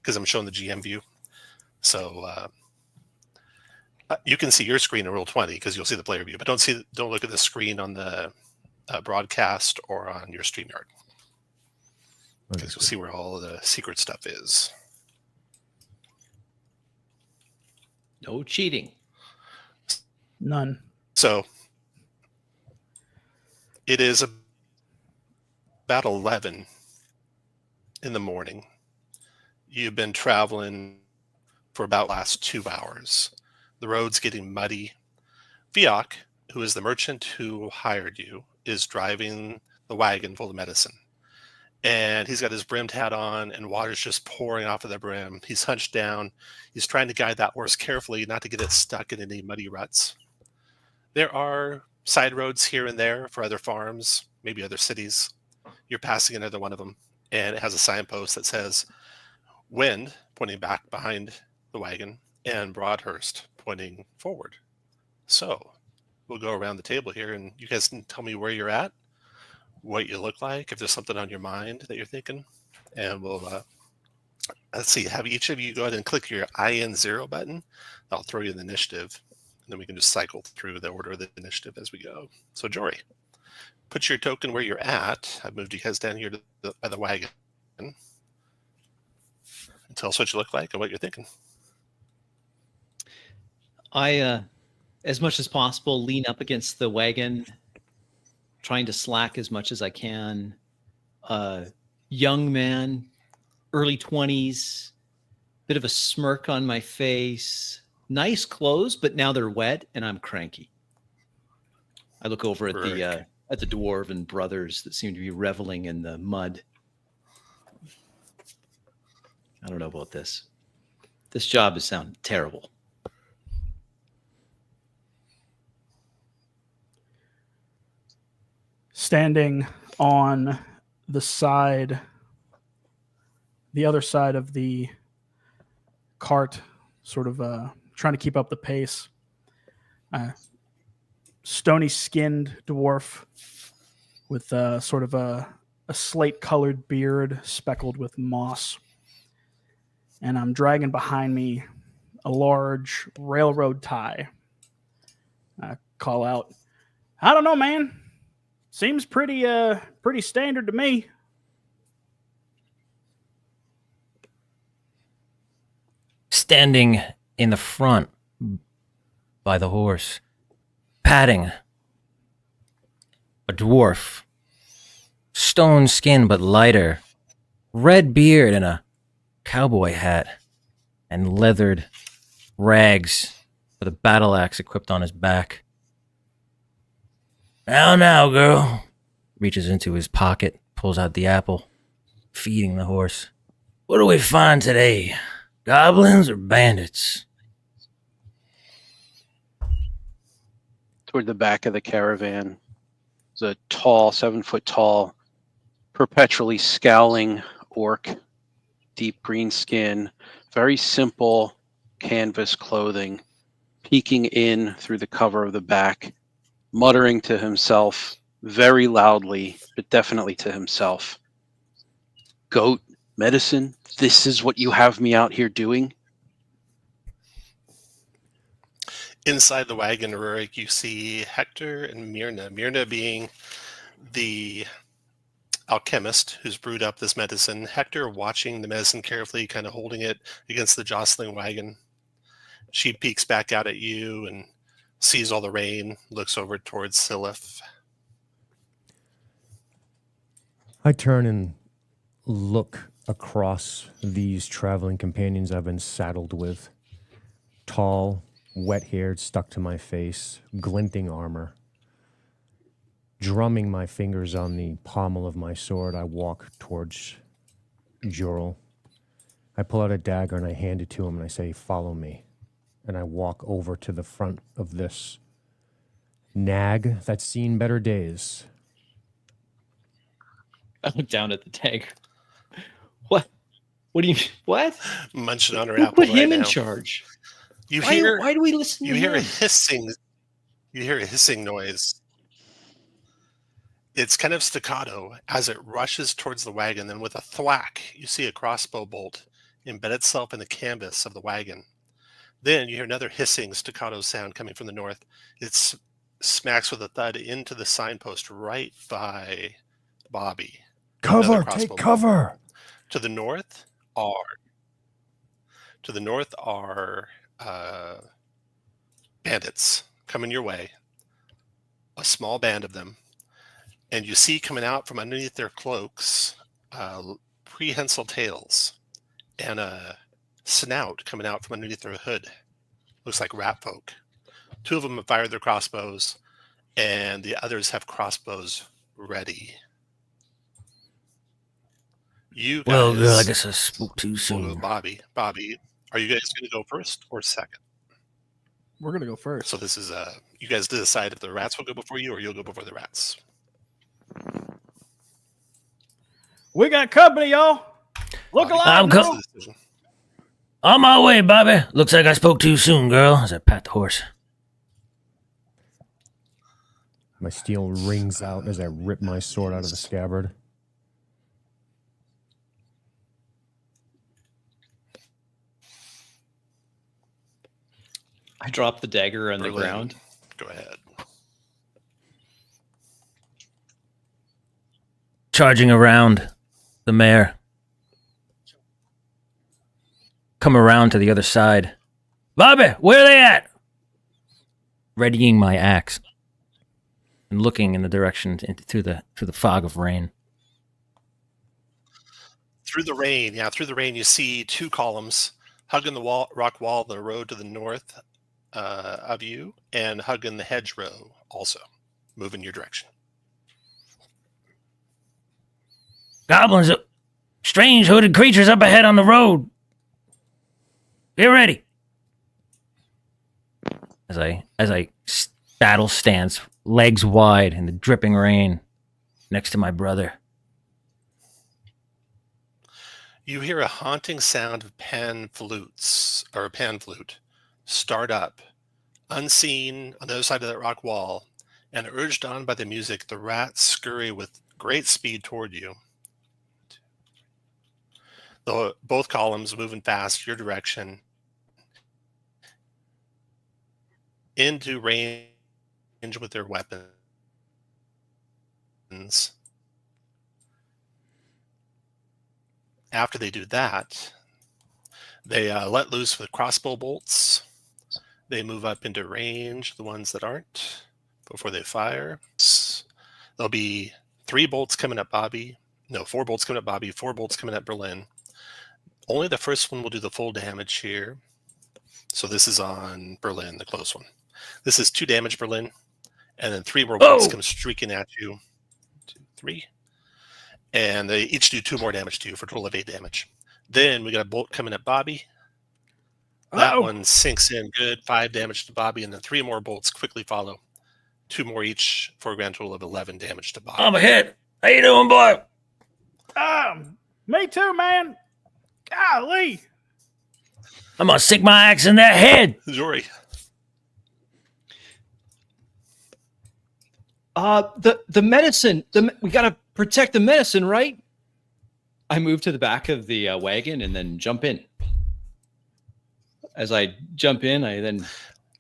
because I'm showing the GM view. So you can see your screen in Roll20 because you'll see the player view, but don't look at the screen on the broadcast or on your StreamYard, because you'll see where all of the secret stuff is. No cheating. None. So it is about 11 in the morning. You've been traveling for about the last 2 hours. The road's getting muddy. Fiok, who is the merchant who hired you, is driving the wagon full of medicine. And he's got his brimmed hat on, and water's just pouring off of the brim. He's hunched down. He's trying to guide that horse carefully, not to get it stuck in any muddy ruts. There are side roads here and there for other farms, maybe other cities. You're passing another one of them, and it has a signpost that says Wind, pointing back behind the wagon, and Broadhurst, pointing forward. So we'll go around the table here, and you guys can tell me where you're at, what you look like, if there's something on your mind that you're thinking, and we'll let's see, have each of you go ahead and click your IN0 button. That'll throw you in the initiative, and then we can just cycle through the order of the initiative as we go. So Jory, put your token where you're at. I've moved you guys down here by the wagon, and tell us what you look like and what you're thinking. I, as much as possible, lean up against the wagon, trying to slack as much as I can. Young man, early 20s, bit of a smirk on my face. Nice clothes, but now they're wet and I'm cranky. I look over at the dwarven brothers that seem to be reveling in the mud. I don't know about this. This job is sounding terrible. Standing on the other side of the cart, sort of trying to keep up the pace. Stony-skinned dwarf with sort of a slate-colored beard speckled with moss. And I'm dragging behind me a large railroad tie. I call out, I don't know, man. Seems pretty standard to me. Standing in the front by the horse, patting a dwarf, stone skin but lighter, red beard and a cowboy hat, and leathered rags with a battle axe equipped on his back. Now, girl. Reaches into his pocket, pulls out the apple, feeding the horse. What do we find today? Goblins or bandits? Toward the back of the caravan is a tall, 7-foot tall, perpetually scowling orc, deep green skin, very simple canvas clothing, peeking in through the cover of the back, muttering to himself very loudly, but definitely to himself. Goat medicine? This is what you have me out here doing? Inside the wagon, Rurik, you see Hector and Myrna. Myrna being the alchemist who's brewed up this medicine. Hector watching the medicine carefully, kind of holding it against the jostling wagon. She peeks back out at you and sees all the rain, looks over towards Silith. I turn and look across these traveling companions I've been saddled with. Tall, wet-haired, stuck to my face, glinting armor. Drumming my fingers on the pommel of my sword, I walk towards Jorel. I pull out a dagger and I hand it to him and I say, follow me. And I walk over to the front of this nag that's seen better days. I look down at the dagger. What? What do you? What? Munching on her Who apple put right him in now. charge? Why do we listen to You hear him? a hissing. You hear a hissing noise. It's kind of staccato as it rushes towards the wagon. Then with a thwack, you see a crossbow bolt embed itself in the canvas of the wagon. Then you hear another hissing staccato sound coming from the north. It smacks with a thud into the signpost right by Bobby. Cover! Another crossbow Take cover! To the north are bandits coming your way. A small band of them. And you see coming out from underneath their cloaks prehensile tails and a snout coming out from underneath their hood. Looks like rat folk. 2 of them have fired their crossbows, and the others have crossbows ready. You guys, Well, girl, I guess I spoke too we'll go soon. with Bobby. Bobby, are you guys going to go first or second? We're gonna go first. So this is you guys decide if the rats will go before you or you'll go before the rats. We got company, y'all. Look Bobby, alive. I'm that's now. the decision. On my way, Bobby. Looks like I spoke too soon, girl, as I pat the horse. My steel rings out as I rip my sword out of the scabbard. I drop the dagger on the Berlin, ground. Go ahead. Charging around the mare. Come around to the other side. Bobby, where are they at? Readying my axe and looking in the direction through the fog of rain. Through the rain, you see 2 columns hugging the rock wall, the road to the north of you, and hugging the hedgerow also, moving your direction. Goblins, strange hooded creatures up ahead on the road. Get ready. As I battle stance, legs wide in the dripping rain, next to my brother. You hear a haunting sound of pan flute start up, unseen on the other side of that rock wall, and urged on by the music, the rats scurry with great speed toward you. Both columns moving fast your direction into range with their weapons. After they do that, they let loose with crossbow bolts. They move up into range, the ones that aren't, before they fire. There'll be 3 bolts coming at Bobby. No, 4 bolts coming at Bobby, 4 bolts coming at Berlin. Only the first one will do the full damage here. So this is on Berlin, the close one. This is 2 damage, Berlin. And then 3 more bolts come streaking at you. 2, 3. And they each do 2 more damage to you for a total of 8 damage. Then we got a bolt coming at Bobby. That one sinks in good, 5 damage to Bobby, and then 3 more bolts quickly follow. 2 more each for a grand total of 11 damage to Bobby. I'm ahead. How you doing, boy? Me too, man. Golly. I'm gonna stick my axe in that head. Jory. The medicine. We gotta protect the medicine, right? I move to the back of the wagon and then jump in. As I jump in, I then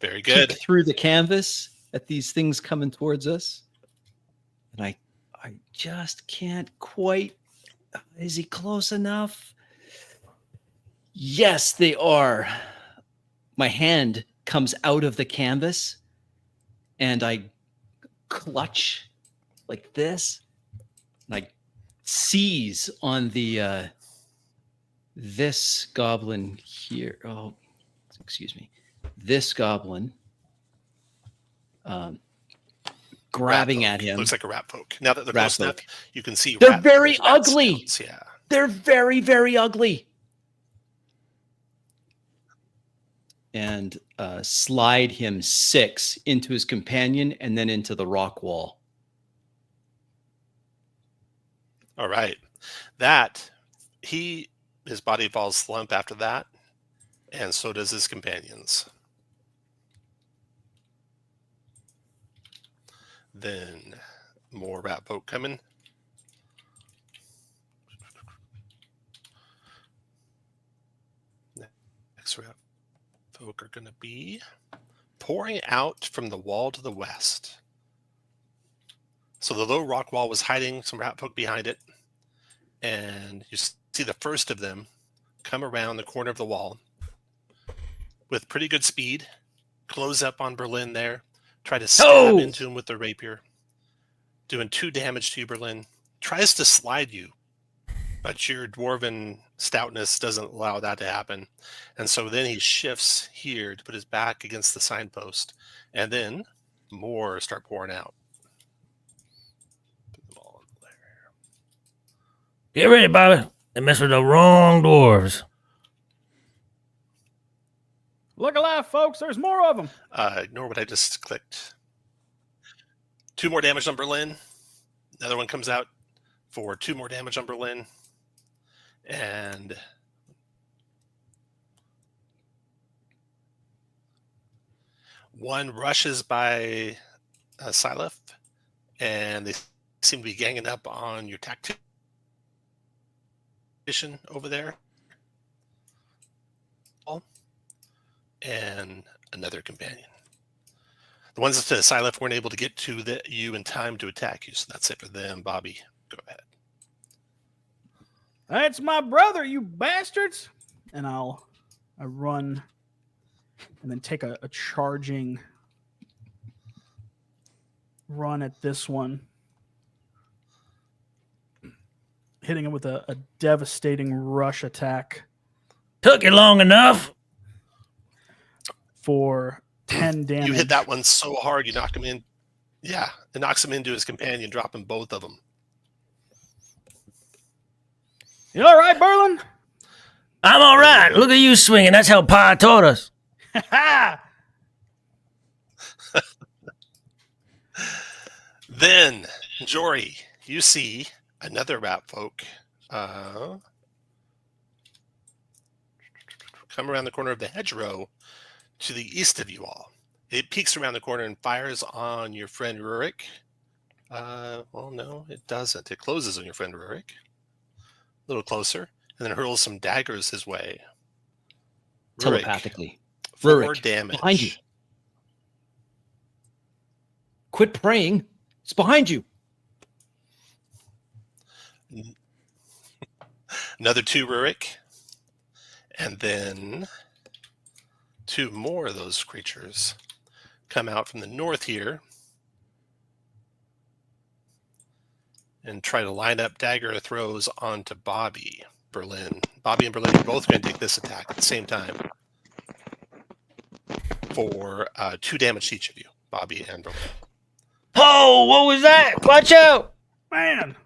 Very good. peek through the canvas at these things coming towards us, and I just can't quite. Is he close enough? Yes, they are. My hand comes out of the canvas, and I clutch like this, and I seize on the this goblin here. Oh, excuse me, this goblin, grabbing Rat at folk. him. Looks like a rat folk. Now that they're Rat close enough, folk. you can see They're very rat ugly. scouts, yeah. They're very, very ugly. And slide him 6 into his companion and then into the rock wall. All right. His body falls slump after that, and so does his companions. Then more rat folk coming. X-ray folk are going to be pouring out from the wall to the west. So the low rock wall was hiding some rat folk behind it, and you see the first of them come around the corner of the wall with pretty good speed, close up on Berlin there, try to stab into him with the rapier, doing 2 damage to you, Berlin. Tries to slide you, but your dwarven stoutness doesn't allow that to happen. And so then he shifts here to put his back against the signpost, and then more start pouring out. Put them all in there. Get ready, Bobby. They messed with the wrong dwarves. Look alive, folks. There's more of them. Ignore what I just clicked. 2 more damage on Berlin. Another one comes out for 2 more damage on Berlin. And one rushes by Silef, and they seem to be ganging up on your tactician over there. And another companion. The ones to Silef weren't able to get to you in time to attack you, so that's it for them. Bobby, go ahead. That's my brother, you bastards. And I run and then take a charging run at this one, hitting him with a devastating rush attack Took you long enough. for 10 damage. You hit that one so hard, you knock him in. Yeah, it knocks him into his companion, dropping both of them. You all right, Berlin? I'm all right. Look at you swinging. That's how Pa taught us. Then, Jory, you see another rat folk come around the corner of the hedgerow to the east of you all. It peeks around the corner and fires on your friend Rurik. Well, no, it doesn't. It closes on your friend Rurik. A little closer, and then hurls some daggers his way. Rurik, Telepathically. 4 Rurik, damage. behind you. Quit praying. It's behind you. Another 2 Rurik. And then 2 more of those creatures come out from the north here and try to line up dagger throws onto Bobby, Berlin. Bobby and Berlin are both going to take this attack at the same time for 2 damage to each of you, Bobby and Berlin. Oh, what was that? Watch out. Man.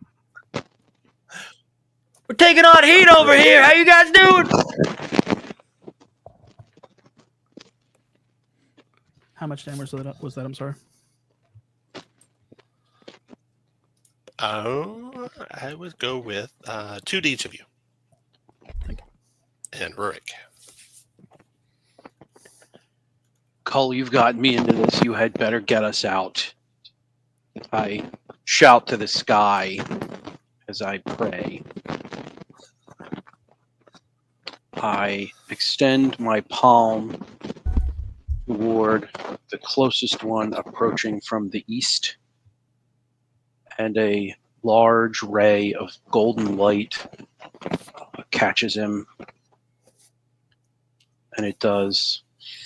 We're taking on heat over here. How you guys doing? How much damage was that? I'm sorry. I would go with 2 to each of you. Thank you. And Rurik. Cull, you've gotten me into this. You had better get us out. I shout to the sky as I pray. I extend my palm toward the closest one approaching from the east, and a large ray of golden light catches him, and it does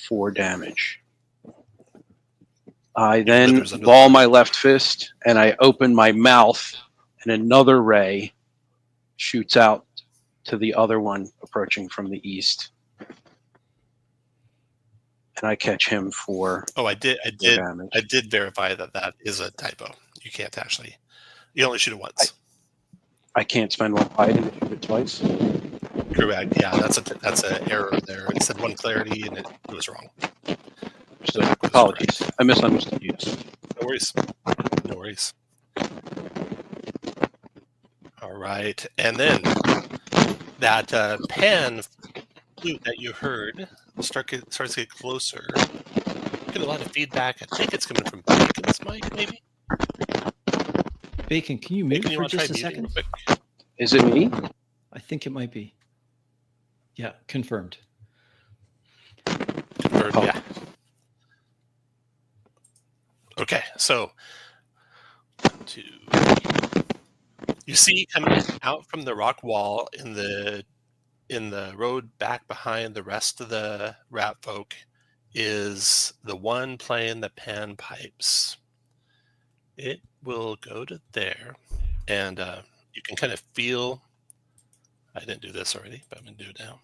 4 damage. I then ball my left fist, and I open my mouth, and another ray shoots out to the other one approaching from the east. And I catch him for I did damage. I did verify that is a typo. You can't actually. You only shoot it once. I can't spend 1 fighting to shoot it twice. Correct. Yeah, that's an error there. It said 1 clarity and it was wrong. So apologies. I misunderstood you. No worries. No worries. All right, and then that pan flute that you heard starts to get closer. Get a lot of feedback. I think it's coming from Bacon's mic, maybe. Bacon, can you mute Bacon, you for want to try just a muting real second? quick? Is it me? I think it might be. Yeah, confirmed. Oh. Yeah. Okay, so you see coming out from the rock wall in the road back behind the rest of the rat folk is the one playing the panpipes. It will go to there, and you can kind of feel. I didn't do this already, but I'm going to do it now.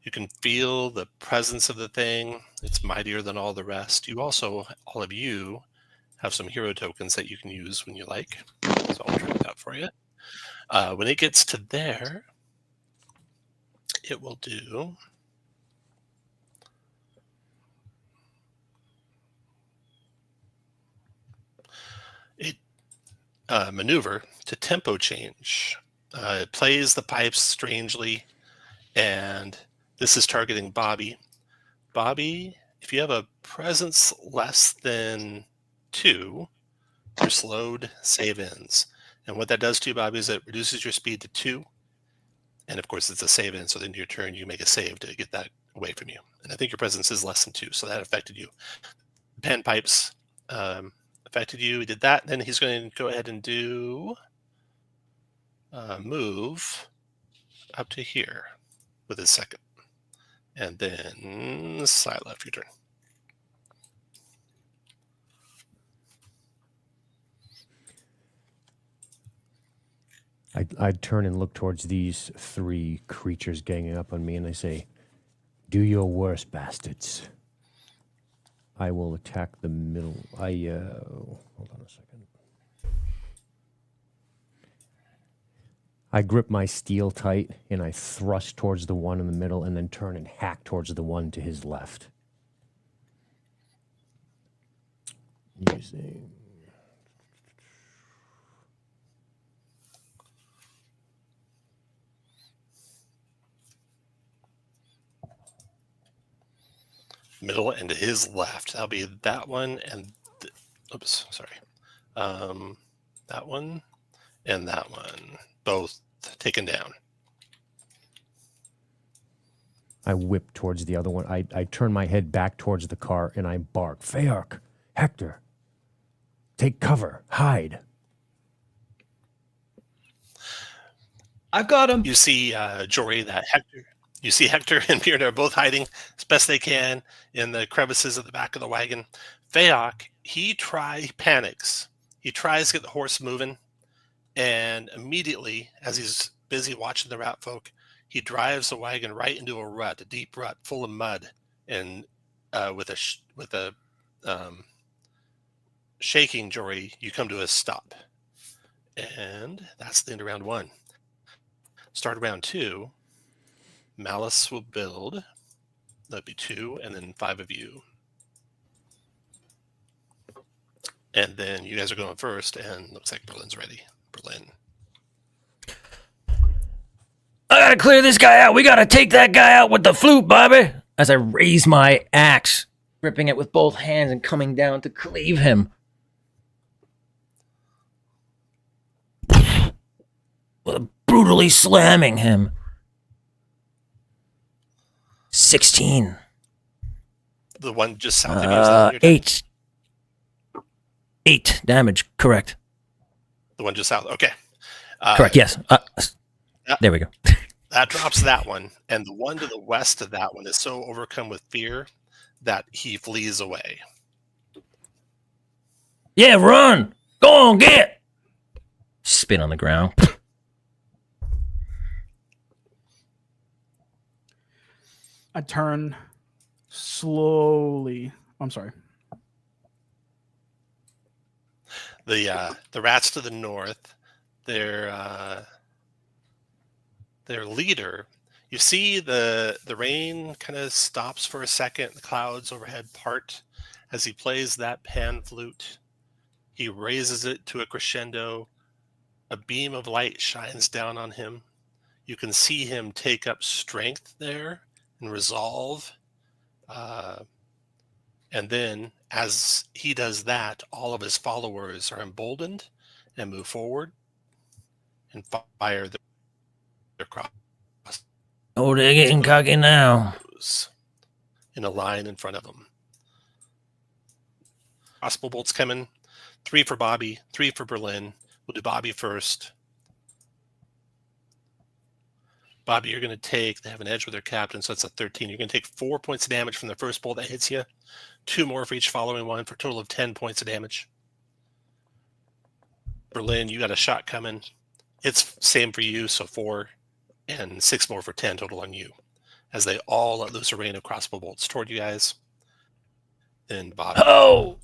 You can feel the presence of the thing. It's mightier than all the rest. You also, all of you, have some hero tokens that you can use when you like. So I'll try that for you. When it gets to there, it will do. It maneuver to tempo change. It plays the pipes strangely, and this is targeting Bobby. Bobby, if you have a presence less than 2, your slowed save ends. And what that does to you, Bobby, is it reduces your speed to 2. And of course, it's a save in. So then your turn, you make a save to get that away from you. And I think your presence is less than 2. So that affected you. Panpipes affected you. He did that. Then he's going to go ahead and do move up to here with his second. And then side left your turn. I'd turn and look towards these 3 creatures ganging up on me, and I say, "Do your worst, bastards." I will attack the middle. Hold on a second. I grip my steel tight, and I thrust towards the one in the middle, and then turn and hack towards the one to his left. Using... Middle and to his left. That'll be that one and oops, sorry. That one and that one. Both taken down. I whip towards the other one. I turn my head back towards the car, and I bark, "Feark, Hector, take cover, hide." I've got him. You see, Jory, that Hector. You see Hector and Beard are both hiding as best they can in the crevices at the back of the wagon. Feok, he panics. He tries to get the horse moving, and immediately, as he's busy watching the rat folk, he drives the wagon right into a rut, a deep rut full of mud, and with a shaking Jory, you come to a stop, and that's the end of round 1. Start of round 2. Malice will build. That'd be 2, and then 5 of you. And then you guys are going first, and looks like Berlin's ready. Berlin. I gotta clear this guy out. We gotta take that guy out with the flute, Bobby. As I raise my axe, gripping it with both hands and coming down to cleave him. Brutally slamming him. 16. The one just south of you. 8. 8 damage, correct. The one just south. Okay. Correct, yes. There we go. That drops that one. And the one to the west of that one is so overcome with fear that he flees away. Yeah, run! Go on, get! Spin on the ground. I turn slowly. I'm sorry. The rats to the north, their leader. You see the rain kind of stops for a second. The clouds overhead part as he plays that pan flute. He raises it to a crescendo. A beam of light shines down on him. You can see him take up strength there and resolve. And then as he does that, all of his followers are emboldened and move forward and fire their cross. Oh, they're getting cocky now. In a line in front of them. Crossbow bolts coming. 3 for Bobby, 3 for Berlin. We'll do Bobby first. Bobby, you're going to take, they have an edge with their captain, so that's a 13. You're going to take 4 points of damage from the first bolt that hits you. 2 more for each following one for a total of 10 points of damage. Berlin, you got a shot coming. It's same for you, so 4 and 6 more for 10 total on you. As they all let loose a rain of crossbow bolts toward you guys. Then Bobby. Oh!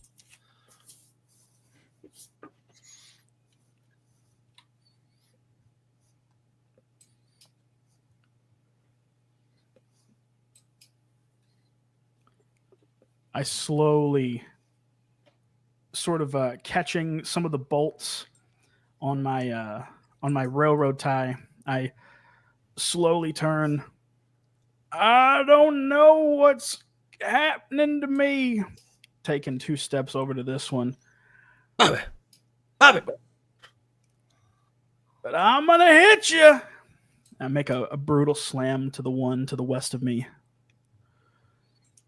I slowly, sort of catching some of the bolts on my railroad tie, I slowly turn. I don't know what's happening to me. Taking 2 steps over to this one. Bobby! But I'm going to hit you. I make a brutal slam to the one to the west of me,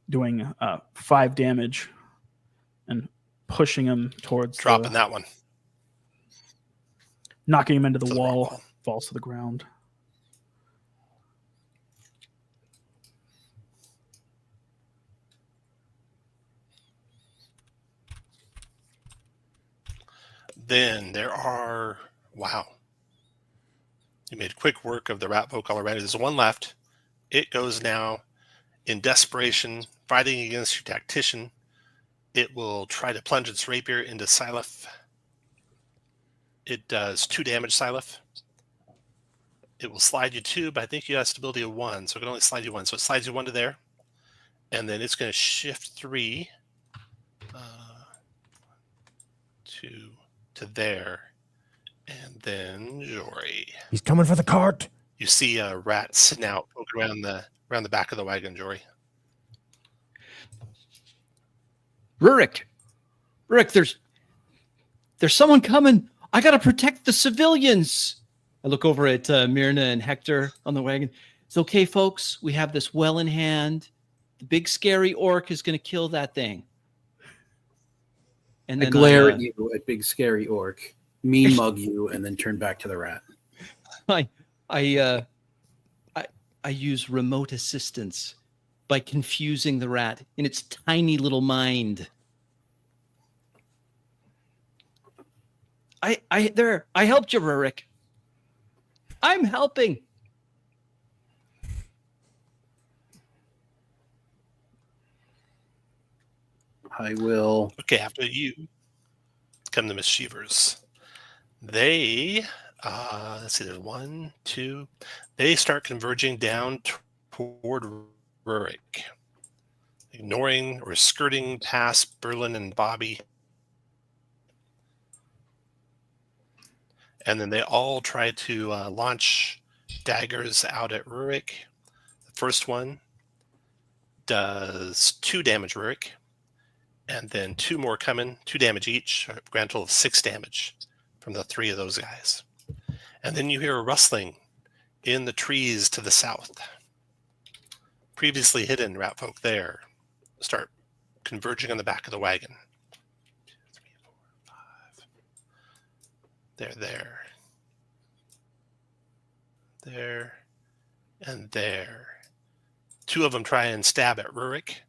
doing 5 damage and pushing him towards Dropping that one. Knocking him into the To the wall, wall. falls to the ground. Then there are, wow. You made quick work of the rat folk already. There's one left. It goes now in desperation, fighting against your tactician. It will try to plunge its rapier into Silif. It does 2 damage, Silif. It will slide you 2, but I think you have stability of 1, so it can only slide you 1. So it slides you 1 to there, and then it's going to shift 3 to there, and then Jory. He's coming for the cart. You see a rat snout poking around the back of the wagon, Jory. Rurik, there's someone coming. I gotta protect the civilians. I look over at Myrna and Hector on the wagon. It's okay, folks. We have this well in hand. The big scary orc is gonna kill that thing. And I then glare at you, at big scary orc, mean mug you, and then turn back to the rat. I use remote assistance by confusing the rat in its tiny little mind. I helped you, Rurik. I'm helping. I will. Okay, after you come the mischievers. They, let's see, there's 1, 2. They start converging down toward Rurik, ignoring or skirting past Berlin and Bobby. And then they all try to launch daggers out at Rurik. The first one does 2 damage, Rurik. And then 2 more coming, 2 damage each, a grand total of 6 damage from the 3 of those guys. And then you hear a rustling in the trees to the south. Previously hidden rat folk there start converging on the back of the wagon. 2, 3, 4, 5. They're there. There. And there. 2 of them try and stab at Rurik.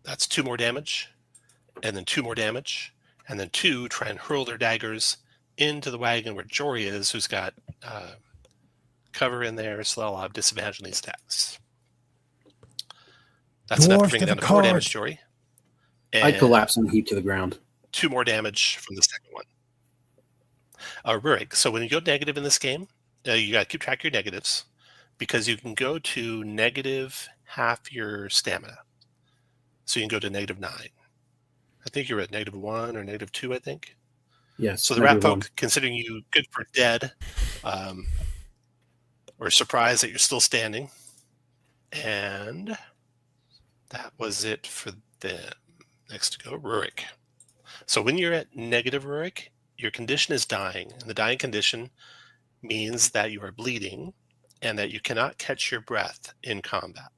That's 2 more damage, and then 2 more damage, and then 2 try and hurl their daggers into the wagon where Jory is, who's got cover in there, so they'll have disadvantage on these attacks. That's enough to Dwarf bring to it down the to 4 damage, cart. Jory. I And collapse and heap to the ground. 2 more damage from the second one. Rurik, so when you go negative in this game, you got to keep track of your negatives, because you can go to negative half your stamina. So you can go to -9. I think you're at -1 or -2, I think. Yes. So the rat everyone. folk, considering you good for dead, were surprised that you're still standing. And that was it for them. Next to go, Rurik. So when you're at negative, Rurik, your condition is dying. And the dying condition means that you are bleeding and that you cannot catch your breath in combat.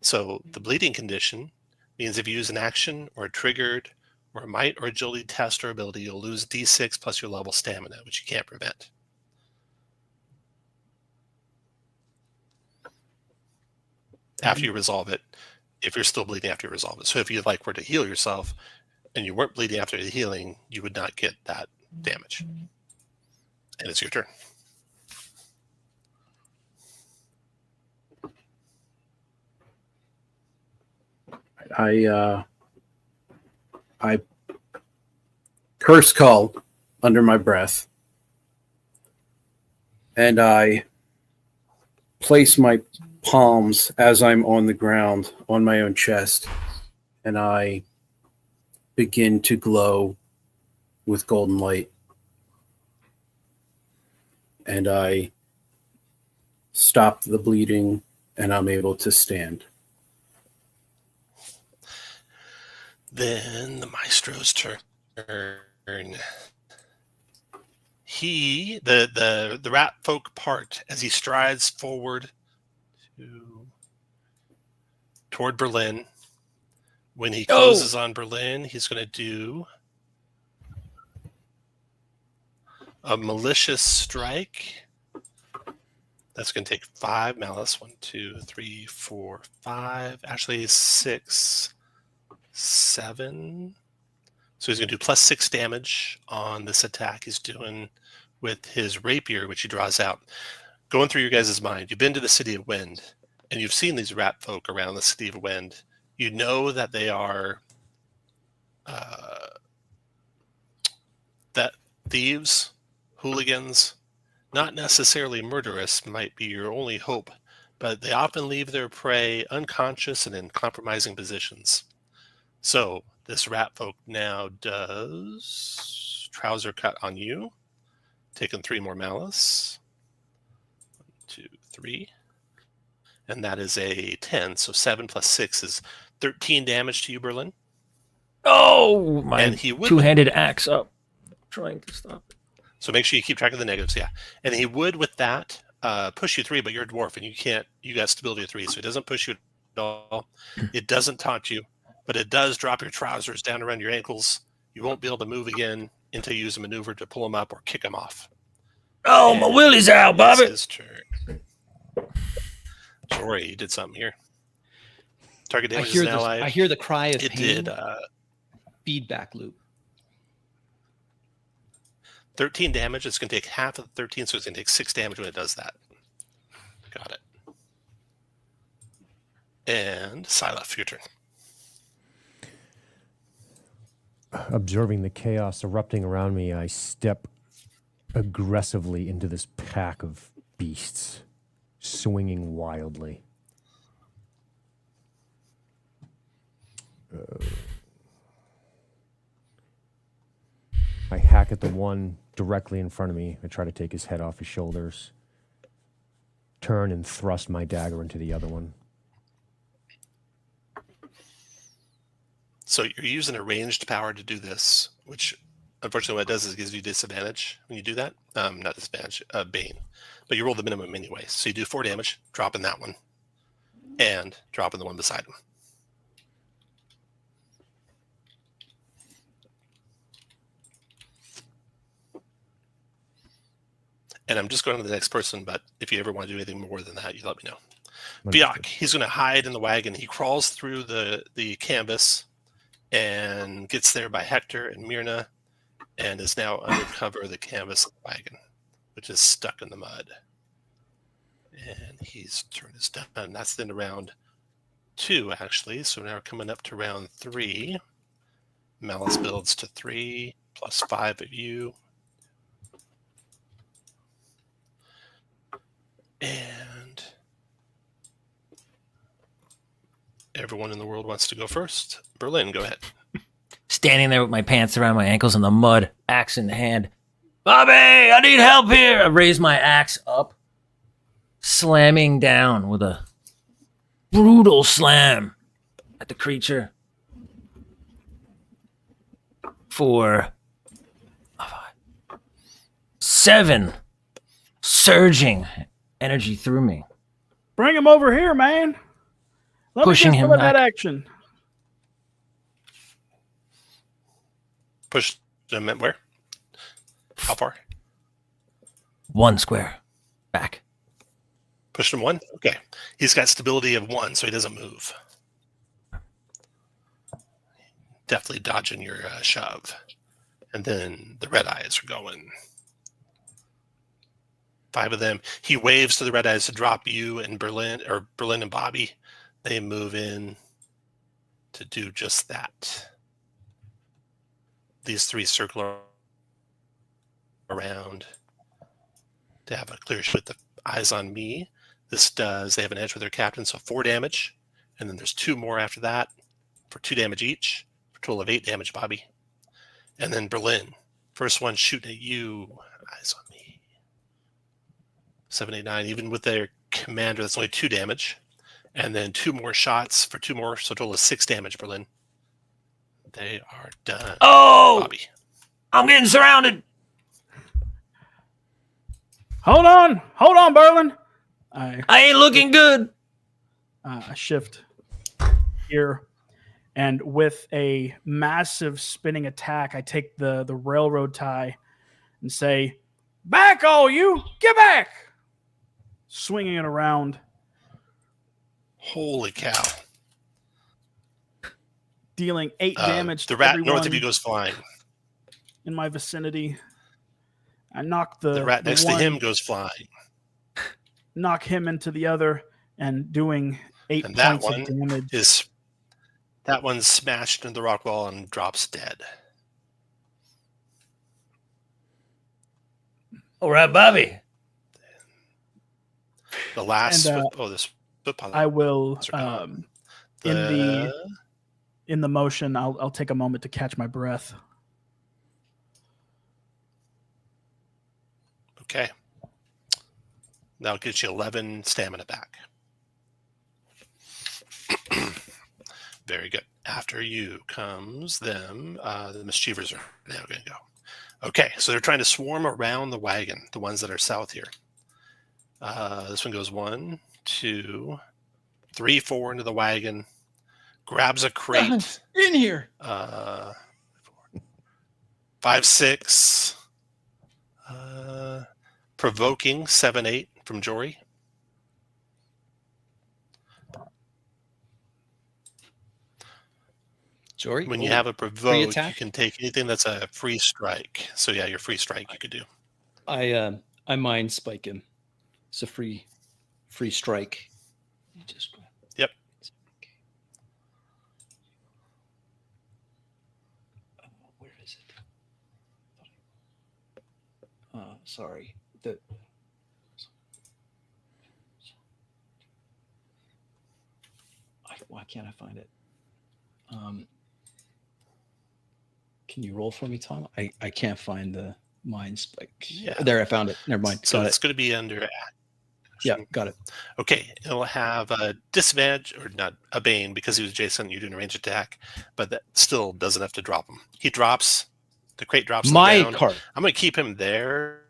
So the bleeding condition means if you use an action or a triggered or a might or agility test or ability, you'll lose d6 plus your level stamina, which you can't prevent. After you resolve it, if you're still bleeding after you resolve it. So if you were to heal yourself and you weren't bleeding after the healing, you would not get that damage. And it's your turn. I curse call under my breath, and I place my palms as I'm on the ground on my own chest, and I begin to glow with golden light, and I stop the bleeding, and I'm able to stand. Then the maestro's turn. The rat folk part as he strides forward toward Berlin. When he closes on Berlin, he's going to do a malicious strike. That's going to take 5 malice. 1, 2, 3, 4, 5. Actually, 6, 7. So he's going to do plus 6 damage on this attack he's doing with his rapier, which he draws out. Going through your guys' mind, you've been to the City of Wind, and you've seen these rat folk around the City of Wind. You know that they are that thieves, hooligans, not necessarily murderous might be your only hope, but they often leave their prey unconscious and in compromising positions. So this rat folk now does trouser cut on you, taking 3 more malice. 1, 2, 3. And that is a 10. So 7 plus 6 is 13 damage to you, Berlin. Oh, my And he would two-handed axe up, trying to stop it. So make sure you keep track of the negatives, yeah. And he would, with that, push you 3, but you're a dwarf, and you got stability of 3, so it doesn't push you at all. It doesn't taunt you, but it does drop your trousers down around your ankles. You won't be able to move again until you use a maneuver to pull them up or kick them off. Oh, my willy's out, Bobby. It's his turn. Sorry, you did something here. Target damage is now live. I hear the cry of It pain. did Feedback loop. 13 damage. It's going to take half of the 13, so it's going to take 6 damage when it does that. Got it. And Silaf, your turn. Observing the chaos erupting around me, I step aggressively into this pack of beasts, swinging wildly. I hack at the one directly in front of me. I try to take his head off his shoulders. Turn and thrust my dagger into the other one. So you're using a ranged power to do this, which unfortunately what it does is it gives you disadvantage when you do that. Not disadvantage, Bane. But you roll the minimum anyway. So you do 4 damage, dropping that one, and dropping the one beside him. And I'm just going to the next person, but if you ever want to do anything more than that, you let me know. Biak, he's going to hide in the wagon. He crawls through the canvas and gets there by Hector and Myrna and is now under cover of the canvas of the wagon, which is stuck in the mud. And his turn is done. That's then round 2, actually. So now we're coming up to round 3. Malice builds to 3, plus 5 of you. And everyone in the world wants to go first. Berlin, go ahead. Standing there with my pants around my ankles in the mud, axe in hand. Bobby, I need help here. I raise my axe up, slamming down with a brutal slam at the creature for 7 surging energy through me. Bring him over here, man. Let Pushing me get him some of that back. action. Push them at where? How far? 1 square back. Push him 1? Okay. He's got stability of 1, so he doesn't move. Definitely dodging your shove. And then the red eyes are going. 5 of them. He waves to the red eyes to drop you and Berlin and Bobby. They move in to do just that. These 3 circle around to have a clear shot with the eyes on me. This does, they have an edge with their captain, so 4 damage. And then there's 2 more after that for 2 damage each. For a total of 8 damage, Bobby. And then Berlin. First one shooting at you. Eyes on me. 7, 8, 9. Even with their commander, that's only 2 damage. And then 2 more shots for 2 more, so a total of 6 damage, Berlin. They are done. Oh! Bobby. I'm getting surrounded. Hold on, Berlin. I ain't looking good. shift here, and with a massive spinning attack, I take the railroad tie and say, "Back, all you! Get back!" Swinging it around, Holy cow. dealing 8 damage. The to rat everyone north of you goes flying. in my vicinity. I knock the The rat next to one, him goes flying. knock him into the other, and doing 8 And that points one of damage. that one's smashed into the rock wall and drops dead. All right, Bobby. The last And, this footpath. I will The- in the motion. I'll take a moment to catch my breath. Okay. That'll get you 11 stamina back. Very good. After you comes them. The mischievers are now going to go. Okay, so they're trying to swarm around the wagon, the ones that are south here. This one goes 1, 2, 3, 4 into the wagon. Grabs a crate. In here. 5, 6. Provoking 7, 8 from Jory. Jory, When you have a provoke, you attack? can take anything that's a free strike. So yeah, your free strike you could do. I mind spike him. It's a free strike. You just Yep. Where is it? Sorry. Why can't I find it? Can you roll for me, Tom? I can't find the mind spike. Yeah. There, I found it. Never mind. So Got it's it. going to be under Yeah, got it. Okay, it'll have a disadvantage, or not a bane, because he was Jason. You're doing a range attack, but that still doesn't have to drop him. He drops. The crate drops. My down. card. I'm going to keep him there,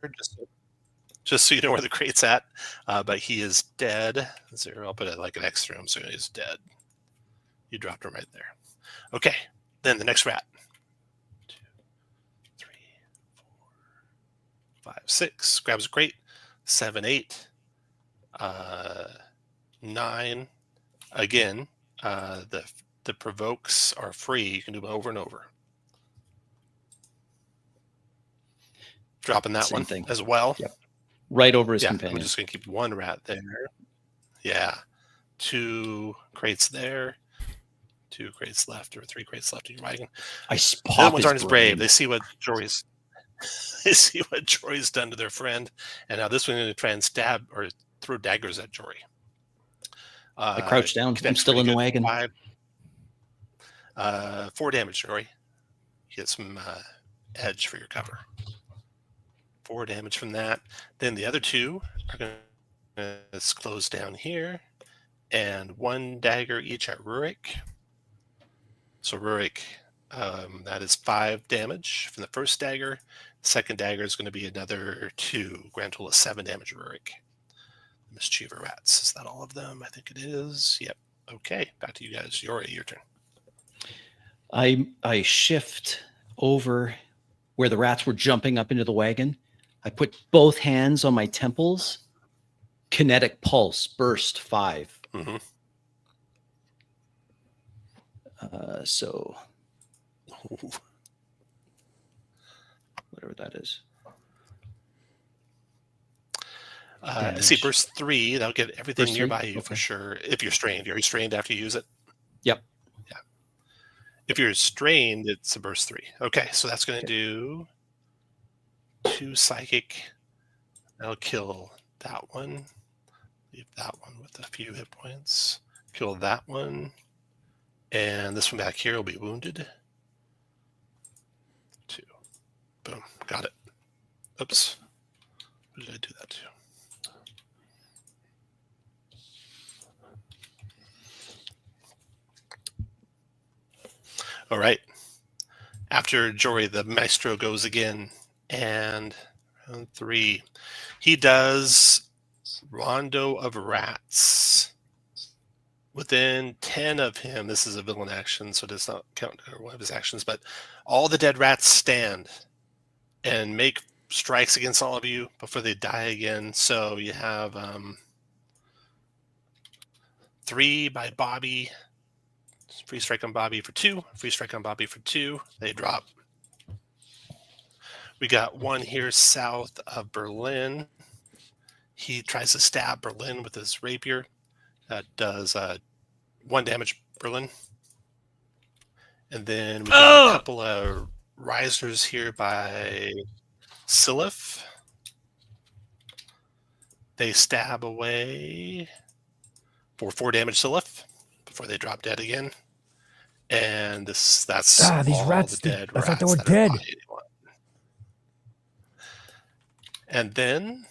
just so you know where the crate's at. But he is dead. 0. I'll put it like an X through him, so he's dead. You dropped him right there. Okay, then the next rat. 2, 3, 4, 5, 6. Grabs a crate. 7, 8. 9. Again, the provokes are free. You can do them over and over. Dropping that Same one thing. as well. Yep. Right over his Yeah, companion. I'm just going to keep 1 rat there. Yeah. 2 crates there. 2 crates left, or 3 crates left in your wagon. I The spot other ones his aren't as brave. brain. They see what Jory's done to their friend, and now this one's going to try and stab or throw daggers at Jory. I crouch down. I'm Connects still in pretty the good. wagon. 4 damage, Jory. You get some edge for your cover. 4 damage from that. Then the other 2 are going to close down here, and 1 dagger each at Rurik. So Rurik, that is 5 damage from the first dagger, Second dagger is going to be another 2. Grand total of 7 damage, Rurik. Mischievous rats. Is that all of them? I think it is. Yep. Okay, back to you guys. Your turn. I shift over where the rats were jumping up into the wagon. I put both hands on my temples. Kinetic pulse, burst 5. Mm-hmm. So whatever that is. See, burst 3. That'll get everything Burst 3? nearby you for sure. If you're strained, are you strained after you use it? Yep. Yeah. If you're strained, it's a burst 3. Okay, so that's going to do 2 psychic. That'll kill that one. Leave that one with a few hit points. Kill that one. And this one back here will be wounded. 2. Boom. Got it. Oops. Who did I do that to? All right. After Jory, the maestro goes again, and round 3, he does Rondo of Rats. Within 10 of him, this is a villain action, so it does not count one of his actions, but all the dead rats stand and make strikes against all of you before they die again. So you have 3 by Bobby. Free strike on Bobby for 2. Free strike on Bobby for 2. They drop. We got 1 here south of Berlin. He tries to stab Berlin with his rapier. That does 1 damage, Berlin. And then we got a couple of risers here by Silif. They stab away for 4 damage, Silif, before they drop dead again. And that's these all rats, the dead I rats thought they were that are dead. by anyone. And then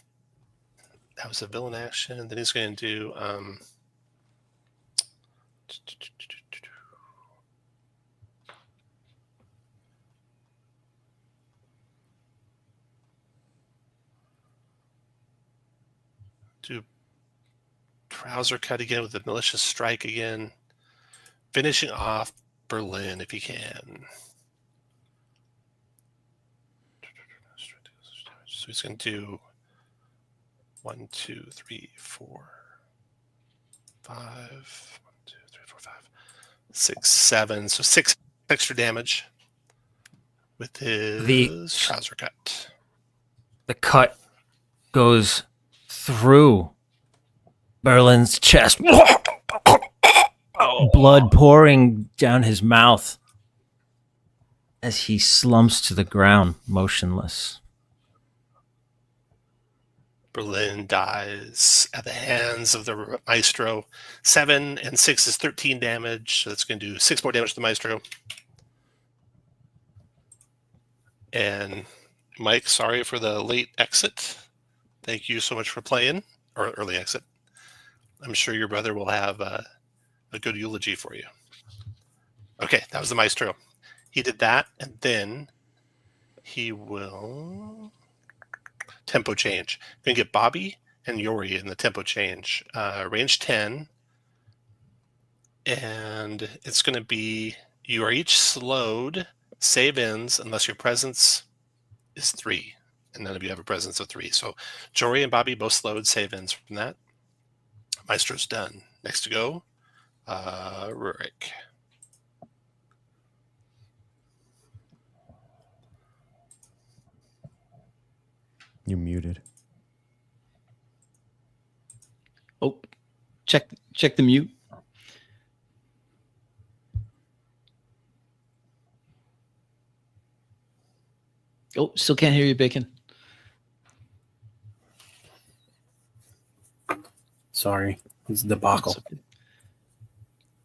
that was a villain action. Then he's going to do trouser cut again with the malicious strike again, finishing off Berlin if he can. So he's going to do 1, 2, 3, 4, 5. 1, 2, 3, 4, 5, 6, 7. So 6 extra damage with his trouser cut. The cut goes through Berlin's chest. Blood pouring down his mouth as he slumps to the ground, motionless. Berlin dies at the hands of the maestro. 7 and 6 is 13 damage. So that's going to do 6 more damage to the maestro. And Mike, sorry for the late exit. Thank you so much for playing, or early exit. I'm sure your brother will have a good eulogy for you. Okay, that was the maestro. He did that, and then he will tempo change. You're going to get Bobby and Yori in the tempo change. Range 10, and it's going to be, you are each slowed, save ends, unless your presence is 3, and none of you have a presence of 3. So Jory and Bobby both slowed, save ends from that. Maestro's done. Next to go, Rurik. You muted. Oh, check the mute. Oh, still can't hear you, Bacon. Sorry, it's a debacle.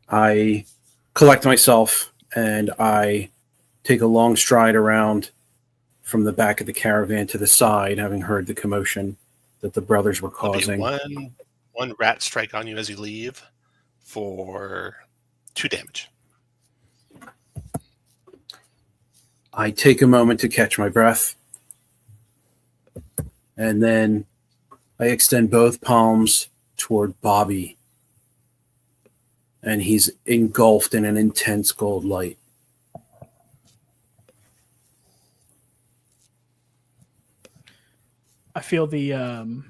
I collect myself and I take a long stride around from the back of the caravan to the side, having heard the commotion that the brothers were causing. One rat strike on you as you leave for 2 damage. I take a moment to catch my breath, And then I extend both palms toward Bobby. And he's engulfed in an intense gold light. I feel the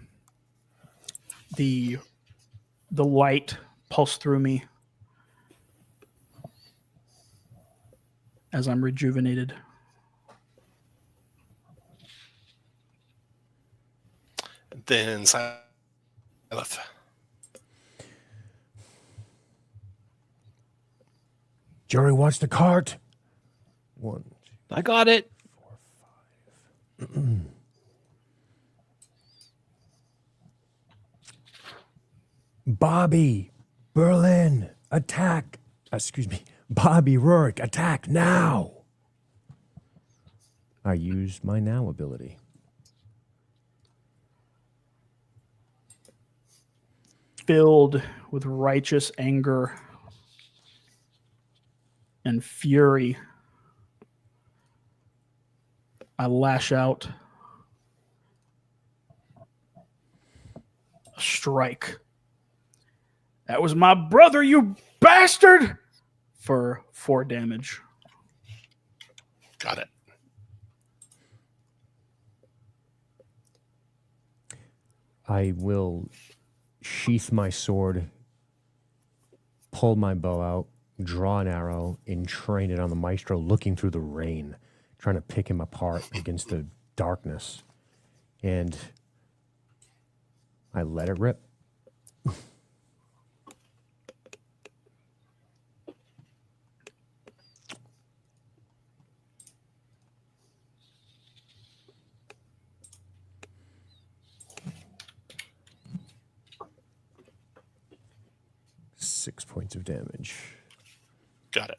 light pulse through me as I'm rejuvenated. Then Silith. Jerry, watch the cart. 1, I got it. 2, 4, 5. Bobby, Berlin, attack. Excuse me. Bobby Rourke, attack now. I used my now ability. Filled with righteous anger and fury, I lash out. A strike. That was my brother, you bastard! For 4 damage. Got it. I will sheath my sword, pull my bow out, draw an arrow, and train it on the maestro, looking through the rain, trying to pick him apart against the darkness. And I let it rip. Six points of damage. Got it.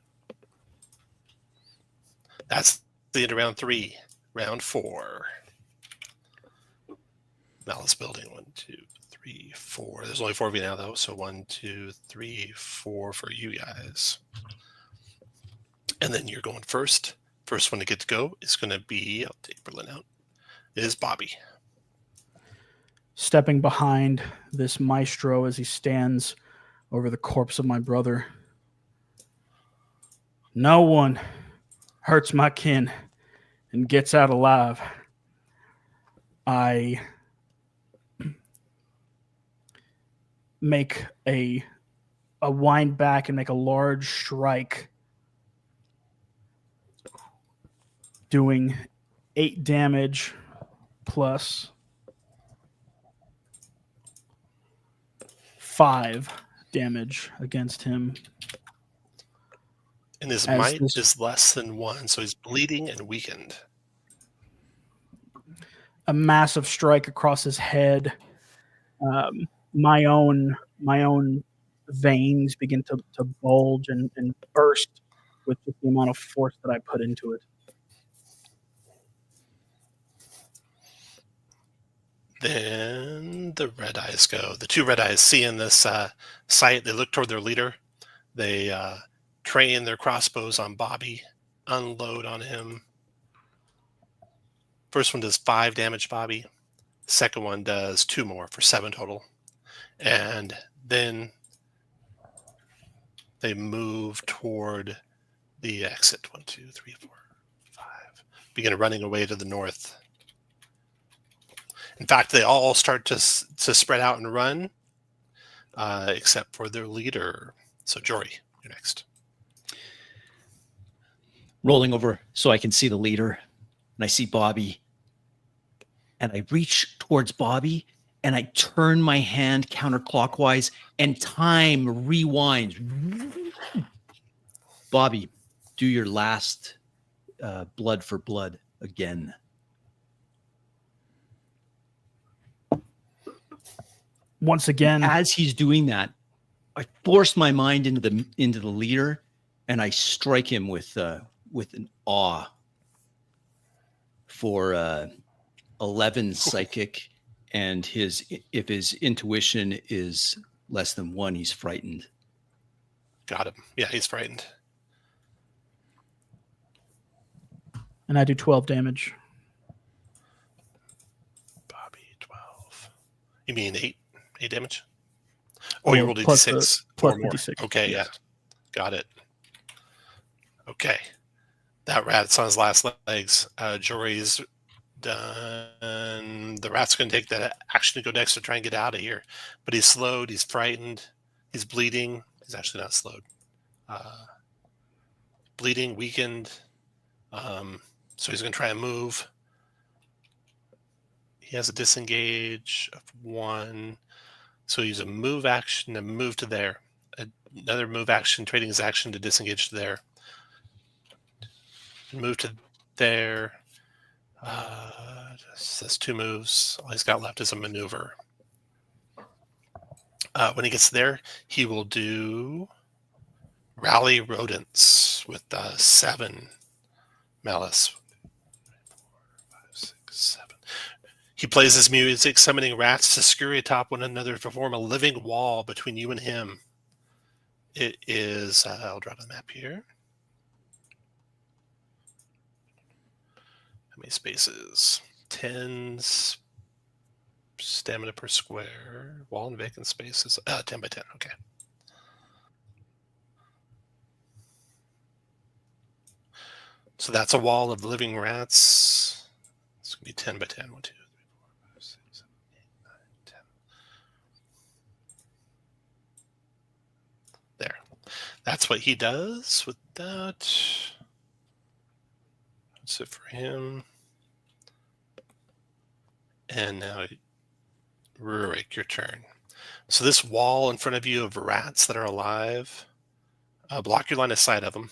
That's the end of round 3. Round 4. Malice building. 1, 2, 3, 4. There's only 4 of you now, though. So 1, 2, 3, 4 for you guys. And then you're going first. First one to get to go is going to be, I'll take Berlin out, is Bobby. Stepping behind this maestro as he stands over the corpse of my brother. No one hurts my kin and gets out alive. I make a wind back and make a large strike, doing 8 damage plus 5 damage against him. And his As might this- is less than 1, so he's bleeding and weakened. A massive strike across his head. My own veins begin to bulge and burst with just the amount of force that I put into it. Then the red eyes go. The 2 red eyes seeing this sight, they look toward their leader. They train their crossbows on Bobby, unload on him. First one does 5 damage, Bobby. Second one does 2 more for 7 total. And then they move toward the exit. 1, 2, 3, 4, 5. Begin running away to the north. In fact, they all start to spread out and run, except for their leader. So, Jory, you're next. Rolling over so I can see the leader, and I see Bobby. And I reach towards Bobby, and I turn my hand counterclockwise, and time rewinds. Bobby, do your last blood for blood again. Once again, As he's doing that, I force my mind into the leader, and I strike him with an awe for 11 psychic, and if his intuition is less than 1, he's frightened. Got him. Yeah, he's frightened. and I do 12 damage. Bobby. You mean 8 damage? Oh, you Well, rolled a plus d6 plus or the more. d6. Okay, Yes. yeah, got it. Okay, that rat's on his last legs. Jory's done. The rat's going to take that action to go next to try and get out of here, but he's slowed. He's frightened. He's bleeding. He's actually not slowed. Bleeding, weakened. So he's going to try and move. He has a disengage of 1. So he's a move action to move to there. Another move action, trading his action to disengage to there. Move to there. That's 2 moves. All he's got left is a maneuver. When he gets there, he will do Rally Rodents with 7 malice. 4, 5, 6, 7. He plays his music, summoning rats to scurry atop one another to form a living wall between you and him. It is, I'll draw the map here. How many spaces? 10 stamina per square. Wall and vacant spaces. 10 by 10, okay. So that's a wall of living rats. It's going to be 10 by 10. 1, 2, 3, 4, 5, 6, 7, 8, 9, 10. There. That's what he does with that. That's it for him. And now, Rurik, your turn. So this wall in front of you of rats that are alive, block your line of sight of them.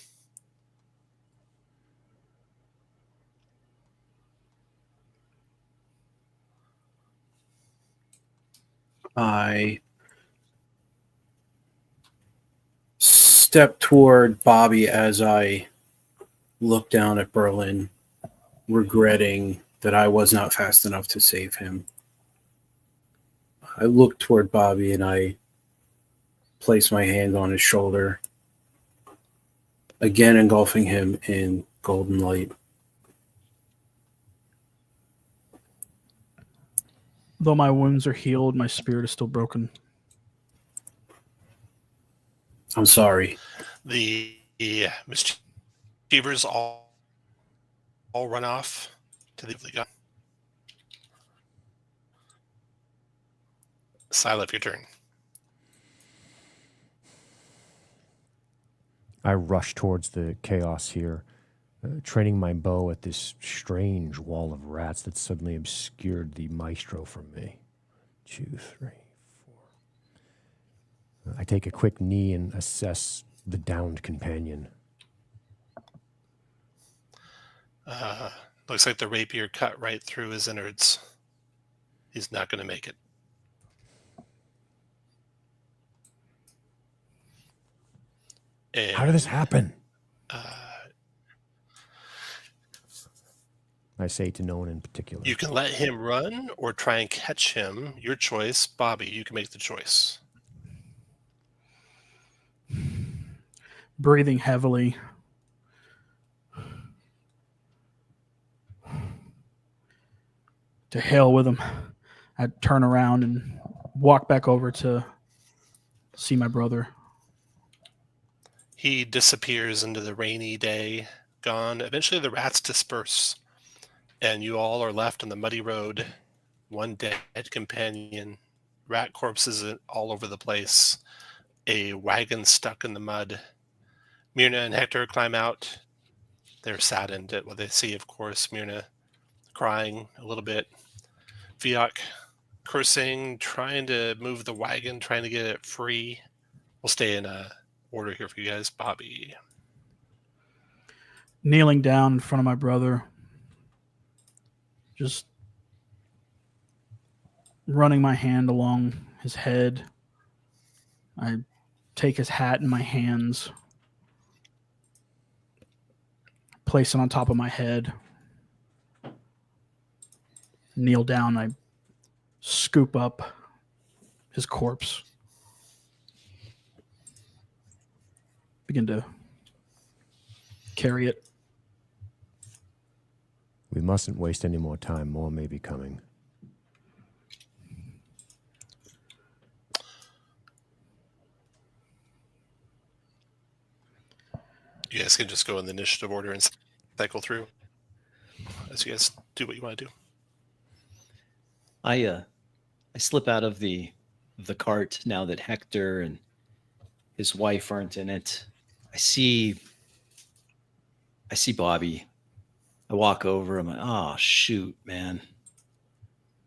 I step toward Bobby as I look down at Berlin, regretting that I was not fast enough to save him. I look toward Bobby and I place my hand on his shoulder, again engulfing him in golden light. Though my wounds are healed, my spirit is still broken. I'm sorry. The mischievers all run off to the gun. Silef, your turn. I rush towards the chaos here, training my bow at this strange wall of rats that suddenly obscured the maestro from me. 2, 3, 4. I take a quick knee and assess the downed companion. Looks like the rapier cut right through his innards. He's not going to make it. And, How did this happen? I say to no one in particular. You can let him run or try and catch him. Your choice. Bobby, you can make the choice. Breathing heavily. To hell with him. I'd turn around and walk back over to see my brother. He disappears into the rainy day, gone. Eventually the rats disperse, and you all are left on the muddy road. One dead companion, rat corpses all over the place, a wagon stuck in the mud. Myrna and Hector climb out. They're saddened at what they see, of course. Myrna crying a little bit. Viok cursing, trying to move the wagon, trying to get it free. We'll stay in order here for you guys. Bobby. Kneeling down in front of my brother. Just running my hand along his head. I take his hat in my hands. Place it on top of my head. Kneel down. I scoop up his corpse. Begin to carry it. We mustn't waste any more time. More may be coming. You guys can just go in the initiative order and cycle through as you guys do what you want to do. I slip out of the cart now that Hector and his wife aren't in it. I see Bobby. I walk over. I'm like, oh shoot, man.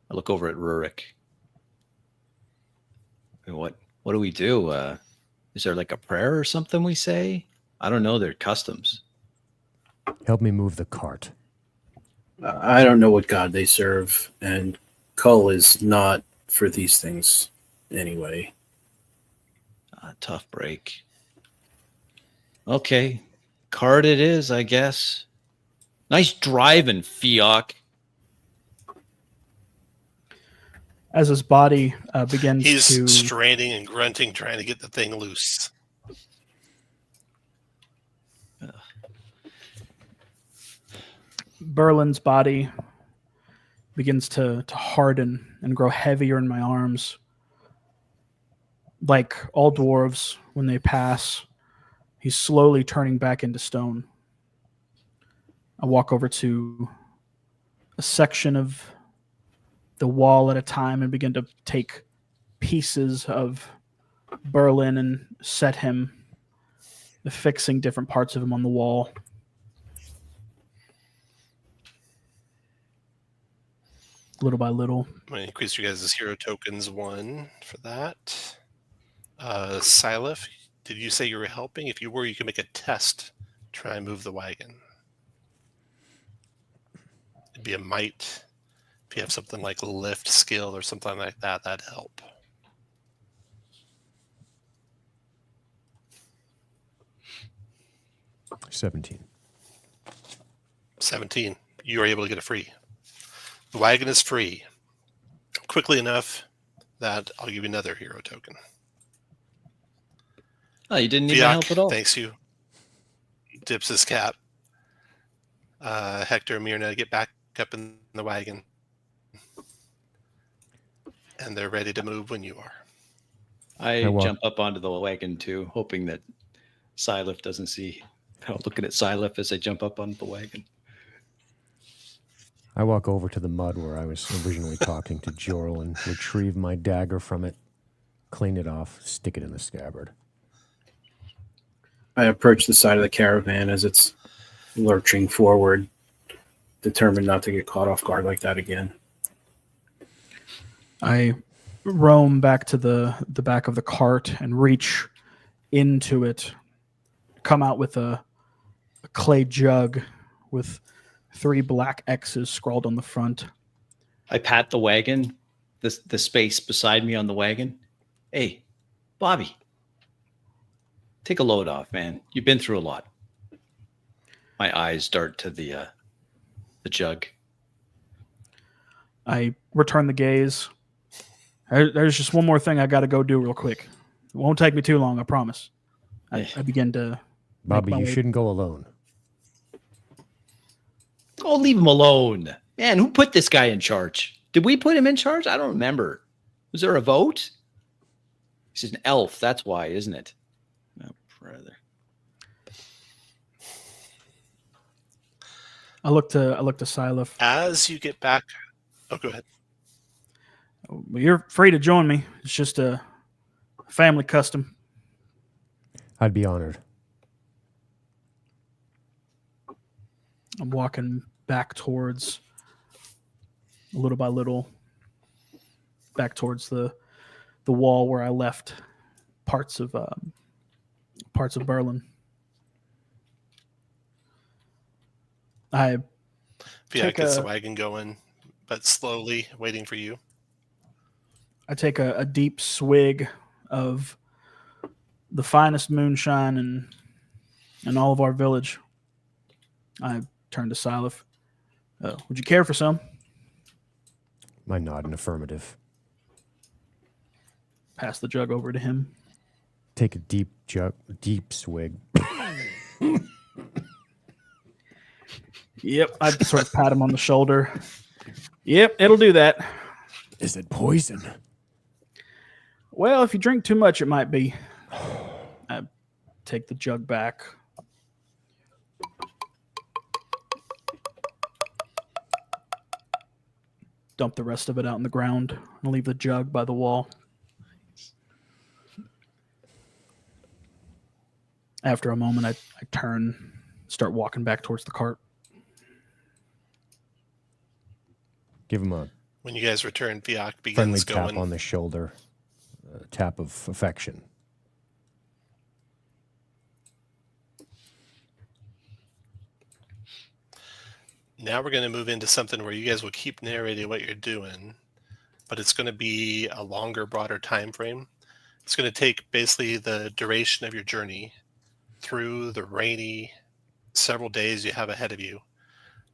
I look over at Rurik. What do we do? Is there like a prayer or something we say? I don't know their customs. Help me move the cart. I don't know what god they serve, and Cull is not for these things anyway. Tough break. Okay. Cart it is, I guess. Nice driving, Fiok. As his body begins He's to straining and grunting, trying to get the thing loose. Berlin's body begins to harden and grow heavier in my arms. Like all dwarves, when they pass, he's slowly turning back into stone. I walk over to a section of the wall at a time and begin to take pieces of Berlin and set him, affixing different parts of him on the wall. Little by little. I'm going to increase you guys' hero tokens 1 for that. Silif, did you say you were helping? If you were, you can make a test. Try and move the wagon. It'd be a might. If you have something like lift skill or something like that, that'd help. $17. 17. You are able to get it free. The wagon is free. Quickly enough that I'll give you another hero token. Oh, you didn't need my help at all. Thanks you. Dips his cap. Hector and Myrna get back up in the wagon. And they're ready to move when you are. I jump up onto the wagon too, hoping that Silif doesn't see. Looking at Silif as I jump up onto the wagon. I walk over to the mud where I was originally talking to Jorl and retrieve my dagger from it, clean it off, stick it in the scabbard. I approach the side of the caravan as it's lurching forward, determined not to get caught off guard like that again. I roam back to the back of the cart and reach into it, come out with a clay jug with 3 black X's scrawled on the front. I pat the wagon, the space beside me on the wagon. Hey, Bobby, take a load off, man. You've been through a lot. My eyes dart to the jug. I return the gaze. There's just one more thing I got to go do real quick. It won't take me too long, I promise. I begin to... Bobby, you shouldn't go alone. Oh, leave him alone. Man, who put this guy in charge? Did we put him in charge? I don't remember. Was there a vote? He's an elf. That's why, isn't it? Oh, brother. I look to Silif. As you get back... Oh, go ahead. Well, you're free to join me. It's just a family custom. I'd be honored. I'm walking back towards, little by little, back towards the wall where I left parts of Berlin. I Fiat gets the wagon going, but slowly waiting for you. I take a deep swig of the finest moonshine in all of our village. I turn to Silif. Would you care for some? I nod in affirmative. Pass the jug over to him. Take a deep swig. Yep, I sort of pat him on the shoulder. Yep, it'll do that. Is it poison? Well, if you drink too much, it might be. I take the jug back, dump the rest of it out on the ground and leave the jug by the wall. After a moment, I turn, start walking back towards the cart. Give him a When you guys return, Fiak friendly begins tap going. on the shoulder, a tap of affection. Now we're going to move into something where you guys will keep narrating what you're doing, but it's going to be a longer, broader time frame. It's going to take basically the duration of your journey through the rainy several days you have ahead of you.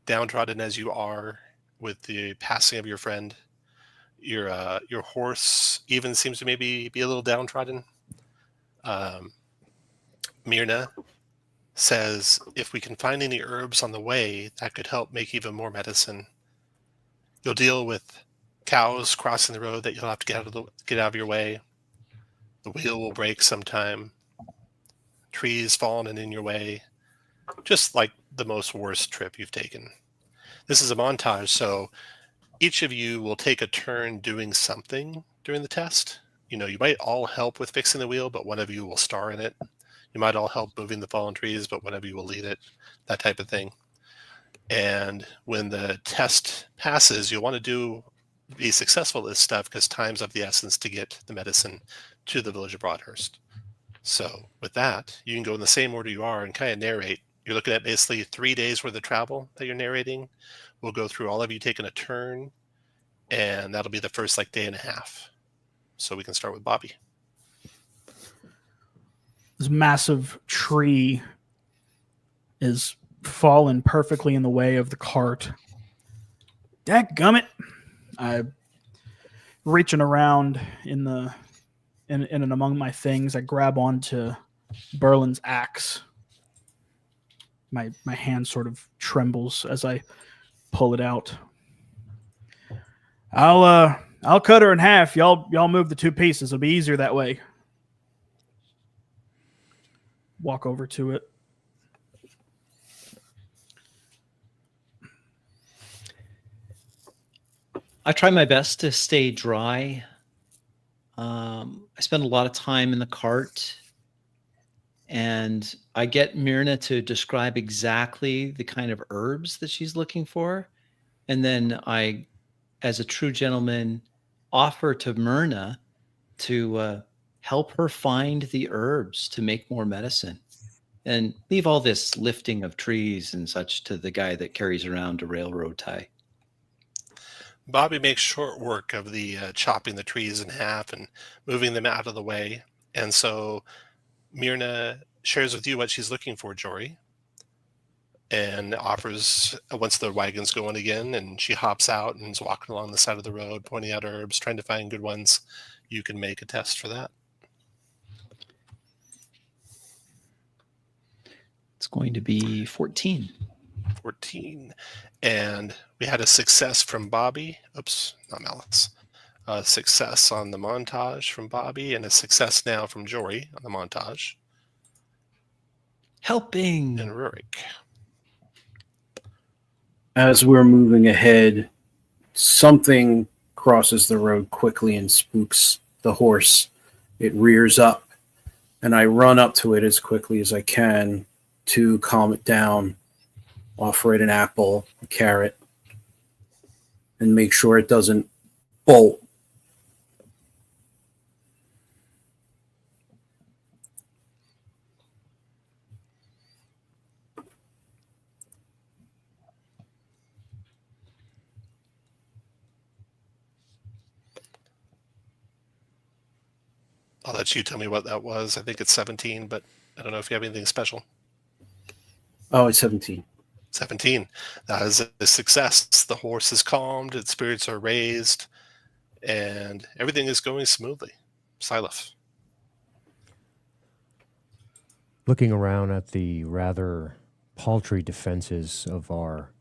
Downtrodden as you are with the passing of your friend, your horse even seems to maybe be a little downtrodden. Myrna says, if we can find any herbs on the way, that could help make even more medicine. You'll deal with cows crossing the road that you'll have to get out of your way. The wheel will break sometime. Trees falling in your way. Just like the most worst trip you've taken. This is a montage, so each of you will take a turn doing something during the test. You might all help with fixing the wheel, but one of you will star in it. You might all help moving the fallen trees, but one of you will lead it, that type of thing. And when the test passes, you'll want to be successful at this stuff because time's of the essence to get the medicine to the village of Broadhurst. So with that, you can go in the same order you are and kind of narrate. You're looking at basically 3 days worth of travel that you're narrating. We'll go through all of you taking a turn, and that'll be the first day and a half. So we can start with Bobby. This massive tree is fallen perfectly in the way of the cart. Dadgummit! I'm reaching around in and among my things. I grab onto Berlin's axe. My hand sort of trembles as I pull it out. I'll cut her in half. Y'all move the two pieces. It'll be easier that way. Walk over to it. I try my best to stay dry. I spend a lot of time in the cart, and I get Myrna to describe exactly the kind of herbs that she's looking for. And then I, as a true gentleman, offer to Myrna to help her find the herbs to make more medicine, and leave all this lifting of trees and such to the guy that carries around a railroad tie. Bobby makes short work of the chopping the trees in half and moving them out of the way. And so Myrna shares with you what she's looking for, Jory, and offers, once the wagon's going again, and she hops out and is walking along the side of the road, pointing out herbs, trying to find good ones. You can make a test for that. It's going to be 14. 14. And we had a success from Bobby. Oops, not Malice. A success on the montage from Bobby, and a success now from Jory on the montage. Helping. And Rurik. As we're moving ahead, something crosses the road quickly and spooks the horse. It rears up, and I run up to it as quickly as I can to calm it down, offer it an apple, a carrot, and make sure it doesn't bolt. I'll let you tell me what that was. I think it's 17, but I don't know if you have anything special. Oh, it's 17. 17. That is a success. The horse is calmed, its spirits are raised, and everything is going smoothly. Silaf. Looking around at the rather paltry defenses of our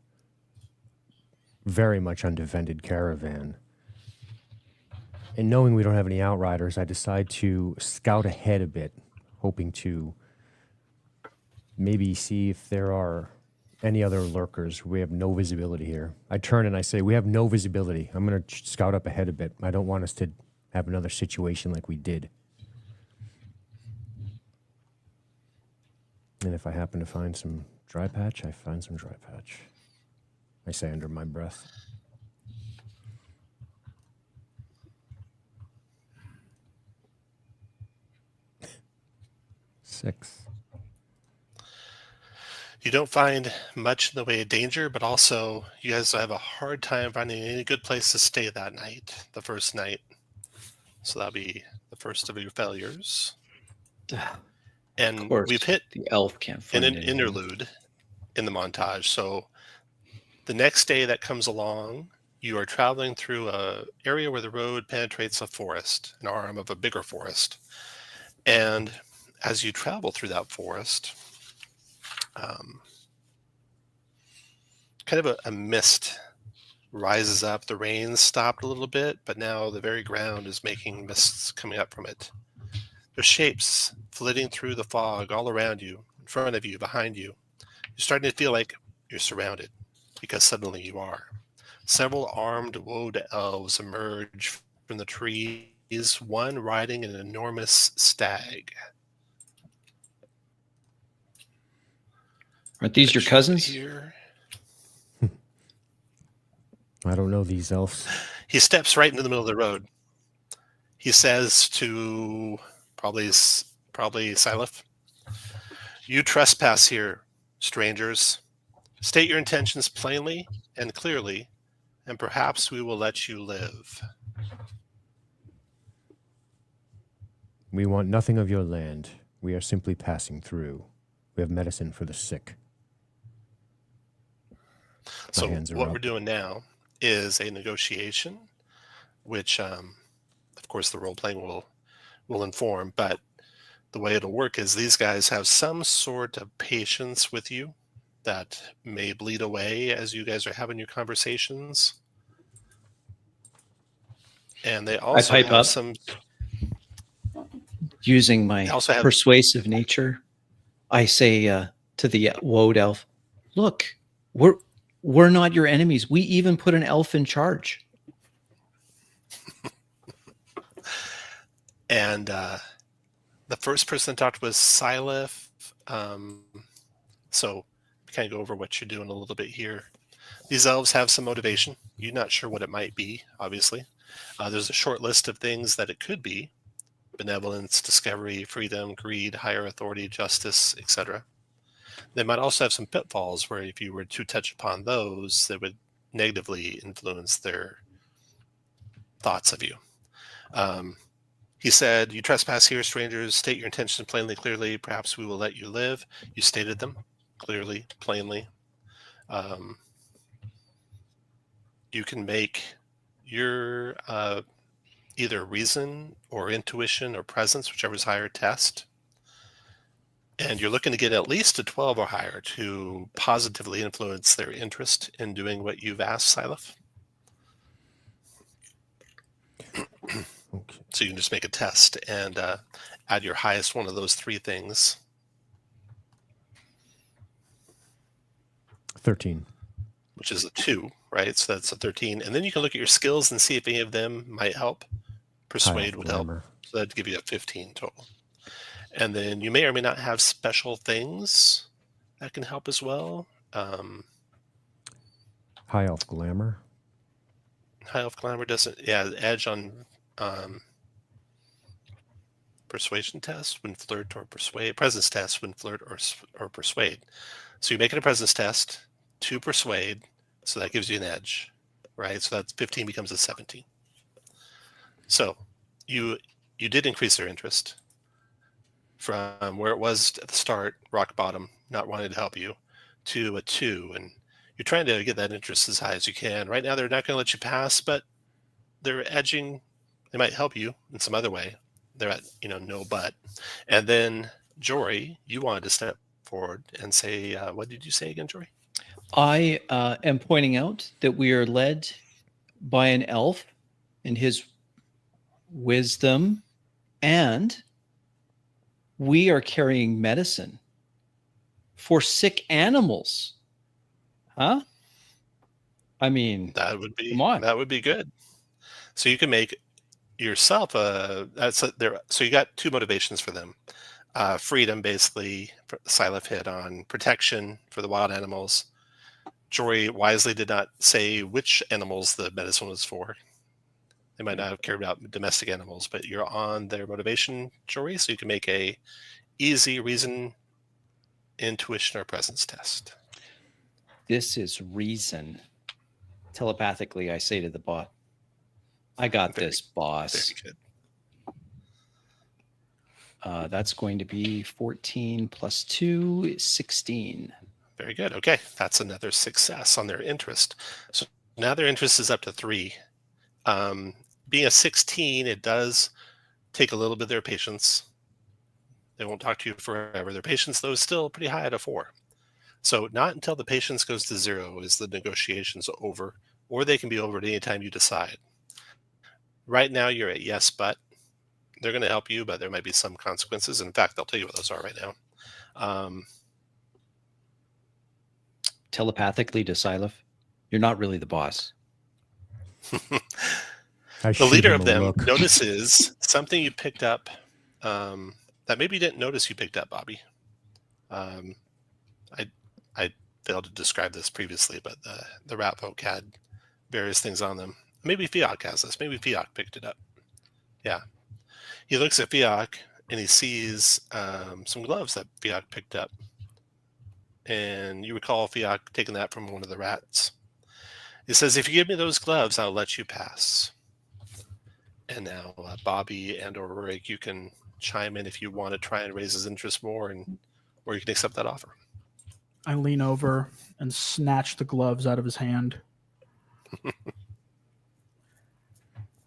very much undefended caravan, and knowing we don't have any outriders, I decide to scout ahead a bit, hoping to maybe see if there are any other lurkers. We have no visibility here. I turn and I say, we have no visibility. I'm going to scout up ahead a bit. I don't want us to have another situation like we did. And if I happen to find some dry patch, I find some dry patch. I say under my breath. Six. You don't find much in the way of danger, but also you guys have a hard time finding any good place to stay that night, the first night. So that'll be the first of your failures. And Of course, we've hit the elf can't an find anything. interlude in the montage. So the next day that comes along, you are traveling through a area where the road penetrates a forest, an arm of a bigger forest. And as you travel through that forest, kind of a mist rises up. The rain stopped a little bit, but now the very ground is making mists coming up from it. There's shapes flitting through the fog all around you, in front of you, behind you. You're starting to feel like you're surrounded, because suddenly you are. Several armed woad elves emerge from the trees, one riding an enormous stag. Aren't these your cousins? Here. I don't know these elves. He steps right into the middle of the road. He says to probably Silif, "You trespass here, strangers. State your intentions plainly and clearly, and perhaps we will let you live." We want nothing of your land. We are simply passing through. We have medicine for the sick. So hands are what up. we're doing now is a negotiation, which, of course, the role-playing will inform. But the way it'll work is these guys have some sort of patience with you that may bleed away as you guys are having your conversations. And they also pipe have up. some... Using my They also have... persuasive nature, I say to the woad elf, "Look, we're not your enemies. We even put an elf in charge." And the first person that talked was Silif. So kind of go over what you're doing a little bit here. These elves have some motivation. You're not sure what it might be, obviously. There's a short list of things that it could be: benevolence, discovery, freedom, greed, higher authority, justice, etc. They might also have some pitfalls where if you were to touch upon those, that would negatively influence their thoughts of you. He said, "You trespass here, strangers. State your intentions plainly, clearly. Perhaps we will let you live." You stated them clearly, plainly. You can make your either reason or intuition or presence, whichever is higher, test. And you're looking to get at least a 12 or higher to positively influence their interest in doing what you've asked, Silif. Okay. So you can just make a test and add your highest one of those three things. 13. Which is a 2, right? So that's a 13. And then you can look at your skills and see if any of them might help. Persuade would help. Glamour. So that'd give you a 15 total. And then you may or may not have special things that can help as well. High elf glamour. High elf glamour doesn't, edge on persuasion test when flirt or persuade, presence test when flirt or persuade. So you're making a presence test to persuade, so that gives you an edge, right? So that's 15 becomes a 17. So you did increase their interest from where it was at the start, rock bottom, not wanting to help you, to a 2, and you're trying to get that interest as high as you can. Right now, they're not going to let you pass, but they're edging. They might help you in some other way. They're at, no but. And then, Jory, you wanted to step forward and say, what did you say again, Jory? I am pointing out that we are led by an elf and his wisdom, and we are carrying medicine for sick animals Huh? I mean, That would be come on. good. So you can make yourself so you got two motivations for them. Freedom, basically, Sylph hit on protection for the wild animals. Jory wisely did not say which animals the medicine was for. They might not have cared about domestic animals, but you're on their motivation, Jory, so you can make a easy reason, intuition, or presence test. This is reason. Telepathically, I say to the bot, I got this, boss. Very good. That's going to be 14 plus 2 is 16. Very good. Okay, that's another success on their interest. So now their interest is up to 3. Being a 16, it does take a little bit of their patience. They won't talk to you forever. Their patience, though, is still pretty high at a 4. So not until the patience goes to 0 is the negotiations over, or they can be over at any time you decide. Right now, you're at yes, but they're going to help you, but there might be some consequences. In fact, I'll tell you what those are right now. Telepathically to Sylph, you're not really the boss. The leader of them notices something you picked up that maybe you didn't notice you picked up, Bobby. I failed to describe this previously, but the rat folk had various things on them. Maybe Fiok has this. Maybe Fiok picked it up. Yeah. He looks at Fiok and he sees some gloves that Fiok picked up. And you recall Fiok taking that from one of the rats. He says, if you give me those gloves, I'll let you pass. And now Bobby and or Rick, you can chime in if you want to try and raise his interest more, or you can accept that offer. I lean over and snatch the gloves out of his hand.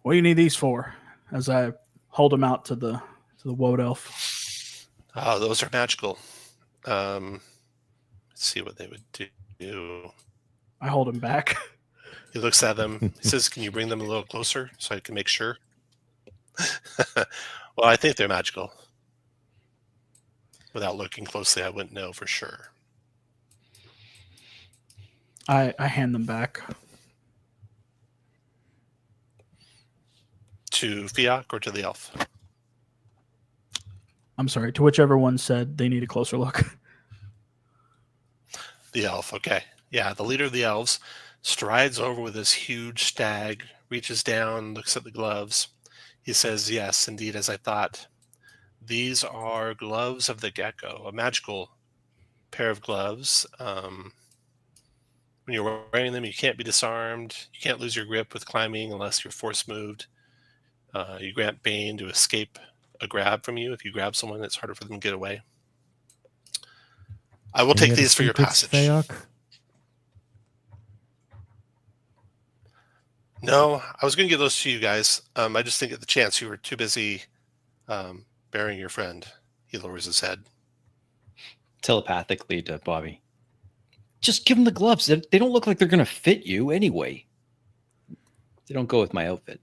What do you need these for? As I hold them out to the woad elf. Oh, those are magical. Let's see what they would do. I hold him back. He looks at them. He says, can you bring them a little closer so I can make sure? Well, I think they're magical. Without looking closely, I wouldn't know for sure. I hand them back. To Fiok or to the elf? I'm sorry, to whichever one said they need a closer look. The elf, okay. Yeah, the leader of the elves strides over with this huge stag, reaches down, looks at the gloves. He says, yes, indeed, as I thought. These are gloves of the gecko, a magical pair of gloves. When you're wearing them, you can't be disarmed. You can't lose your grip with climbing unless you're force moved. You grant Bane to escape a grab from you. If you grab someone, it's harder for them to get away. I will take these for your passage. Fayok? No, I was going to give those to you guys. I just didn't get the chance. You were too busy burying your friend. He lowers his head. Telepathically to Bobby. Just give them the gloves. They don't look like they're going to fit you anyway. They don't go with my outfit.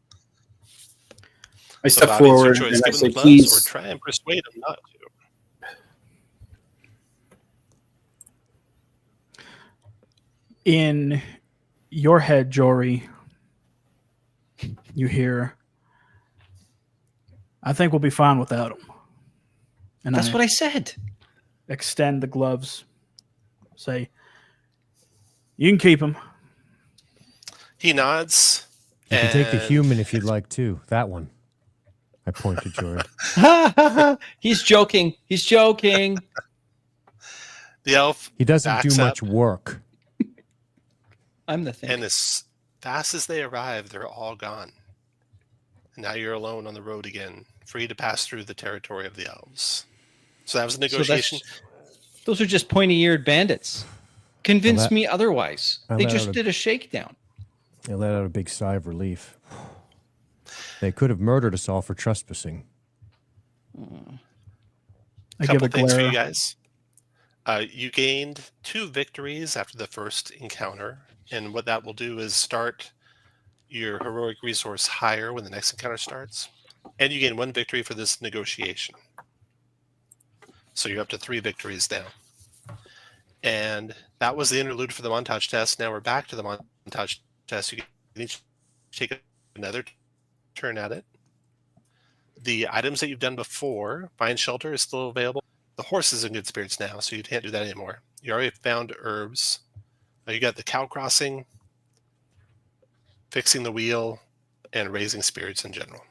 I So step Bobby, it's your forward choice. and I Give say, them the gloves or please. try and persuade him not to. In your head, Jory, you hear, I think we'll be fine without him. And That's what I said. extend the gloves. Say, you can keep them. He nods. You can take the and- human if you'd like to. That one. I point to Jory. He's joking. He's joking. The elf He doesn't backs do up, much work. I'm the thing. and as fast as they arrive, they're all gone. And now you're alone on the road again, free to pass through the territory of the elves. So that was a negotiation. Those are just pointy-eared bandits. Convince that- me otherwise. I They let just out a- did a shakedown. I let out a big sigh of relief. They could have murdered us all for trespassing. I give Couple a things for glare. you guys. You gained 2 victories after the first encounter, and what that will do is start your heroic resource higher when the next encounter starts, and you gain 1 victory for this negotiation. So you're up to 3 victories now. And that was the interlude for the montage test. Now we're back to the montage test. You can each take another turn at it. The items that you've done before, find shelter, is still available. The horse is in good spirits now, so you can't do that anymore. You already found herbs. You got the cow crossing, fixing the wheel, and raising spirits in general.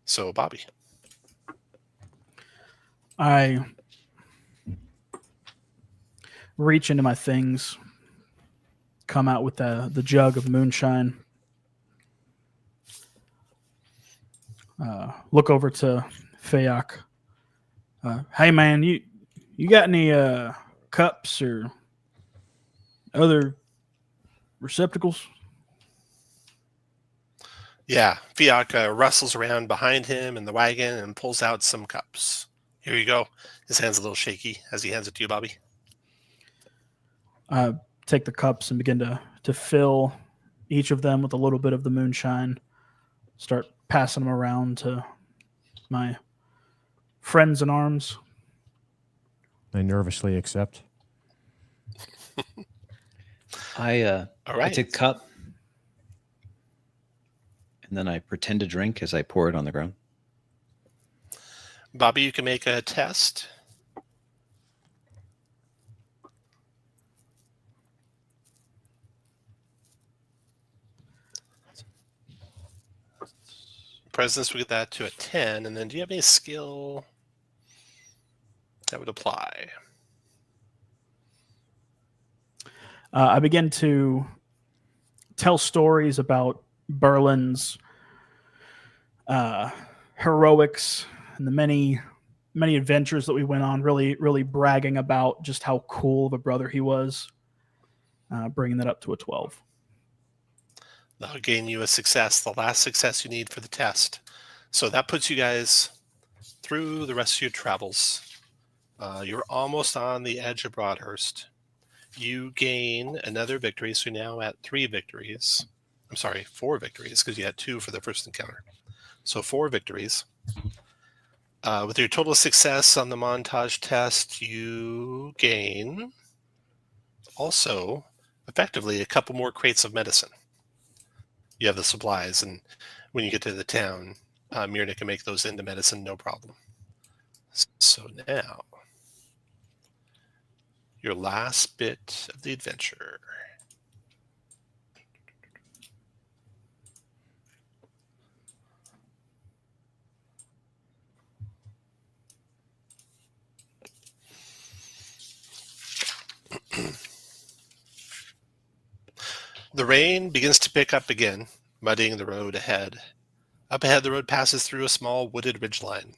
So, Bobby. I reach into my things, come out with the jug of moonshine, look over to Fayok. Hey man, you got any cups or other receptacles? Yeah, Fiak rustles around behind him in the wagon and pulls out some cups. Here you go. His hand's a little shaky as he hands it to you, Bobby. Take the cups and begin to fill each of them with a little bit of the moonshine. Start passing them around to my friends in arms. I nervously accept. I All right. take a cup and then I pretend to drink as I pour it on the ground. Bobby, you can make a test. Presence, we get that to a 10. And then do you have any skill that would apply? I begin to tell stories about Berlin's heroics and the many adventures that we went on, really bragging about just how cool of a brother he was, bringing that up to a 12. That'll gain you a success, the last success you need for the test. So that puts you guys through the rest of your travels. You're almost on the edge of Broadhurst. You gain another victory, so you're now at 3 victories. I'm sorry, 4 victories, because you had 2 for the first encounter. So 4 victories. With your total success on the montage test, you gain also effectively a couple more crates of medicine. You have the supplies, and when you get to the town, Myrna can make those into medicine, no problem. So now, your last bit of the adventure. The rain begins to pick up again, muddying the road ahead. Up ahead, the road passes through a small wooded ridgeline.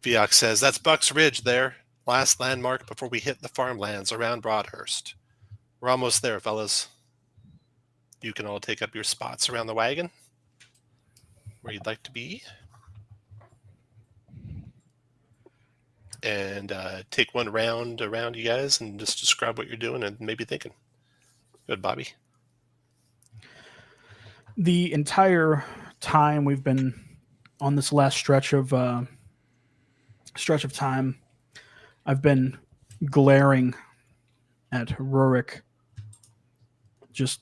Fiak says, "That's Buck's Ridge there, last landmark before we hit the farmlands around Broadhurst. We're almost there, fellas. You can all take up your spots around the wagon, where you'd like to be. And take one round around you guys and just describe what you're doing and maybe thinking." Good, Bobby. The entire time we've been on this last stretch of time, I've been glaring at Rurik, just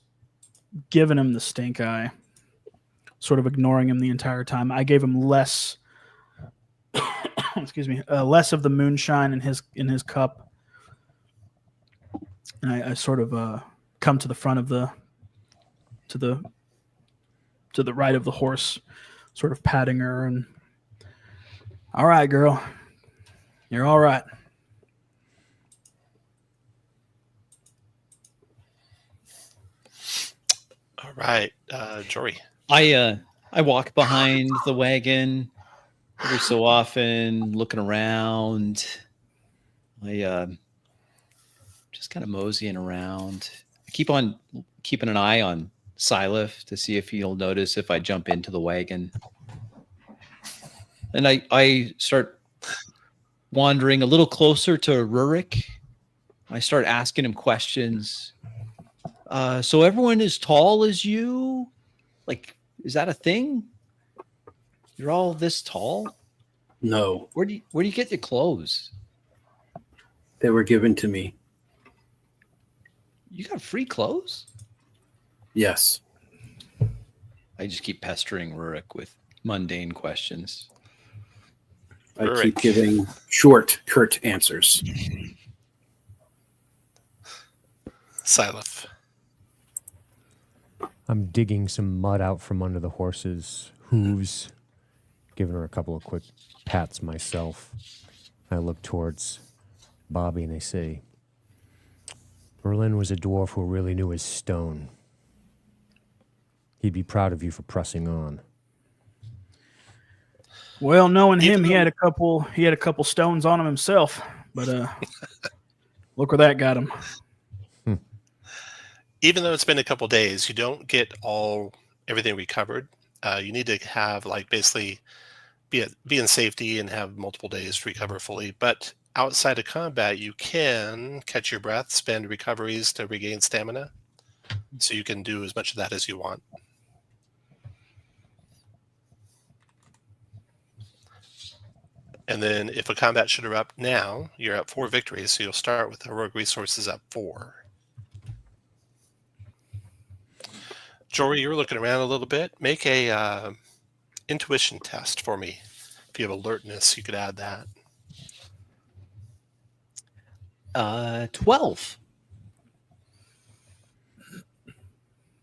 giving him the stink eye, sort of ignoring him the entire time. I gave him less excuse me, less of the moonshine in his cup, and I sort of come to the front of to the right of the horse, sort of patting her, and all right, girl, you're all right. All right, Jory. I walk behind the wagon every so often, looking around. I just kind of moseying around. I keep on keeping an eye on Silif to see if he'll notice if I jump into the wagon. And I start wandering a little closer to Rurik. I start asking him questions. So everyone is tall as you? Like, is that a thing? You're all this tall? No, Where do you get your clothes? they were given to me You got free clothes? Yes. I just keep pestering Rurik with mundane questions. I Rurik. keep giving short, curt answers. Silif. I'm digging some mud out from under the horse's hooves, giving her a couple of quick pats myself. I look towards Bobby and I say, Berlin was a dwarf who really knew his stone. He'd be proud of you for pressing on. Well, knowing Even him, he though- had a couple stones on him himself, but look where that got him. Even though it's been a couple days, you don't get everything recovered. You need to have basically be in safety and have multiple days to recover fully. But outside of combat, you can catch your breath, spend recoveries to regain stamina, so you can do as much of that as you want. And then if a combat should erupt now, you're at 4 victories, so you'll start with heroic resources at 4. Jory, you're looking around a little bit. Make a intuition test for me. If you have alertness, you could add that. 12.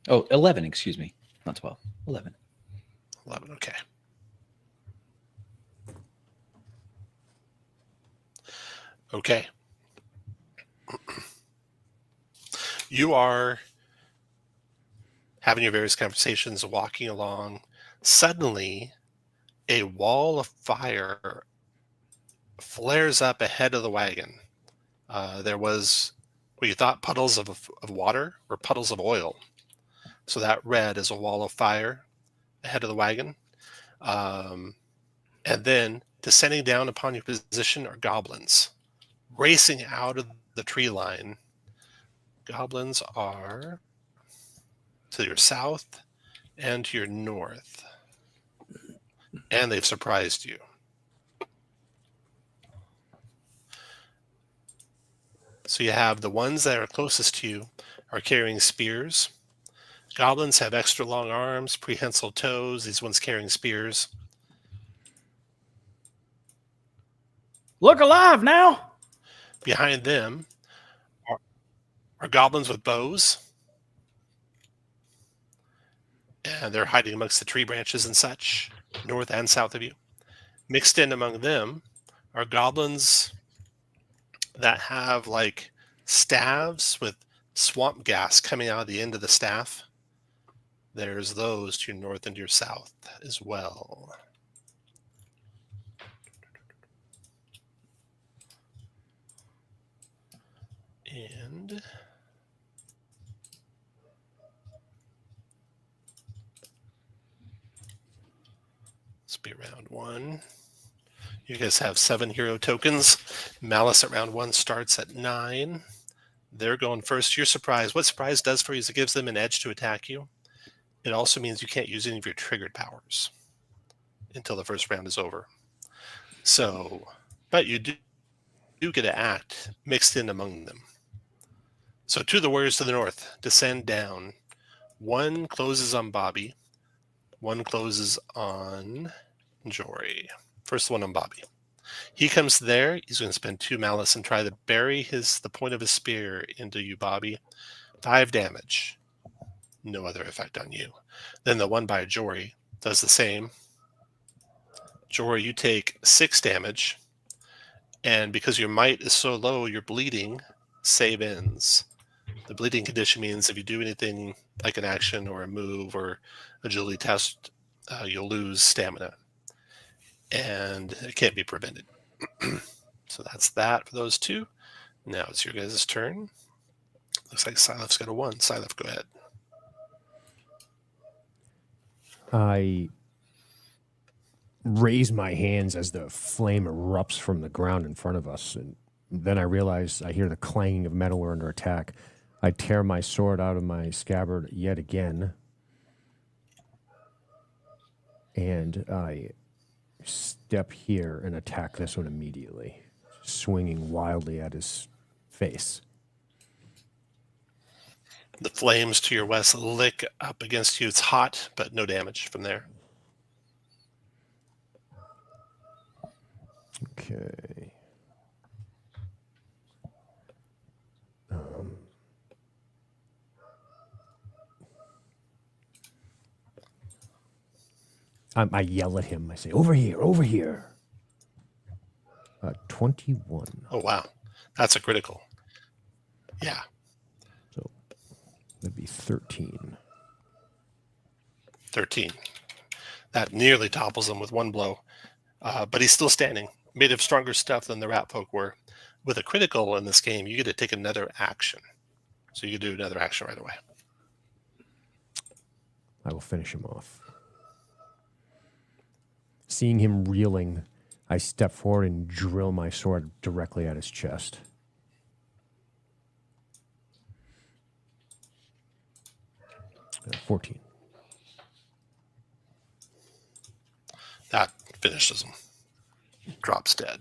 Oh, 11, excuse me. Not 12. 11. 11, okay. Okay. You are having your various conversations, walking along. Suddenly, a wall of fire flares up ahead of the wagon. There was what you thought puddles of water or puddles of oil. So that red is a wall of fire ahead of the wagon. And then descending down upon your position are goblins racing out of the tree line. Goblins are to your south and to your north. And they've surprised you. So you have the ones that are closest to you are carrying spears. Goblins have extra long arms, prehensile toes. These ones carrying spears. Look alive now! Behind them are goblins with bows. And they're hiding amongst the tree branches and such, north and south of you. Mixed in among them are goblins that have staves with swamp gas coming out of the end of the staff. There's those to your north and your south as well. And let's be round 1. You guys have 7 hero tokens. Malice at round 1 starts at 9. They're going first. You're surprised. What surprise does for you is it gives them an edge to attack you. It also means you can't use any of your triggered powers until the first round is over. So, but you do get to act mixed in among them. So to the warriors to the north, descend down. 1 closes on Bobby. 1 closes on Jory. First one on Bobby. He comes there. He's going to spend 2 malice and try to bury the point of his spear into you, Bobby. 5 damage. No other effect on you. Then the one by Jory does the same. Jory, you take 6 damage. And because your might is so low, you're bleeding. Save ends. The bleeding condition means if you do anything like an action or a move or agility test, you'll lose stamina. And it can't be prevented. So that's that for those 2. Now it's your guys' turn. Looks like Silif's got a 1. Silif, go ahead. I raise my hands as the flame erupts from the ground in front of us, and then I realize I hear the clanging of metal. We're under attack. I tear my sword out of my scabbard yet again, and I step here and attack this one immediately, swinging wildly at his face. The flames to your west lick up against you. It's hot, but no damage from there. Okay. I yell at him. I say, over here, over here. 21. Oh, wow. That's a critical. Yeah. So that'd be 13. 13. That nearly topples him with one blow. But he's still standing, made of stronger stuff than the rat folk were. With a critical in this game, you get to take another action. So you can do another action right away. I will finish him off. Seeing him reeling, I step forward and drill my sword directly at his chest. Uh, 14. That finishes him. Drops dead.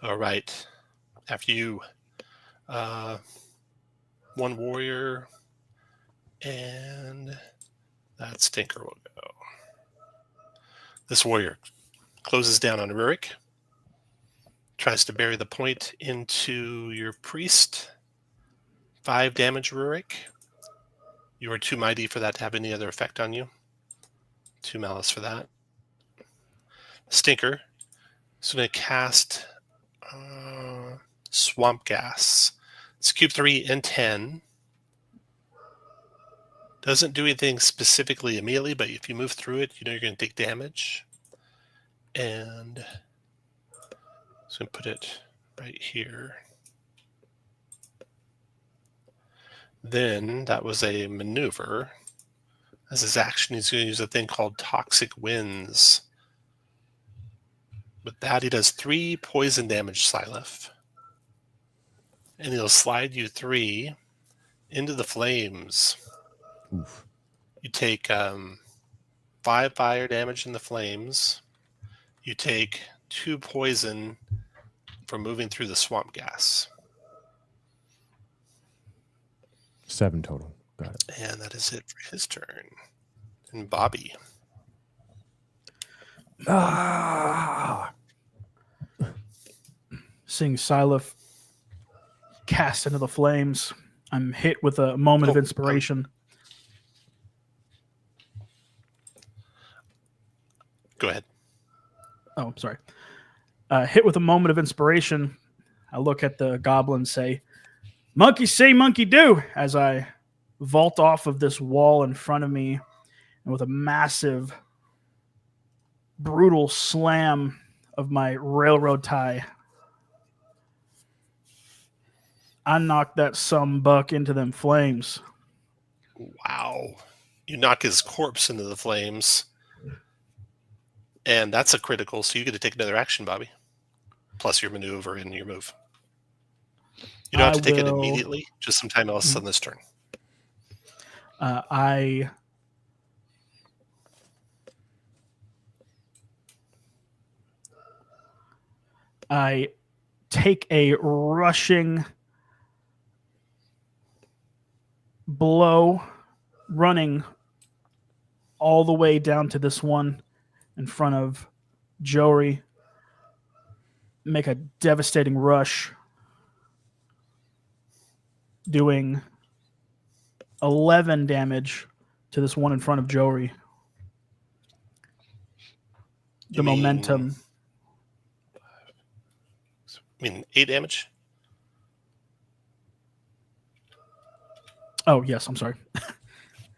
All right. After you, one warrior, and that stinker will go. This warrior closes down on Rurik, tries to bury the point into your priest. 5 damage, Rurik. You are too mighty for that to have any other effect on you. 2 malice for that. Stinker is going to cast Swamp Gas. It's cube 3 and 10. Doesn't do anything specifically immediately, but if you move through it, you know you're going to take damage. And so I'm going to put it right here. Then that was a maneuver. As his action, he's going to use a thing called Toxic Winds. With that, he does 3 poison damage, Silef. And he'll slide you 3 into the flames. Oof. You take 5 fire damage in the flames. You take 2 poison from moving through the swamp gas. 7 total. Got it. And that is it for his turn. And Bobby. Seeing Silef cast into the flames, I'm hit with a moment of inspiration. Go ahead. Oh, I'm sorry. Hit with a moment of inspiration, I look at the goblin and say, "Monkey see, monkey do," as I vault off of this wall in front of me, and with a massive, brutal slam of my railroad tie, I knocked that buck into them flames. Wow. You knock his corpse into the flames. And that's a critical, so you get to take another action, Bobby. Plus your maneuver and your move. You don't have to take it immediately, just sometime else on this turn. I take a rushing blow, running all the way down to this one in front of Jory. Make a devastating rush, doing 11 damage to this one in front of Jory. The momentum. I mean, 8 damage? Oh, yes, I'm sorry.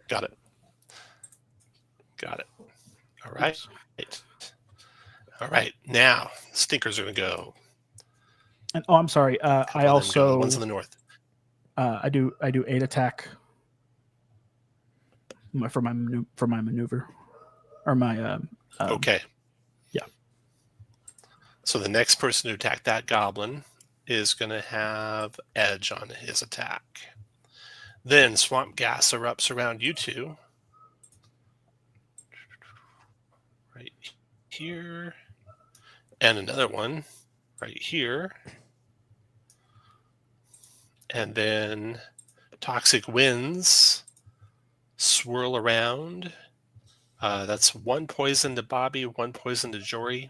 Got it. Got it. All right. All right. Now, stinkers are going to go. And I'm sorry. I also the ones in the north. I do 8 attack for my maneuver or my Okay. Yeah. So the next person to attack that goblin is going to have edge on his attack. Then swamp gas erupts around you two. Right here. And another one right here. And then toxic winds swirl around. That's 1 poison to Bobby, 1 poison to Jory.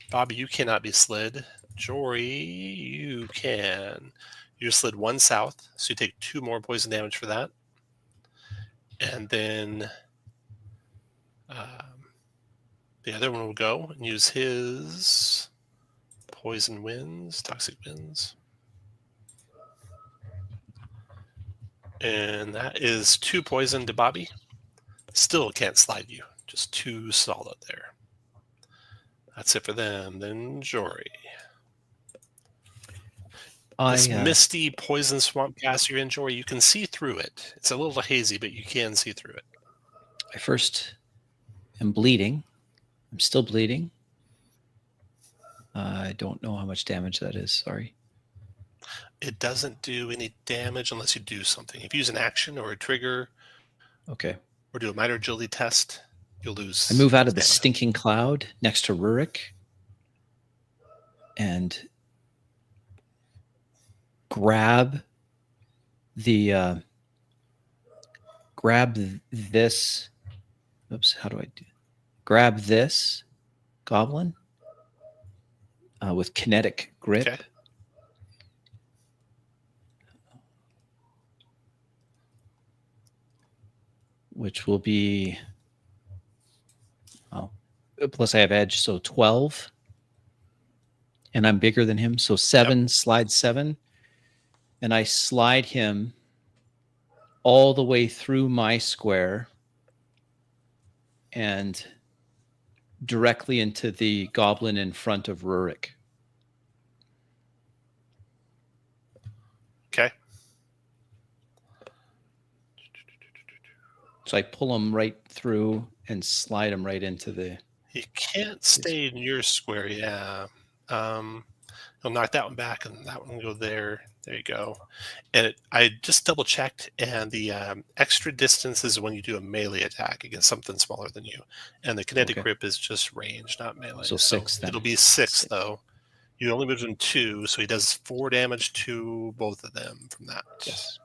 Bobby, you cannot be slid. Jory, you can. You slid 1 south, so you take 2 more poison damage for that. And then the other one will go and use his poison winds, toxic winds. And that is 2 poison to Bobby. Still can't slide you. Just 2 solid there. That's it for them. Then Jory. This misty poison swamp gas you're in, Jory, you can see through it. It's a little hazy, but you can see through it. I first am bleeding. I'm still bleeding. I don't know how much damage that is. Sorry. It doesn't do any damage unless you do something. If you use an action or a trigger, Okay. or do a minor agility test, you'll lose. I move out of the stamina. stinking cloud next to Rurik and grab the this. Oops, how do I do? Grab this goblin with kinetic grip. Okay. Which will be, plus I have edge, so 12. And I'm bigger than him, so 7, slide 7. And I slide him all the way through my square and directly into the goblin in front of Rurik. Okay. So I pull him right through and slide him right into the... He can't stay in your square, yeah. He'll knock that one back, and that one will go there. There you go. And I just double checked, and the extra distance is when you do a melee attack against something smaller than you. And the kinetic grip is just range, not melee. So 6 then. It'll be 6 though. You only moved him 2, so he does 4 damage to both of them from that. Yes.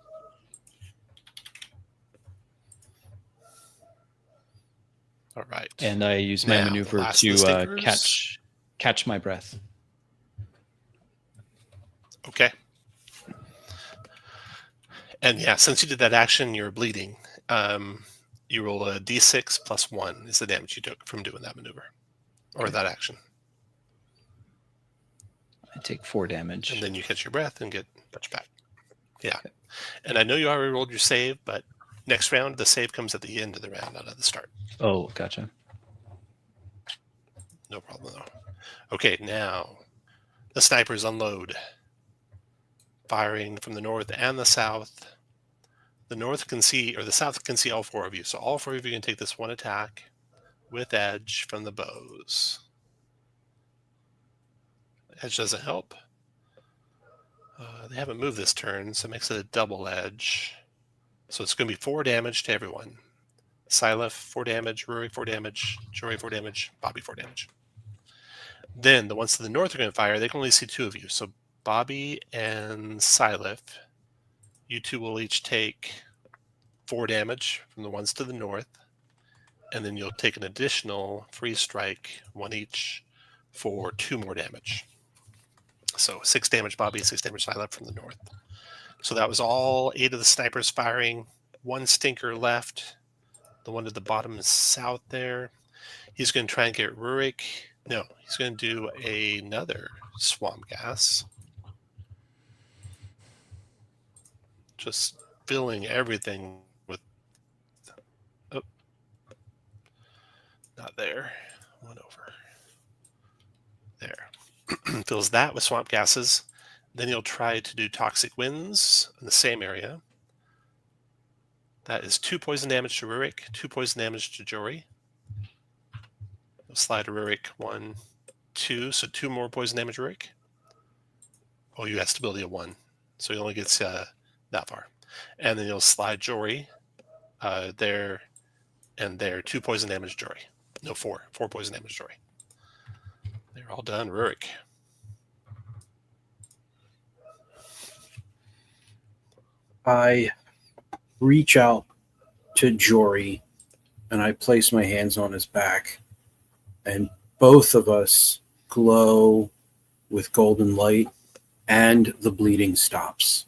All right. And I use my Now, maneuver the last of the to stickers. catch my breath. Okay. And yeah, since you did that action, you're bleeding. You roll a d6 plus 1 is the damage you took from doing that maneuver or that action. I take 4 damage. And then you catch your breath and get touched back. Yeah. Okay. And I know you already rolled your save, but next round, the save comes at the end of the round, not at the start. Oh, gotcha. No problem, though. Okay, now the snipers unload. Firing from the north and the south. The north can see, or the south can see all 4 of you. So all 4 of you can take this one attack with edge from the bows. Edge doesn't help. They haven't moved this turn, so it makes it a double edge. So it's going to be 4 damage to everyone. Syleth, 4 damage. Rurik, 4 damage. Jory, 4 damage. Bobby, 4 damage. Then the ones to the north are going to fire. They can only see 2 of you. So Bobby and Syleth, you 2 will each take 4 damage from the ones to the north. And then you'll take an additional free strike, 1 each, for 2 more damage. So 6 damage Bobby, 6 damage Syleth from the north. So that was all 8 of the snipers firing. 1 stinker left. The one at the bottom is south there. He's going to try and get Rurik. No, he's going to do another swamp gas. Just filling everything with... Oh. Not there. One over. There. Fills that with swamp gases. Then you'll try to do toxic winds in the same area. That is 2 poison damage to Rurik, 2 poison damage to Jory. You'll slide to Rurik 1, 2, so 2 more poison damage to Rurik. Oh, you have stability of 1, so he only gets that far. And then you'll slide Jory there and there, 2 poison damage to Jory. No, 4 poison damage to Jory. They're all done, Rurik. I reach out to Jory and I place my hands on his back, and both of us glow with golden light, and the bleeding stops.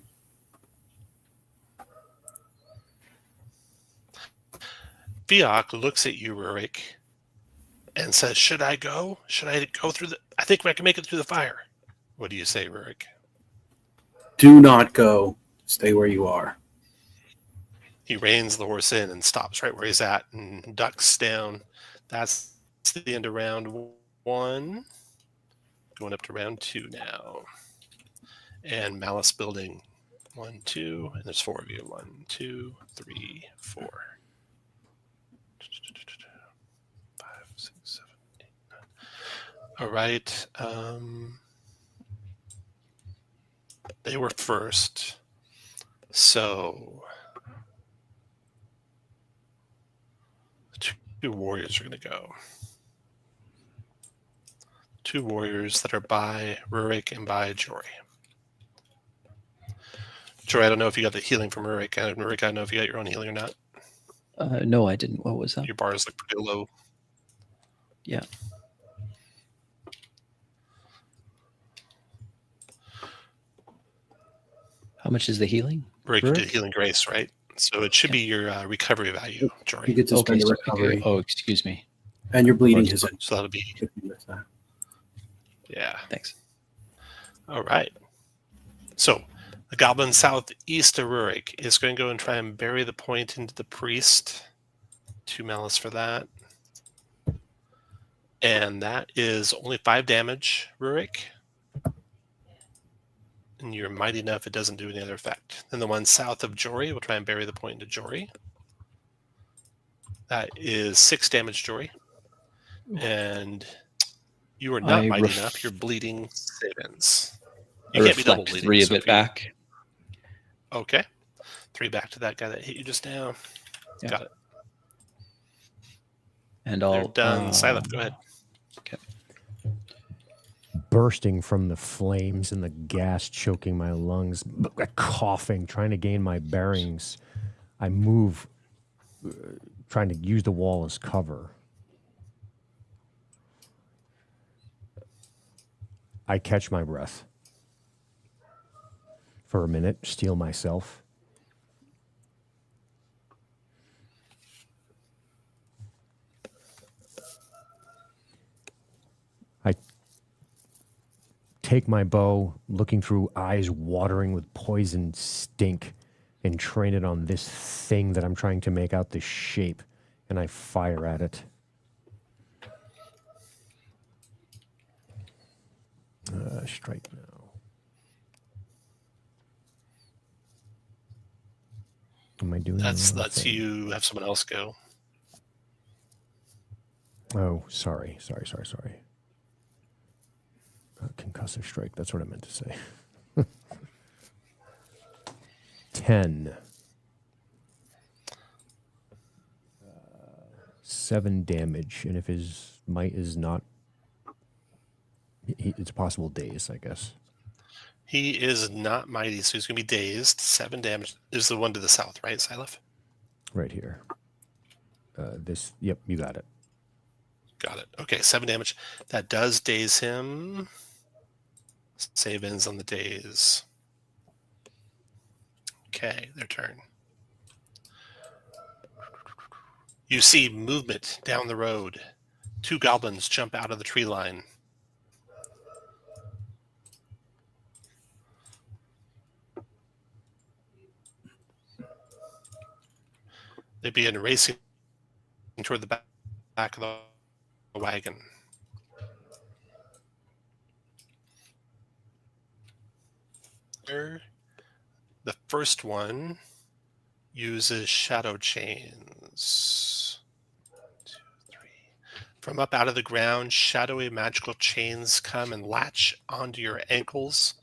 Fiok looks at you, Rurik, and says, "Should I go? Should I go through the? I think I can make it through the fire." What do you say, Rurik? Do not go. Stay where you are. He reins the horse in and stops right where he's at and ducks down. That's the end of round 1. Going up to round 2 now. And Malice building 1, 2, and there's 4 of you. 1, 2, 3, 4. 5, 6, 7, 8, 9. All right. They were first. So 2 warriors are going to go. 2 warriors that are by Rurik and by Jory. Jory, I don't know if you got the healing from Rurik. And Rurik, I don't know if you got your own healing or not. No, I didn't. What was that? Your bars look pretty low. Yeah. How much is the healing? Rurik, you did healing grace, right? So it should be your recovery value, Jory. You get to spend a recovery, Oh, excuse me. and your bleeding is in. So that'll be, yeah. Thanks. All right. So the goblin southeast of Rurik is going to go and try and bury the point into the priest. 2 malice for that. And that is only 5 damage, Rurik. And you're mighty enough it doesn't do any other effect. Then the one south of Jory will try and bury the point into Jory. That is 6 damage, Jory. And you are not mighty enough. You're bleeding savings. You can't be double bleeding. 3 of it back. Okay. 3 back to that guy that hit you just now. Yeah. Got it. And They're I'll done. Silent, go ahead. Okay. Bursting from the flames and the gas choking my lungs, coughing, trying to gain my bearings. I move, trying to use the wall as cover. I catch my breath for a minute, steel myself. I take my bow, looking through eyes watering with poison stink, and train it on this thing that I'm trying to make out the shape, and I fire at it. Strike now. Am I doing That's you have someone else go. Oh, sorry. Concussive strike, that's what I meant to say. 10. 7 damage, and if his might is not... it's a possible daze, I guess. He is not mighty, so he's going to be dazed. 7 damage is the one to the south, right, Silef? Right here. Yep, you got it. Got it. Okay, 7 damage. That does daze him. Save ends on the daze. Okay, their turn. You see movement down the road. 2 goblins jump out of the tree line. They begin racing toward the back of the wagon. The first one uses shadow chains. 2, 3. From up out of the ground, shadowy magical chains come and latch onto your ankles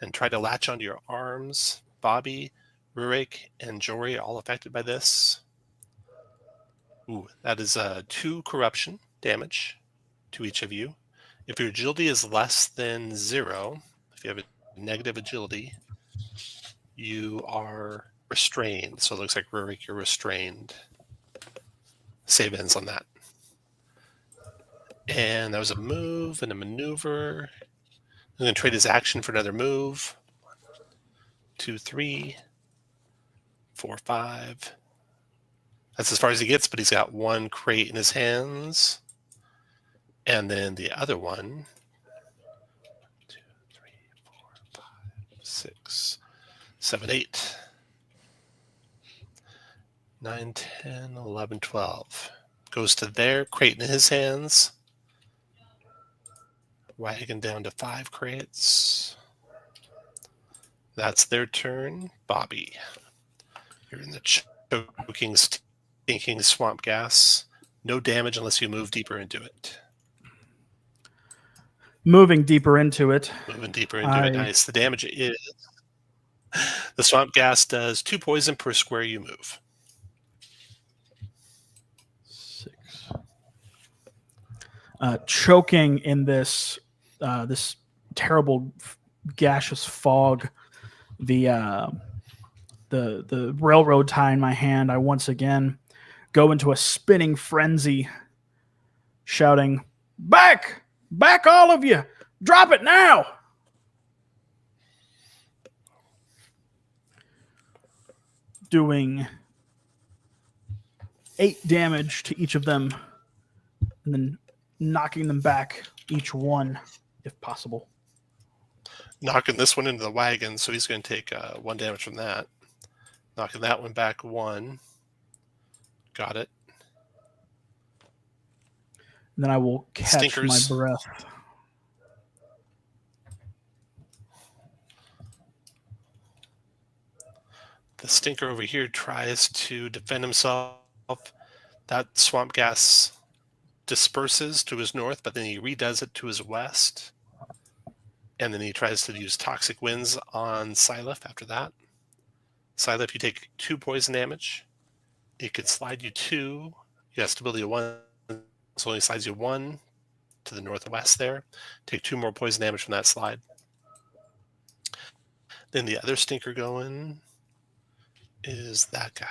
and try to latch onto your arms. Bobby, Rurik, and Jory all affected by this. Ooh, that is 2 corruption damage to each of you. If your agility is less than 0, if you have a negative agility, you are restrained. So it looks like Rurik, you're restrained. Save ends on that. And that was a move and a maneuver. I'm going to trade his action for another move. 2, 3, 4, 5. That's as far as he gets, but he's got one crate in his hands. And then the other one. 2, 3, 4, 5, 6, 7, 8. 9, 10, 11, 12. Goes to their crate in his hands. Wagon down to 5 crates. That's their turn. Bobby, you're in the choking, stinking swamp gas. No damage unless you move deeper into it. Moving deeper into it. Moving deeper into it. Nice. The damage is... The swamp gas does 2 poison per square you move. 6. Choking in this this terrible gaseous fog, the railroad tie in my hand, I once again go into a spinning frenzy, shouting, "Back! Back, all of you! Drop it now!" Doing 8 damage to each of them, and then knocking them back, each one, if possible. Knocking this one into the wagon, so he's going to take 1 damage from that. Knocking that one back 1. Got it. And then I will catch Stinkers. my breath. The stinker over here tries to defend himself. That swamp gas disperses to his north, but then he redoes it to his west. And then he tries to use toxic winds on Silef after that. Silef, you take 2 poison damage. It could slide you 2. You have stability of 1, so it only slides you 1 to the northwest there. Take 2 more poison damage from that slide. Then the other stinker going is that guy.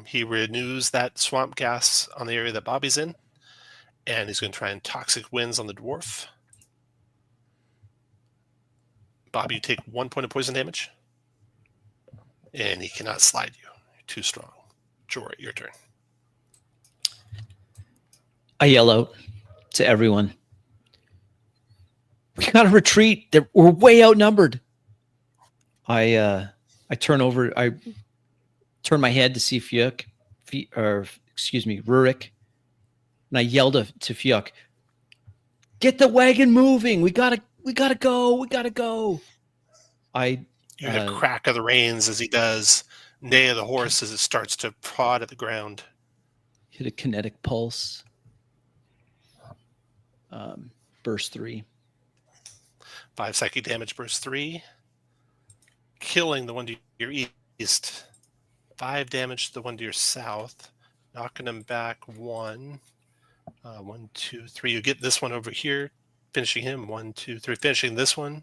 He renews that swamp gas on the area that Bobby's in, and he's going to try and toxic winds on the dwarf. Bobby, you take 1 point of poison damage, and he cannot slide you. You're too strong. Jorah, your turn. I yell out to everyone, "We gotta retreat. We're way outnumbered." I turn over. I turn my head to see Rurik, and I yelled to Fiuk, "Get the wagon moving. We gotta go. You hear the crack of the reins as he does, neigh of the horse as it starts to prod at the ground. Hit a kinetic pulse. Burst 3. 5 psychic damage, burst 3. Killing the one to your east. 5 damage to the one to your south. Knocking him back 1. 1, 2, 3. You get this one over here. Finishing him. 1, 2, 3. Finishing this one.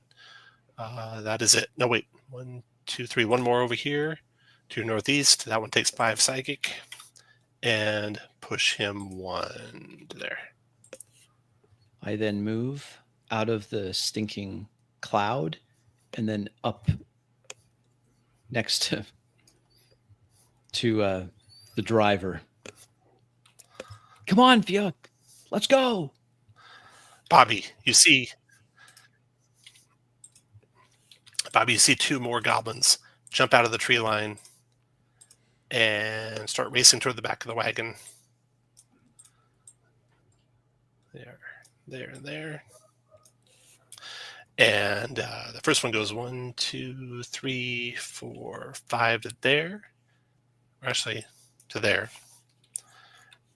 That is it. No, wait. 1, 2, 3. One more over here to your northeast. That one takes 5 psychic. And push him 1 to there. I then move out of the stinking cloud and then up next to the driver. "Come on, Fiuk. Let's go." Bobby, you see 2 more goblins jump out of the tree line and start racing toward the back of the wagon. There. And the first one goes 1, 2, 3, 4, 5 to there. Or actually, to there.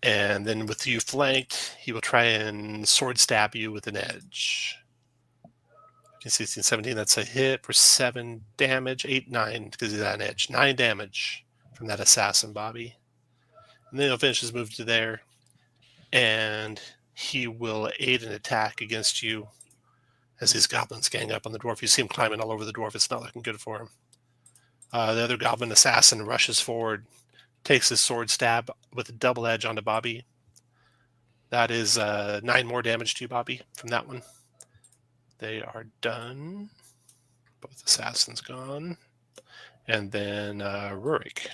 And then with you flanked, he will try and sword stab you with an edge. 16, 17, that's a hit for 7 damage. 8, 9, because he's at an edge. 9 damage from that assassin, Bobby. And then he'll finish his move to there. And he will aid an attack against you as these goblins gang up on the dwarf. You see him climbing all over the dwarf. It's not looking good for him. The other goblin assassin rushes forward, takes his sword stab with a double edge onto Bobby. That is 9 more damage to you, Bobby, from that one. They are done. Both assassins gone. And then Rurik.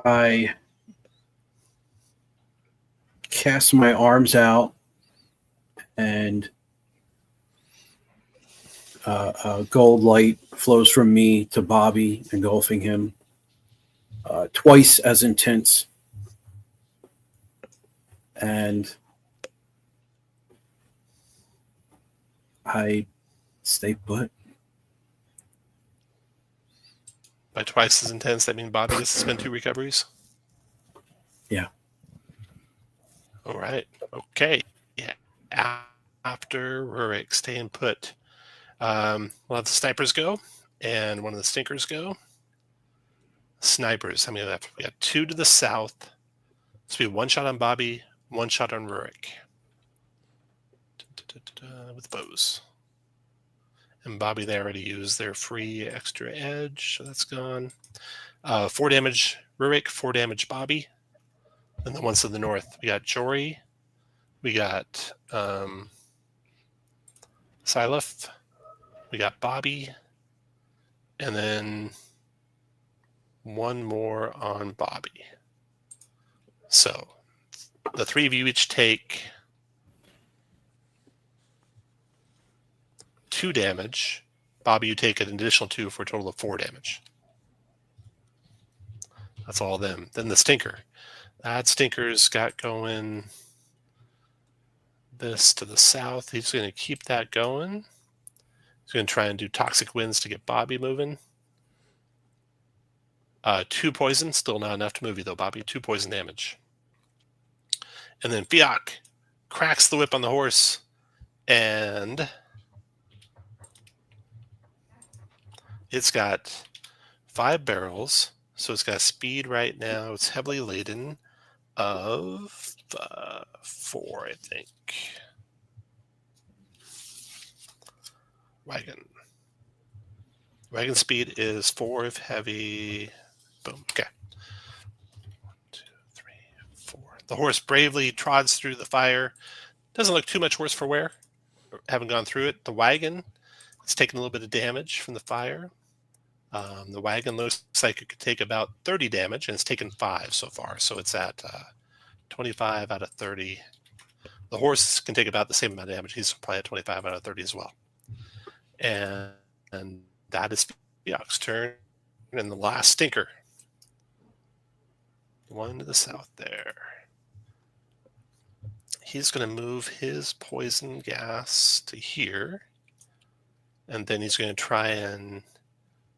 I cast my arms out and gold light flows from me to Bobby, engulfing him. Twice as intense. And I stay put. By twice as intense, that means Bobby gets to spend 2 recoveries? Yeah. All right. Okay. Yeah. After Rurik, staying put. We'll have the snipers go, and one of the stinkers go. Snipers, how many left? We got 2 to the south. This will be 1 shot on Bobby, 1 shot on Rurik. With bows. And Bobby, they already used their free extra edge, so that's gone. 4 damage Rurik, 4 damage Bobby. And the ones to the north, we got Jory, we got Silif, we got Bobby, and then 1 more on Bobby. So the 3 of you each take 2 damage. Bobby, you take an additional 2 for a total of 4 damage. That's all them. Then the stinker. That stinker's got going this to the south. He's going to keep that going. He's going to try and do toxic winds to get Bobby moving. 2 poison, still not enough to move you though, Bobby. 2 poison damage. And then Fiak cracks the whip on the horse, and it's got 5 barrels, so it's got speed right now. It's heavily laden of 4, I think. Wagon speed is 4 if heavy. Boom. Okay. 1, 2, 3, 4. The horse bravely trods through the fire. Doesn't look too much worse for wear. Haven't gone through it. The wagon is taking a little bit of damage from the fire. The wagon looks like it could take about 30 damage, and it's taken 5 so far. So it's at 25 out of 30. The horse can take about the same amount of damage. He's probably at 25 out of 30 as well. And that is Fiak's turn. And the last stinker. The one to the south there. He's going to move his poison gas to here. And then he's going to try and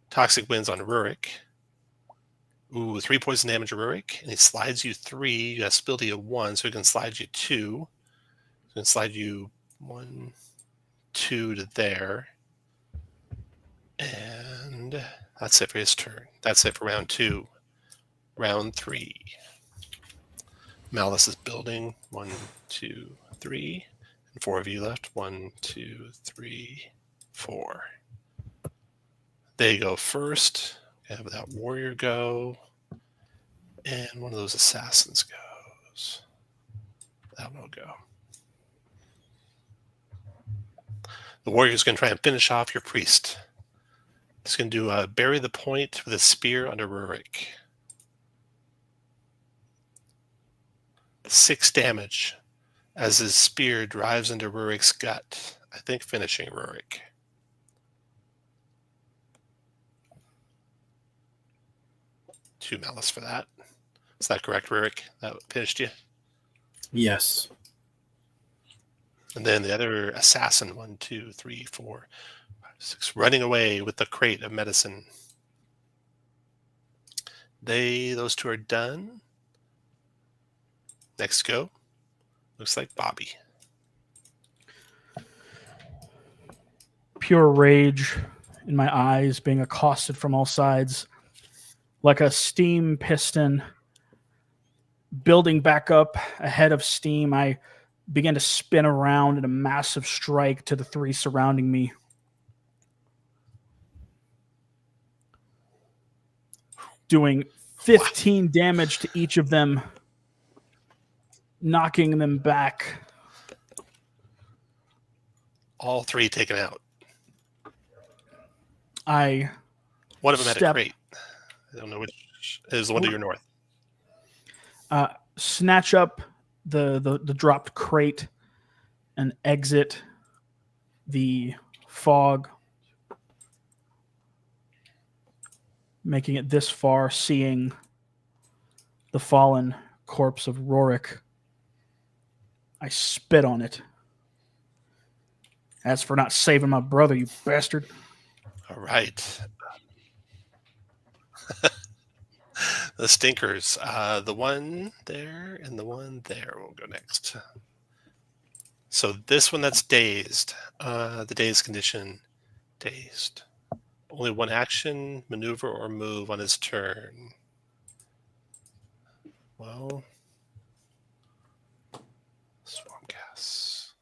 toxic winds on Rurik. Ooh, 3 poison damage to Rurik. And he slides you 3. You got ability of 1, so he can slide you 2. He's going to slide you 1, 2 to there. And that's it for his turn. That's it for round 2. Round 3. Malice is building. 1, 2, 3. And 4 of you left. 1, 2, 3, 4. They go first. Have that warrior go. And one of those assassins goes. That one will go. The warrior's going to try and finish off your priest. He's going to do bury the point with a spear under Rurik. 6 damage as his spear drives into Rurik's gut. I think finishing Rurik. Two malice for that. Is that correct, Rurik? That finished you? Yes. And then the other assassin, 1, 2, 3, 4, 5, 6, running away with the crate of medicine. Those 2 are done. Next go. Looks like Bobby. Pure rage in my eyes, being accosted from all sides. Like a steam piston building back up ahead of steam, I begin to spin around in a massive strike to the 3 surrounding me. Doing 15 damage to each of them, knocking them back. All 3 taken out. I One of them had a step- crate. I don't know which is the one to your north. snatch up the dropped crate and exit the fog, making it this far, seeing the fallen corpse of Rorik. I spit on it. As for not saving my brother, you bastard. All right. The stinkers. The one there and the one there will go next. So this one that's dazed. The dazed condition. Dazed. Only one action, maneuver, or move on his turn. Well, swamp gas.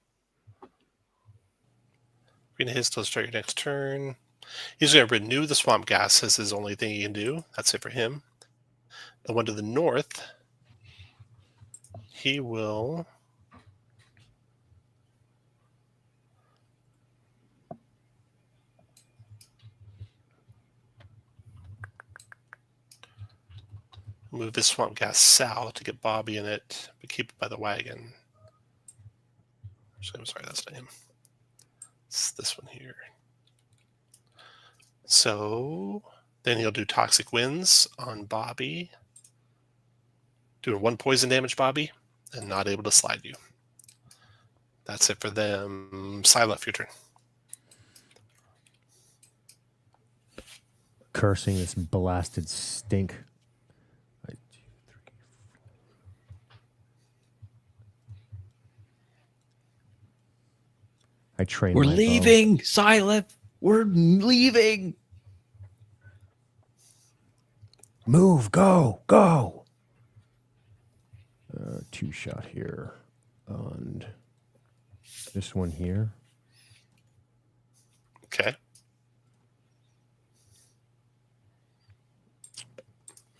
Green haste till start your next turn. He's going to renew the swamp gas as his only thing he can do. That's it for him. The one to the north, he will move this swamp gas south to get Bobby in it, but keep it by the wagon. Actually, I'm sorry, that's not him. It's this one here. So then he'll do toxic winds on Bobby. Doing 1 poison damage, Bobby, and not able to slide you. That's it for them. Silaf, your turn. Cursing this blasted stink. I train. We're my bow. leaving, Silent. We're leaving. Move, go, go. 2 shot here, and this one here. Okay.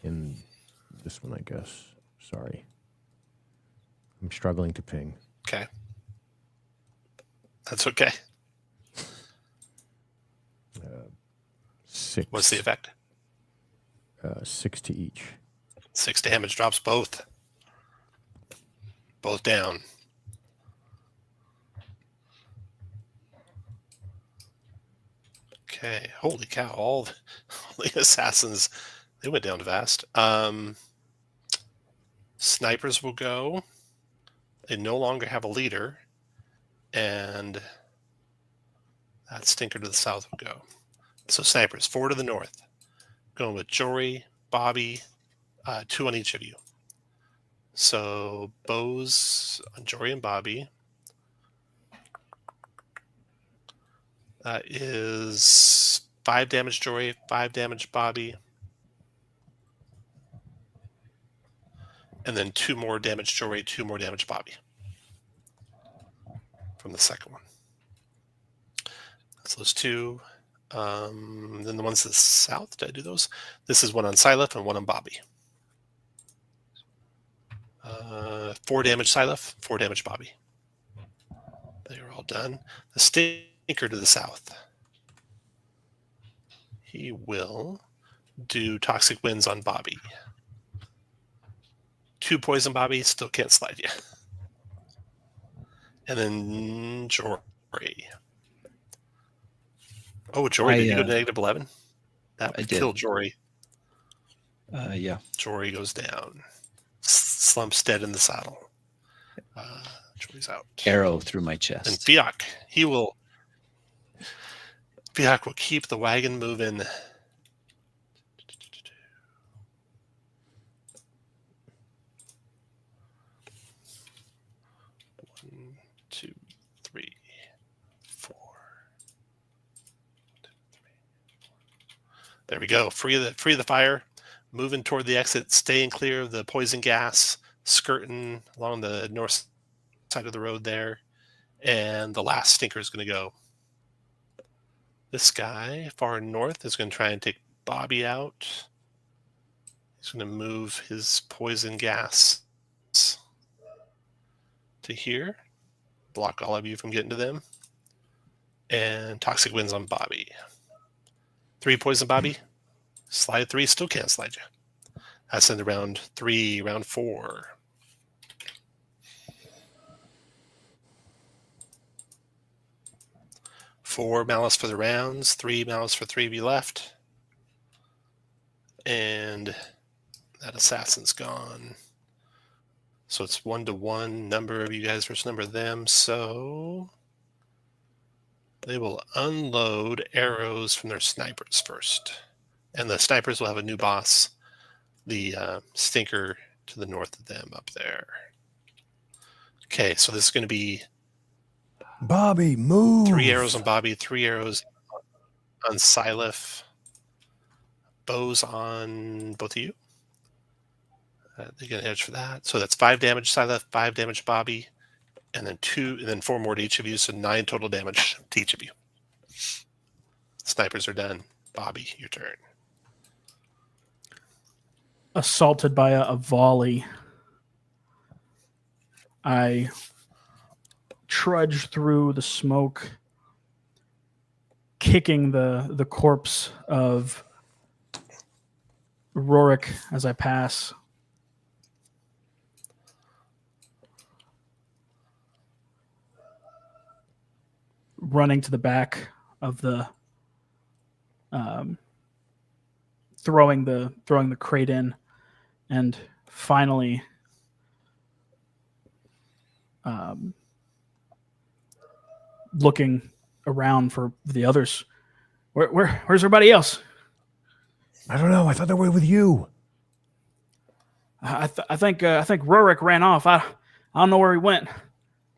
And this one, I guess. Sorry. I'm struggling to ping. Okay. That's okay. 6. What's the effect? 6 to each. 6 damage, drops both. Both down. Okay. Holy cow. All the assassins, they went down fast. Snipers will go. They no longer have a leader. And that stinker to the south will go. So snipers, 4 to the north. Going with Jory, Bobby, 2 on each of you. So bows on Jory and Bobby. That is 5 damage Jory, 5 damage Bobby. And then 2 more damage Jory, 2 more damage Bobby. From the second one. So those 2. Then the ones to the south, did I do those? This is 1 on Silaf and 1 on Bobby. 4 damage Silaf, 4 damage Bobby. They are all done. The stinker to the south. He will do toxic winds on Bobby. 2 poison Bobby, still can't slide you. And then Jory. Oh, Jory, did you go to negative 11? That I would did. kill Jory. Yeah. Jory goes down. Slumps dead in the saddle. Jory's out. Arrow through my And chest. Fiak, Fiak will keep the wagon moving. 1, 2, 3, 4. There we go. Free of the fire. Moving toward the exit, staying clear of the poison gas, skirting along the north side of the road there. And the last stinker is going to go. This guy far north is going to try and take Bobby out. He's going to move his poison gas to here. Block all of you from getting to them. And toxic winds on Bobby. 3 poison Bobby. Slide 3, still can't slide you. That's in the round 3, round 4. Four malice for the rounds, 3 malice for 3 of you left. And that assassin's gone. So it's 1-to-1 number of you guys versus number of them. So they will unload arrows from their snipers first. And the snipers will have a new boss, the stinker to the north of them up there. Okay, so this is going to be Bobby, move. 3 arrows on Bobby, 3 arrows on Silif, bows on both of you. They get an edge for that. So that's 5 damage Silif, 5 damage Bobby, and then 4 more to each of you. So 9 total damage to each of you. Snipers are done. Bobby, your turn. Assaulted by a volley, I trudge through the smoke, kicking the corpse of Rorik as I pass. Running to the back of the throwing the crate in, and finally looking around for the others. Where's everybody else? I don't know. I thought they were with you. I think Rorik ran off. I don't know where he went.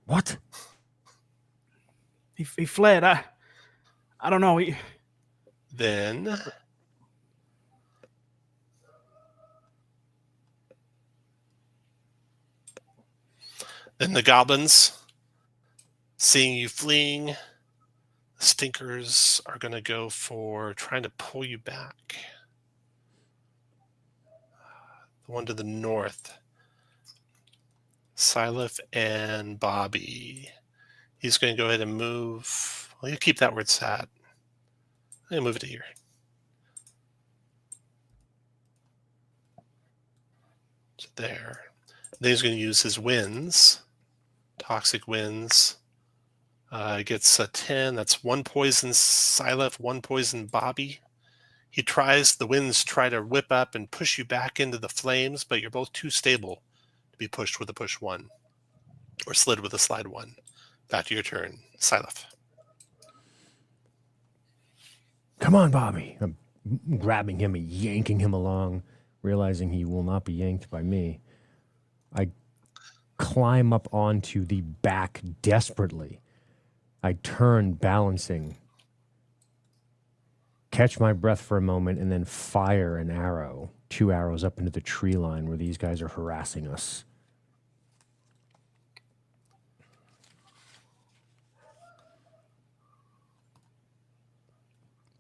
What? He fled. I don't know. Then the goblins, seeing you fleeing, the stinkers are going to go for trying to pull you back. The one to the north, Silif and Bobby. He's going to go ahead and move. Well, you keep that where it's at. I'm going to move it to here. To there. Then he's going to use his winds. Toxic winds. Gets a 10. That's 1 poison Silif, 1 poison Bobby. The winds try to whip up and push you back into the flames, but you're both too stable to be pushed with a push 1. Or slid with a slide 1. Back to your turn, Silif. Come on, Bobby. I'm grabbing him and yanking him along, realizing he will not be yanked by me. I climb up onto the back desperately. I turn, balancing, catch my breath for a moment, and then fire an arrow, 2 arrows up into the tree line where these guys are harassing us.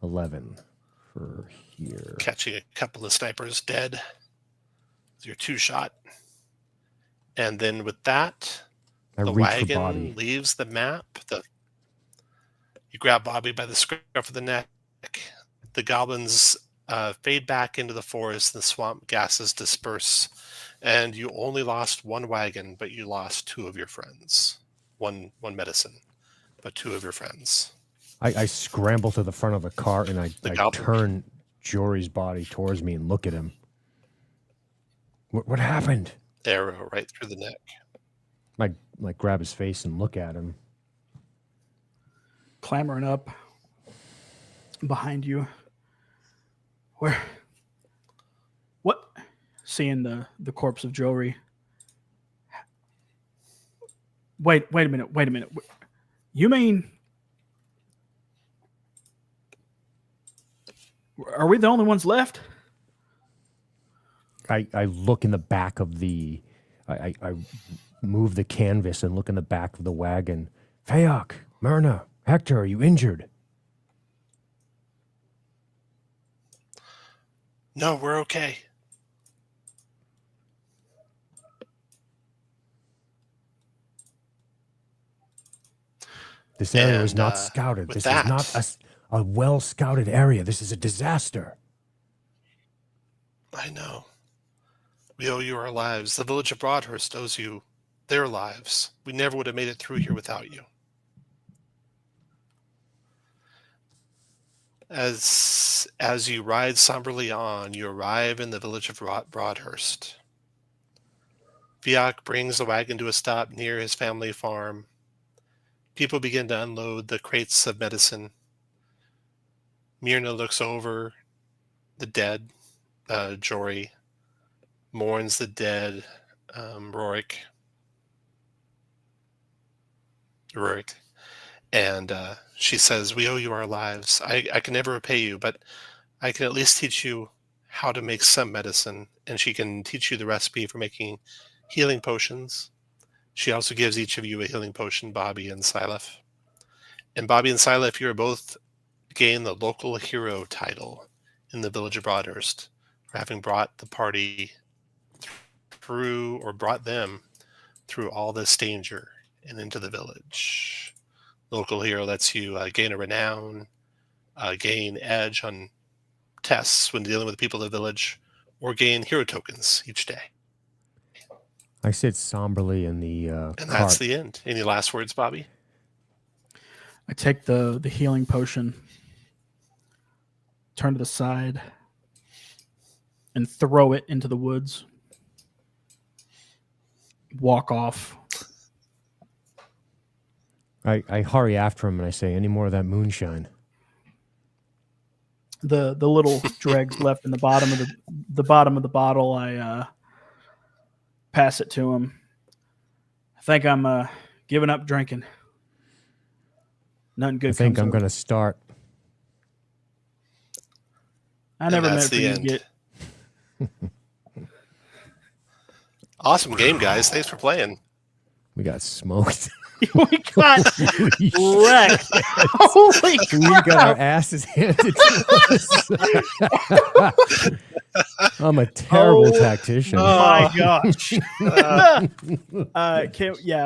$11 for here. Catching a couple of snipers dead. Your 2 shot. And then with that, the wagon leaves the map. You grab Bobby by the scruff of the neck. The goblins fade back into the forest. The swamp gases disperse. And you only lost 1 wagon, but you lost 2 of your friends. One medicine, but 2 of your friends. I scramble to the front of the car and I turn Jory's body towards me and look at him. What happened? Arrow right through the neck. I grab his face and look at him. Clambering up behind you. What? Seeing the corpse of Jory. Wait a minute. You mean, are we the only ones left? I look in the back of the... I move the canvas and look in the back of the wagon. Fayok, Myrna, Hector, are you injured? No, we're okay. This area is And, not scouted. with This that- is not a well-scouted area. This is a disaster. I know. We owe you our lives. The village of Broadhurst owes you their lives. We never would have made it through here without you. As you ride somberly on, you arrive in the village of Broadhurst. Fiak brings the wagon to a stop near his family farm. People begin to unload the crates of medicine. Myrna looks over the dead, Jory, mourns the dead, Rurik, and she says, "We owe you our lives. I can never repay you, but I can at least teach you how to make some medicine, and she can teach you the recipe for making healing potions." She also gives each of you a healing potion, Bobby and Silef. And Bobby and Silef, you are both gain the local hero title in the village of Broadhurst for having brought the party through, or brought them through all this danger and into the village. Local hero lets you gain a renown, gain edge on tests when dealing with the people of the village, or gain hero tokens each day. I sit somberly in the And cart. that's the end. Any last words, Bobby? I take the healing potion, turn to the side, and throw it into the woods. Walk off. I hurry after him and I say, "Any more of that moonshine?" The little dregs left in the bottom of the bottom of the bottle, I pass it to him. I think I'm giving up drinking. Nothing good. I think comes I'm of going to it. start. I never And meant that's for the you to end. get. Awesome game, guys. Thanks for playing. We got smoked. We got Holy wrecked. Holy shit. We got our crap! asses handed to us. I'm a terrible tactician. My gosh. Yeah.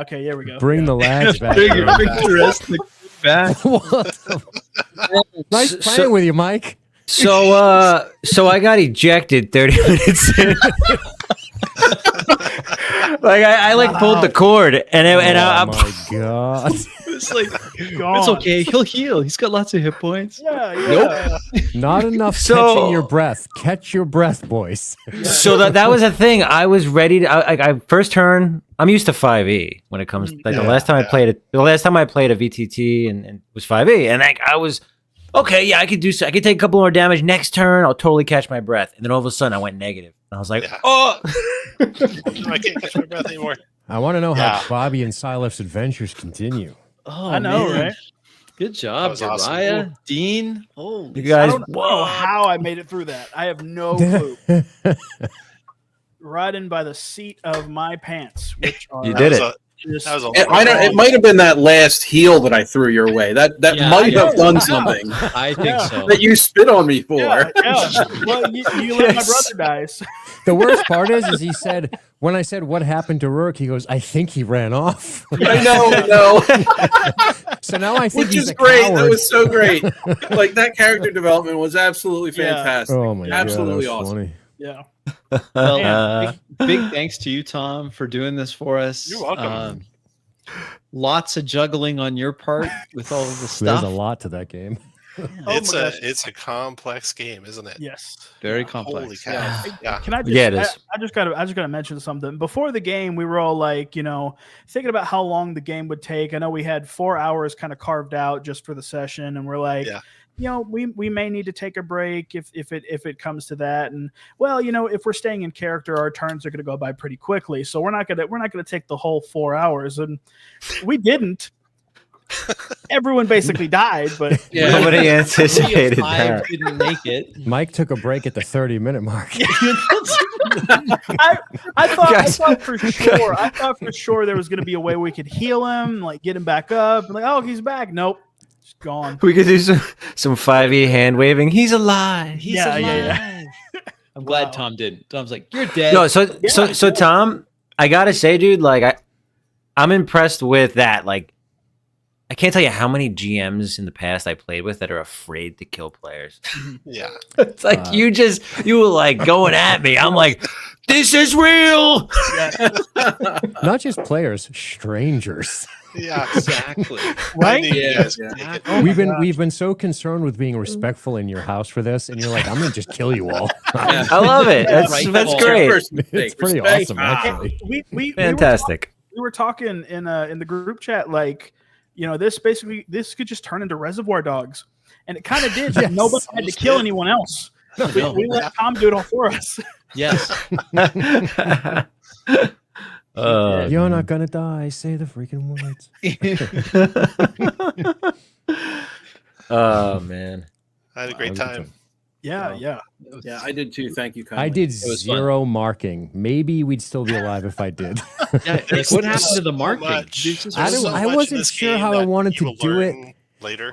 Okay. Here we go. Bring the lads back. Bring the rest of the back. What the- Nice playing with you, Mike. So I got ejected 30 minutes in. Like I pulled the cord and I my god. It's like, Gone. it's okay. He'll heal. He's got lots of hit points. Yeah. Not enough So- catching your breath. Catch your breath, boys. So that was a thing. I was ready to. I first turn. I'm used to 5e when it comes. Like the last time I played it, the last time I played a VTT and was 5e, and I was okay. Yeah, I could do. So I could take a couple more damage next turn. I'll totally catch my breath, and then all of a sudden I went negative. And I was like, Yeah. oh. I can't catch my breath anymore. I want to know Yeah. how Bobby and Silef's adventures continue. Oh, I know, man. right? Good That job, was awesome. Uriah, Dean. Oh, You guys, I don't know how I made it through that. I have no clue. Riding by the seat of my pants, which are You did it. just- That was a It might have been that last heel that I threw your way. That Yeah, might yeah. have done something I think Yeah. so. that you spit on me for. Yeah. Well, you let my Yes. brother die. So. The worst part is he said, when I said what happened to Rourke, he goes, "I think he ran off." I know. So now I think Which he's is a great. coward. That was so great. Like that character development was absolutely Yeah. fantastic. Oh my Absolutely god, that was awesome. funny. Yeah. Well, Uh, big thanks to you, Tom, for doing this for us. You're welcome. Lots of juggling on your part with all of the There's stuff. a lot to that game. It's a complex game, isn't it? Yes. Very Holy complex. cow! Yeah. Yeah. Can I just? Yeah, it is. I just gotta mention something. Before the game, we were all like, thinking about how long the game would take. I know we had 4 hours kind of carved out just for the session, and we're like, Yeah. we may need to take a break if it comes to that. And well, if we're staying in character, our turns are gonna go by pretty quickly. So we're not gonna take the whole 4 hours, and we didn't. Everyone basically died, but Nobody Three anticipated of five that. didn't make it. Mike took a break at the 30-minute mark. I thought for sure there was going to be a way we could heal him, like get him back up. Like, oh, he's back. Nope, he's gone. We could do some 5e hand waving. He's alive. He's Yeah, alive. yeah. I'm glad Wow. Tom didn't. Tom's like, you're dead. No, so Tom, I gotta say, dude, like I'm impressed with that. Like, I can't tell you how many GMs in the past I played with that are afraid to kill players. Yeah. It's like you were like going at me. I'm like, this is real. Not just players, strangers. Yeah. exactly. Right? Yeah. We've been so concerned with being respectful in your house for this, and you're like, I'm gonna just kill you all. I love it. That's Right. great. It's pretty awesome, actually. Fantastic. We were talking in the group chat, like, you know, this could just turn into Reservoir Dogs, and it kind of did. Yes. Nobody had to kill anyone else. We let Tom do it all for us. Yes. You're not gonna die. Say the freaking words. Oh man. I had a great time. Yeah. I did too. Thank you, kindly. I did was zero marking. Maybe we'd still be alive if I did. Yeah, like, what happened to the marking? much. There's just I There's don't- so I much in wasn't this sure game how I that wanted you to will do it. learn later.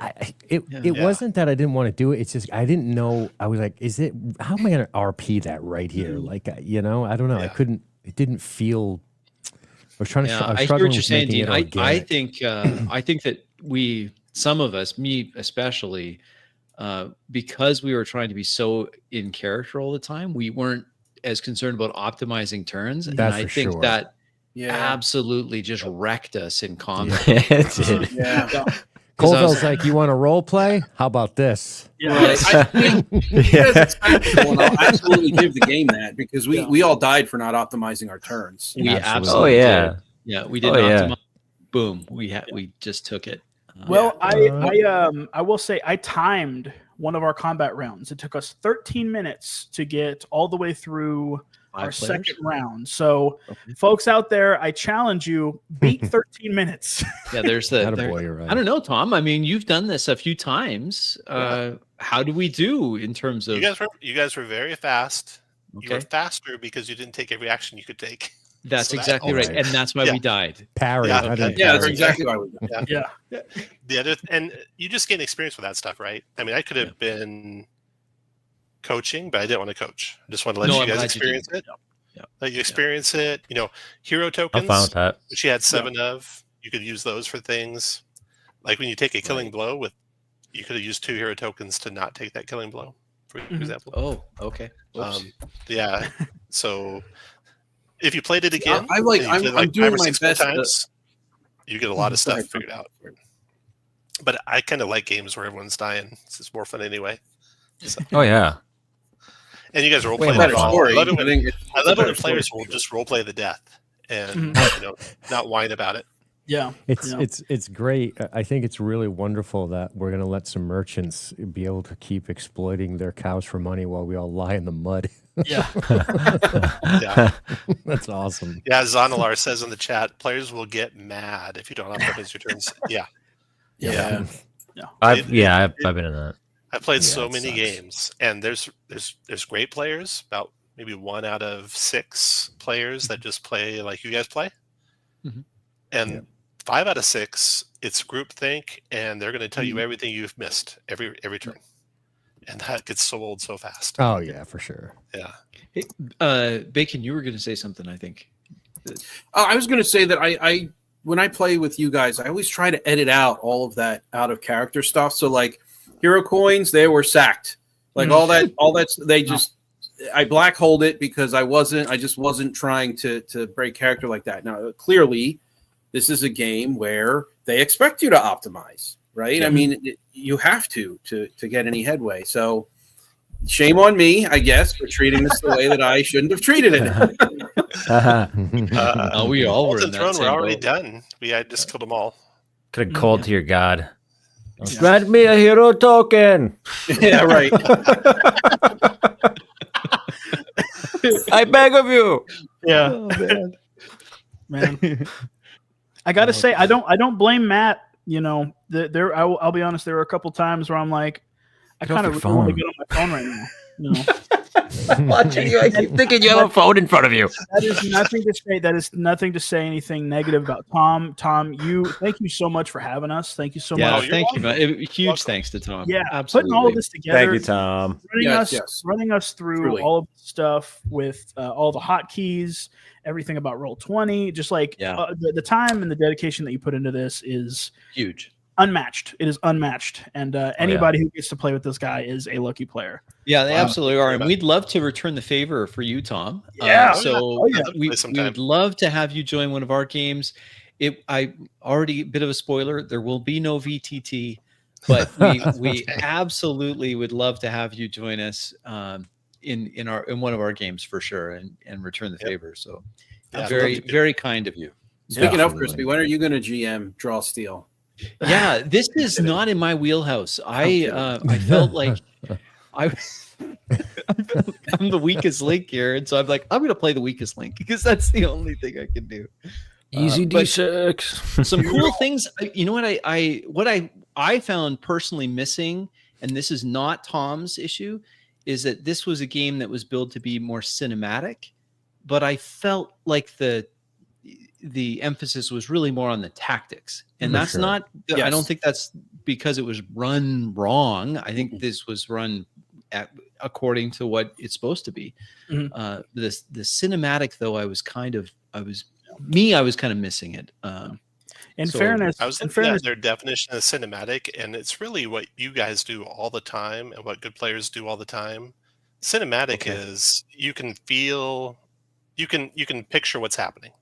It Yeah. wasn't that I didn't want to do it. It's just I didn't know. I was like, how am I gonna RP that right here? Like, you know, I don't know. I Yeah. couldn't. It didn't feel. I was trying to. Yeah, I was I hear struggling what you're with saying, making Dean. it I organic. think that some of us, me especially, because we were trying to be so in character all the time, we weren't as concerned about optimizing turns. And That's I for think sure. that Yeah. absolutely just wrecked us in combat. It did. Yeah. Colville's like, you want to role play? How about this? I think because it's tactical, and I'll absolutely give the game that because we all died for not optimizing our turns. We Absolutely. absolutely Oh yeah. did. Yeah, we did Oh, yeah. optimize. Boom. We just took it. Well, I will say I timed one of our combat rounds. It took us 13 minutes to get all the way through our second round. So, folks out there, I challenge you, beat 13 minutes. Yeah, there's the. Attaboy, you're right. I don't know, Tom. I mean, you've done this a few times. How do we do in terms of? You guys were very fast. You were Okay, faster because you didn't take every action you could take. that's so that- exactly right, Alright. and that's why Yeah. we died. Parry. Yeah, I didn't Yeah, that's parry. exactly why we did. Yeah. The other, and you just gain experience with that stuff, right? I mean, I could have been coaching, but I didn't want to coach. I just want to let No, you I'm guys glad you experience it. Yeah. Let you experience it. You know, hero I tokens, found that. which you had 7 of. You could use those for things. Like when you take a killing blow you could have used 2 hero tokens to not take that killing blow, for example. Oh, okay. Oops. Yeah. So if you played it again, I like- and you I'm- did it I'm like doing 5 or my 6 more best to- times, you get a lot of stuff Sorry. figured out. But I kind of like games where everyone's dying. It's more fun anyway. So, Oh yeah. and you guys role Way play Better it all. story. I love it I when, think it's I a love it better when players story. will just role play the death and not whine about it. Yeah. It's great. I think it's really wonderful that we're going to let some merchants be able to keep exploiting their cows for money while we all lie in the mud. Yeah. Yeah. That's awesome. Yeah, Zonalar says in the chat, players will get mad if you don't optimize your turns. Yeah. Yeah. I've been in that. I played Yeah, so it many sucks. games, and there's great players, about maybe 1 out of 6 players that just play like you guys play. Mhm. And Yep. 5 out of 6, it's groupthink, and they're going to tell you everything you've missed every turn. And that gets so old so fast. Oh, yeah, for sure. Yeah. Bacon, you were going to say something, I think. I was going to say that I when I play with you guys, I always try to edit out all of that out of character stuff. So like hero coins, they were sacked. Like all that's they just I black holed it because I just wasn't trying to break character like that. Now clearly, this is a game where they expect you to optimize, right? I mean, you have to get any headway. So shame on me, I guess, for treating this the way that I shouldn't have treated it. We all were Bolton in that Throne, same we're already boat. done. We had just killed them all. Could have called to your god. Yeah. Grant me a hero token. Yeah, right. I beg of you. Yeah. Oh, Man. I got to say, I don't blame Matt. You know, I'll be honest, there were a couple times where I'm like, I Get off kind of your really want to phone. get on my phone right now. You know, I'm watching you. I keep thinking you have a phone in front of you. that is nothing to say. That is nothing to say anything negative about Tom. Tom, thank you so much for having us. Thank you so Yeah, much. you're thank you. welcome. Huge Welcome. thanks to Tom. Yeah, Absolutely. putting all of this together. Thank you, Tom. Running us through Truly. all of the stuff with all the hotkeys, everything about Roll20, just like the time and the dedication that you put into this is Huge. unmatched. It is unmatched, and anybody who gets to play with this guy is a lucky player. Yeah, they Wow. absolutely are. And we'd love to return the favor for you, Tom. Yeah. So Oh, yeah. we Sometime. would love to have you join one of our games. I already, a bit of a spoiler, there will be no VTT, but we absolutely would love to have you join us in one of our games for sure, and return the favor. So Yeah, very kind of you. Speaking of Absolutely. Crispy, when are you going to GM Draw Steel? Yeah, this is not in my wheelhouse. I felt like I'm the weakest link here, and so I'm like, I'm going to play the weakest link because that's the only thing I can do. Easy but D6. Some cool things. You know what I found personally missing, and this is not Tom's issue, is that this was a game that was built to be more cinematic, but I felt like the emphasis was really more on the tactics, and that's not. Yes. I don't think that's because it was run wrong. I think this was run according to what it's supposed to be. Mhm. The cinematic, though, I was kind of missing it. In So, fairness, I was looking at their definition of cinematic, and it's really what you guys do all the time and what good players do all the time. Cinematic is you can feel, you can picture what's happening,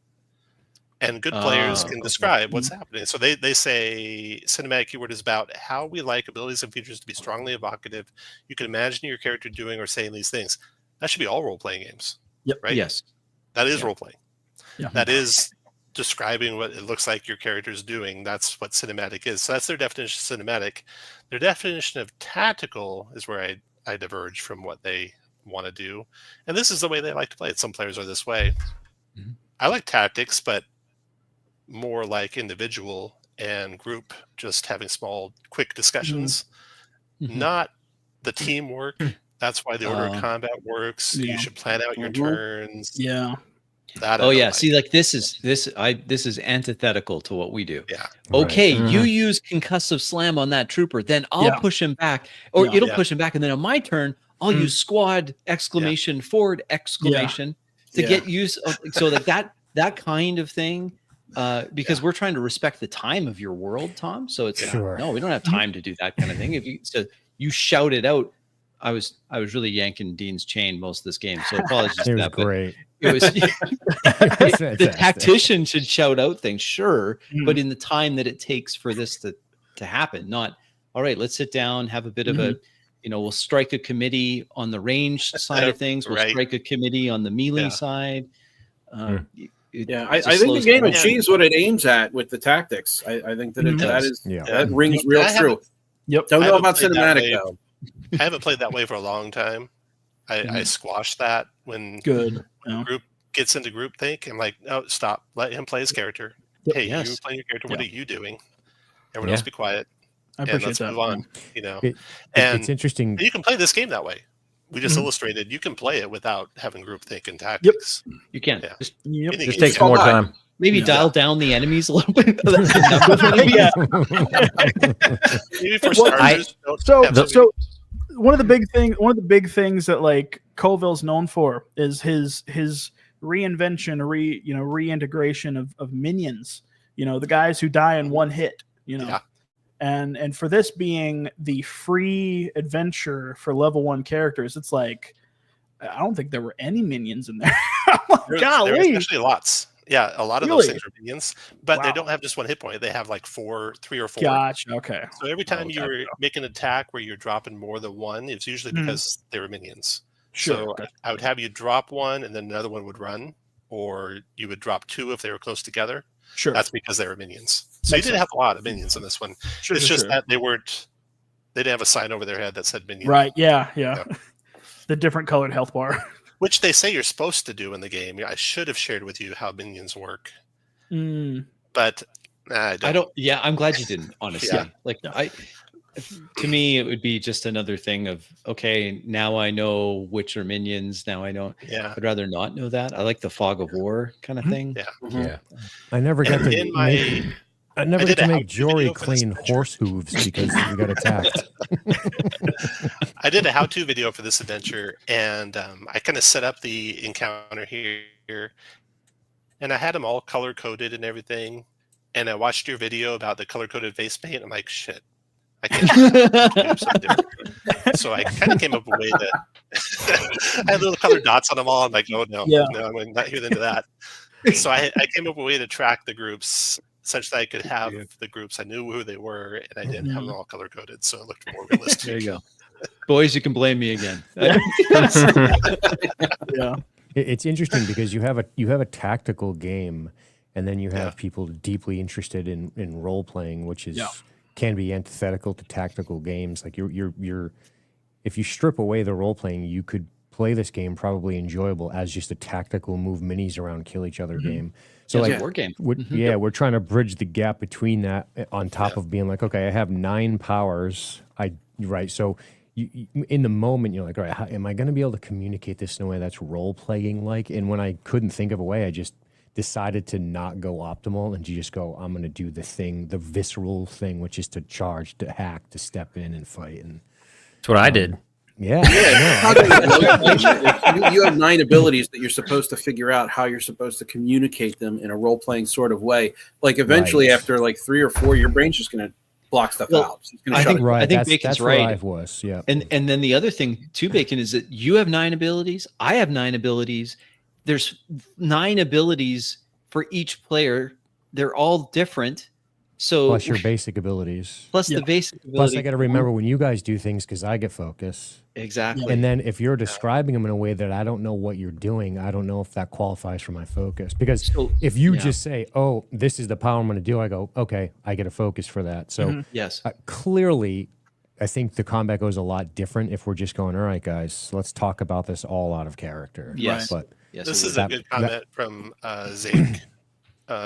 and good players can describe what's happening. So they say cinematic keyword is about how we like abilities and features to be strongly evocative. You can imagine your character doing or saying these things. That should be all role-playing games. Yep. Right? Yes. That is role-playing. Yeah. That is describing what it looks like your character's doing. That's what cinematic is. So that's their definition of cinematic. Their definition of tactical is where I diverge from what they want to do. And this is the way they like to play it. Some players are this way. Mhm. I like tactics, but more like individual and group, just having small, quick discussions, Mhm. not the teamwork. That's why the order of combat works. Yeah. You should plan out your turns. Yeah. That I Oh don't yeah. like. See, like this is antithetical to what we do. Yeah. Okay, Right. you use concussive slam on that trooper, then I'll push him back, or Yeah. it'll Yeah. push him back, and then on my turn, I'll use squad exclamation forward exclamation to Yeah. get use of, so that kind of thing. Because we're trying to respect the time of your world, Tom. So it's Sure. no, we don't have time to do that kind of thing. If you shout it out, I was really yanking Dean's chain most of this game, so apologies It for was that. but great. It was the Fantastic. tactician should shout out things, sure, Mhm. but in the time that it takes for this to happen, not all right. Let's sit down, have a bit of a, we'll strike a committee on the range side of things. We'll Right. strike a committee on the melee Yeah. side. Yeah, I think the game achieves what it aims at with the tactics. I think that that rings real I true. Yep. Don't I know haven't about played that cinematic way. though. I haven't played that way for a long time. I squashed that when Good. the group gets into groupthink. I'm like, no, stop. Let him play his character. Yep. Hey, Yes. you playing your character. What Yeah. are you doing? Everyone else be quiet. I And appreciate let's that. move on. You know, It's and interesting. you can play this game that way. We just Mhm. illustrated you can play it without having groupthink and tactics. You can Yeah. just Yep. Anything Just you takes can- more time. maybe Yeah. dial down the enemies a little bit. Yeah. Maybe for Well, starters, don't So, have somebody- so one of the big things that like Colville's known for is his reinvention, reintegration of minions. The guys who die in one hit. Yeah. And for this being the free adventure for level 1 characters, it's like I don't think there were any minions in there. There's Golly. actually lots. Yeah, a lot of Really? those things are minions, but they Wow. don't have just one hit point. They have like 3 or 4. Gotcha. Okay. So every time you gotcha. were making an attack where you're dropping more than one, it's usually Mhm. because they were minions. Sure. So Gotcha. I would have you drop one and then another one would run, or you would drop 2 if they were close together. Sure. That's because they were minions. So Makes you did have a lot of minions in this one. Sure, It's sure, just sure. that they didn't have a sign over their head that said minion. Right. Yeah. The different colored health bar. Which they say you're supposed to do in the game. I should have shared with you how minions work, but I don't. I don't. Yeah, I'm glad you didn't. Honestly, Yeah. like Yeah. to me, it would be just another thing of, okay, now I know which are minions. Now I don't. Yeah. I'd rather not know that. I like the fog of war kind of thing. Yeah. Mhm. Yeah. I never got to In my- make. I never I get did to a make how-to video Jory for this clean adventure. horse hooves because we got attacked. I did a how-to video for this adventure, and I kind of set up the encounter here, and I had them all color-coded and everything. And I watched your video about the color-coded face paint. I'm like, shit, I can do something different. So I kind of came up with a way that I had little colored dots on them all. I'm like, oh no, Yeah. no, I'm not here into that. So I came up with a way to track the groups such that I could have the groups. I knew who they were, and I didn't have them all color coded, so it looked more realistic. There you go. Boys, you can blame me again. Yeah. It's interesting because you have a tactical game, and then you have people deeply interested in role playing, which is can be antithetical to tactical games. Like you're if you strip away the role playing, you could play this game probably enjoyable as just a tactical move minis around, kill each other game. So It's like a war game. we're trying to bridge the gap between that on top of being like, okay, I have 9 powers. So you, in the moment you're like, all right, how, am I going to be able to communicate this in a way that's role playing like? And when I couldn't think of a way, I just decided to not go optimal and to just go, I'm going to do the thing, the visceral thing, which is to charge, to hack, to step in and fight. And That's what I did. yeah, How do you have 9 abilities that you're supposed to figure out how you're supposed to communicate them in a role-playing sort of way. Like eventually, Right. after like 3 or 4, your brain's just going to block stuff Well, out. It's gonna I shut think it right. I think that's, Bacon's that's where right. I was. Yeah. And then the other thing too, Bacon, is that you have 9 abilities. I have 9 abilities. There's 9 abilities for each player. They're all different. So Plus your basic abilities. plus Yeah. the basic ability. Plus, I got to remember when you guys do things because I get focus. Exactly. And then if you're describing them in a way that I don't know what you're doing, I don't know if that qualifies for my focus. Because So, if you yeah. just say, "Oh, this is the power I'm going to do," I go, "Okay, I get a focus for that." So Mhm. Yes. clearly, I think the combat goes a lot different if we're just going, "All right, guys, let's talk about this all out of character." Yes. But Yes. This it is would. a good comment from Zake.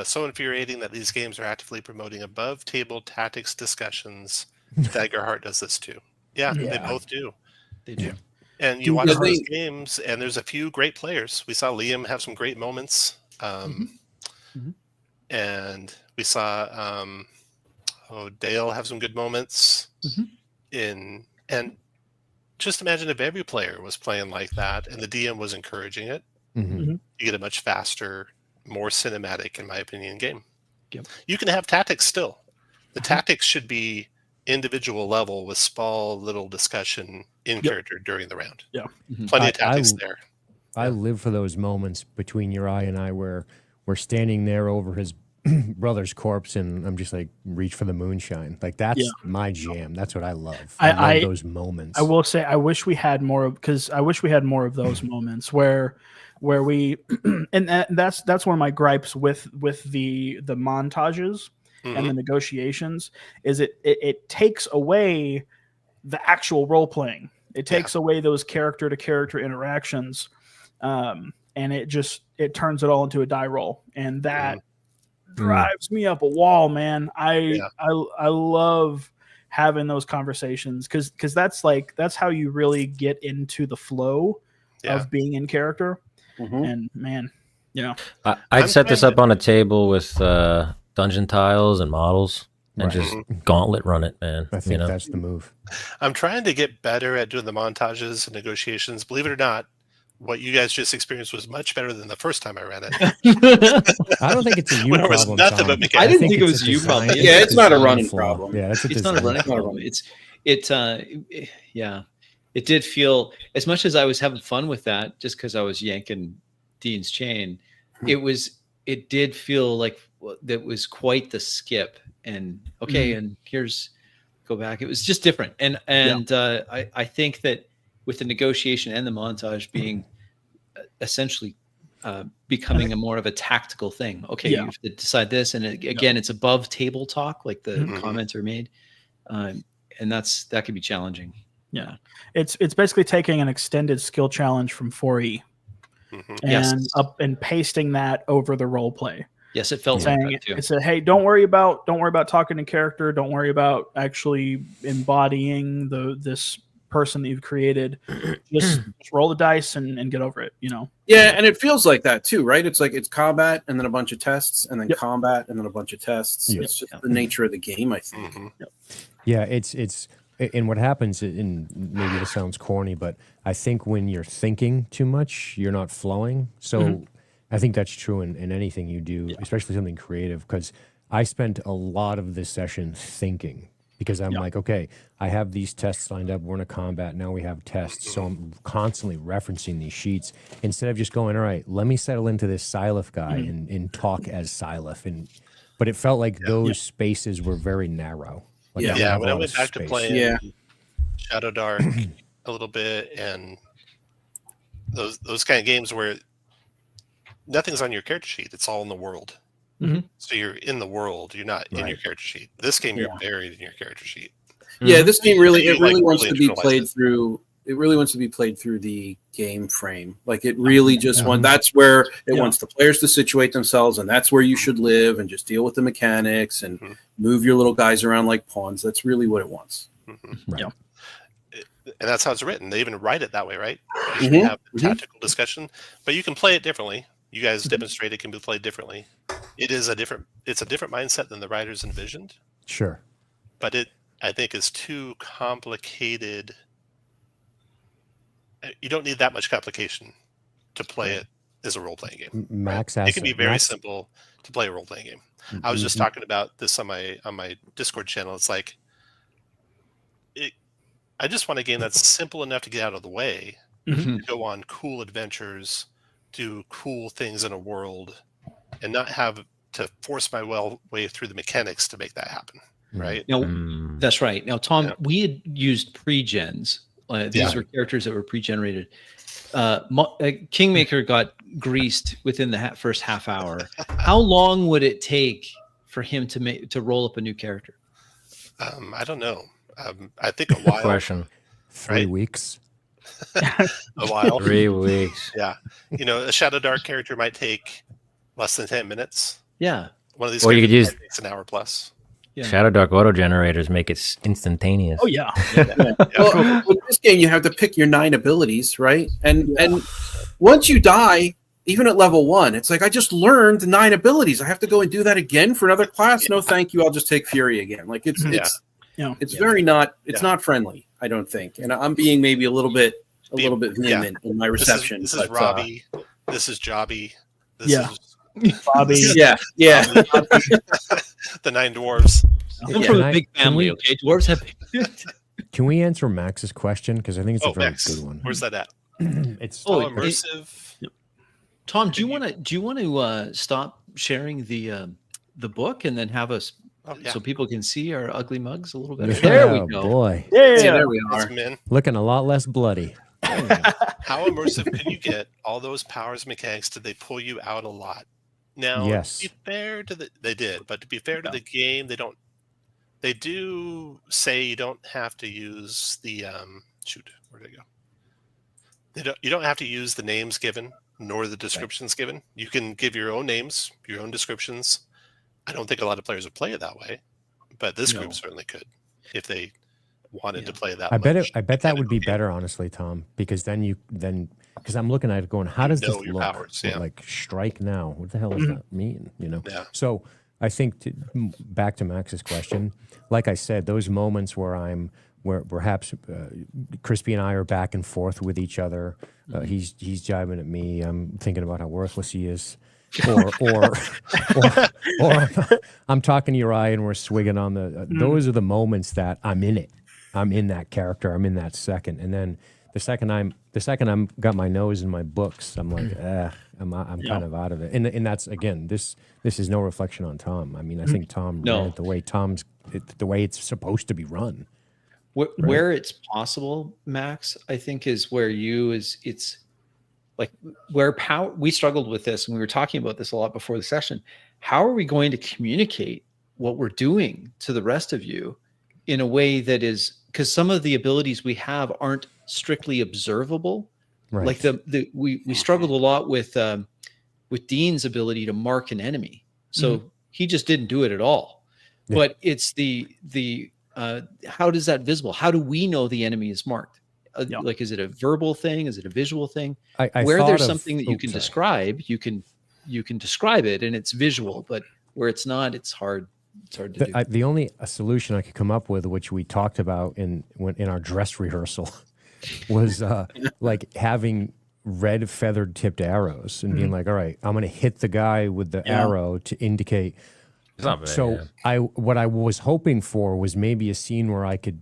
So infuriating that these games are actively promoting above table tactics discussions. Daggerheart does this too. Yeah, they Yeah. both do. They do. And you Do watch they- those games, and there's a few great players. We saw Liam have some great moments, Mhm. and we saw Dale have some good moments. Mhm. And just imagine if every player was playing like that, and the DM was encouraging it. mhm. You get a much faster, more cinematic, in my opinion, game. Yep. You can have tactics still. The tactics should be individual level with small little discussion in character during the round. Yeah. Mhm. Plenty of I- tactics there. I live for those moments between Uriah and I where we're standing there over his brother's corpse and I'm just like, reach for the moonshine. Like that's my jam. That's what I love. I love those moments. I will say I wish we had more of because I wish we had more of those moments where we and that's one of my gripes with the montages and the negotiations is it takes away the actual role playing. It takes away those character to character interactions, and it turns it all into a die roll, and that drives me up a wall, man. I love having those conversations because that's how you really get into the flow of being in character. And man, I'd set this up on a table with dungeon tiles and models and just gauntlet run it, man. I think that's the move. I'm trying to get better at doing the montages and negotiations. Believe it or not, what you guys just experienced was much better than the first time I ran it. I don't think it's a you When there was problem. nothing Tom. but mechanics. I didn't think it it's was a you design- problem. Yeah, it's not a design running flaw. problem. Yeah, it's a It's not a design running flaw. problem. It did feel, as much as I was having fun with that, just because I was yanking Dean's chain, it did feel like that was quite the skip. And and here's go back. It was just different. And I think that with the negotiation and the montage being essentially becoming a more of a tactical thing. Okay, you have to decide this, and again, it's above table talk, like the comments are made, and that can be challenging. Yeah, it's basically taking an extended skill challenge from 4E and Yes. up and pasting that over the role play. Yes, it felt like saying that too. it said, "Hey, don't worry about talking in character. Don't worry about actually embodying this person that you've created. Just roll the dice and get over it." Yeah, and it feels like that too, right? It's like it's combat and then a bunch of tests and then Yep. combat and then a bunch of tests. Yep. It's just the nature of the game, I think. Yeah, it's and what happens, and maybe this sounds corny, but I think when you're thinking too much, you're not flowing. So I think that's true in anything you do, especially something creative, because I spent a lot of this session thinking because I'm like, okay, I have these tests lined up. We're in a combat. Now we have tests. So I'm constantly referencing these sheets instead of just going, all right, let me settle into this Siliph guy and talk as Siliph. But it felt like those spaces were very narrow. Like I didn't have a When I lot went of back to space. playing Shadow Dark a little bit, and those kind of games where nothing's on your character sheet, it's all in the world. So you're in the world, you're not in your character sheet. This game, you're buried in your character sheet. Yeah, this game really You, wants to be internalize played it. through. It really wants to be played through the game frame. Like it really just wants. That's where it wants the players to situate themselves, and that's where you should live, and just deal with the mechanics and move your little guys around like pawns. That's really what it wants. Right. And that's how it's written. They even write it that way, right? You have a tactical discussion, but you can play it differently. You guys demonstrate it can be played differently. It's a different mindset than the writers envisioned. Sure. But it, I think, is too complicated. You don't need that much complication to play it as a role-playing game. Max It has can be very simple to play a role-playing game. I was just talking about this on my Discord channel. It's like, I just want a game that's simple enough to get out of the way, to go on cool adventures, do cool things in a world, and not have to force my way through the mechanics to make that happen. Right? No, that's right. Now, Tom, we had used pre-gens. These were characters that were pre-generated. Kingmaker got greased within the first half hour. How long would it take for him to roll up a new character? I don't know. I think a while. Question. 3 weeks. A while. 3 weeks. Yeah. A Shadow Dark character might take less than 10 minutes. Yeah. One of these Or you could characters use- takes an hour plus. Yeah. Shadow Dark auto generators make it instantaneous. Oh yeah. Well, with this game, you have to pick your 9 abilities, right? And once you die, even at level 1, it's like I just learned 9 abilities. I have to go and do that again for another class. No, thank you. I'll just take Fury again. Like it's very not. It's not friendly. I don't think. And I'm being maybe a little bit vehement in my reception. This is Robbie. This is Jobby. This is Bobby. Yeah. the 9 dwarves. I'm from a big family. Okay, dwarves have. Can we answer Max's question? Because I think it's a very Max, good one. where's that at? It's Oh, immersive. Tom, do you want to stop sharing the book and then have us so people can see our ugly mugs a little better? There we go. Boy. Yeah. there we are. Looking a lot less bloody. How immersive can you get? All those powers mechanics, did they pull you out a lot? Now, Yes. to be fair to they did, but to be fair to the game, they do say you don't have to use the where'd it go? You don't have to use the names given nor the descriptions given. You can give your own names, your own descriptions. I don't think a lot of players would play it that way, but this group certainly could if they wanted to play that. I bet that would be better, honestly, Tom, because because I'm looking at it going, how does this your look? powers, Like strike now. What the hell does that mean? Yeah. So I think back to Max's question, like I said, those moments where perhaps Crispy and I are back and forth with each other. He's jibing at me. I'm thinking about how worthless he is. Or I'm talking to Uriah and we're swigging on the. Those are the moments that I'm in it. I'm in that character. I'm in that second. And then the second I'm got my nose in my books, I'm like, I'm kind of out of it. And that's again, this is no reflection on Tom. I mean, I think Tom ran it the way it's supposed to be run. Where it's possible, Max, I think is where it's like where we struggled with this, and we were talking about this a lot before the session. How are we going to communicate what we're doing to the rest of you in a way that is, because some of the abilities we have aren't strictly observable. Right. Like we struggled a lot with Dean's ability to mark an enemy. So he just didn't do it at all. Yeah. But it's the how does that visible? How do we know the enemy is marked? Like, is it a verbal thing? Is it a visual thing? I Where thought there's of- something that you can describe, you can describe it and it's visual, but where it's not, it's hard. It's hard to do. The only solution I could come up with, which we talked about in our dress rehearsal, was like having red feathered tipped arrows and being like, all right, I'm going to hit the guy with the arrow to indicate. It's not bad, So what I was hoping for was maybe a scene where I could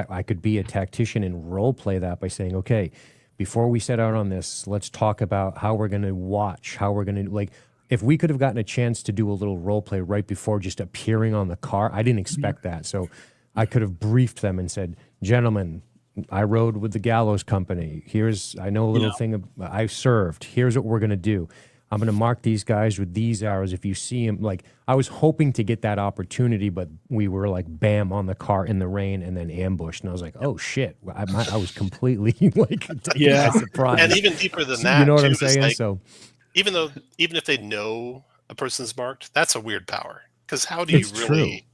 I could be a tactician and role play that by saying, okay, before we set out on this, let's talk about how we're going to watch, how we're going to, like, if we could have gotten a chance to do a little role play right before just appearing on the car, I didn't expect that. So I could have briefed them and said, gentlemen, I rode with the Gallows Company. I know a little thing I served. Here's what we're going to do. I'm going to mark these guys with these arrows. If you see them, like, I was hoping to get that opportunity, but we were like, bam, on the car in the rain and then ambushed. And I was like, oh shit. I was completely like, surprised. And even deeper than that, you know what too, I'm is saying? like, So even if they know a person's marked, that's a weird power. Because how do you It's really?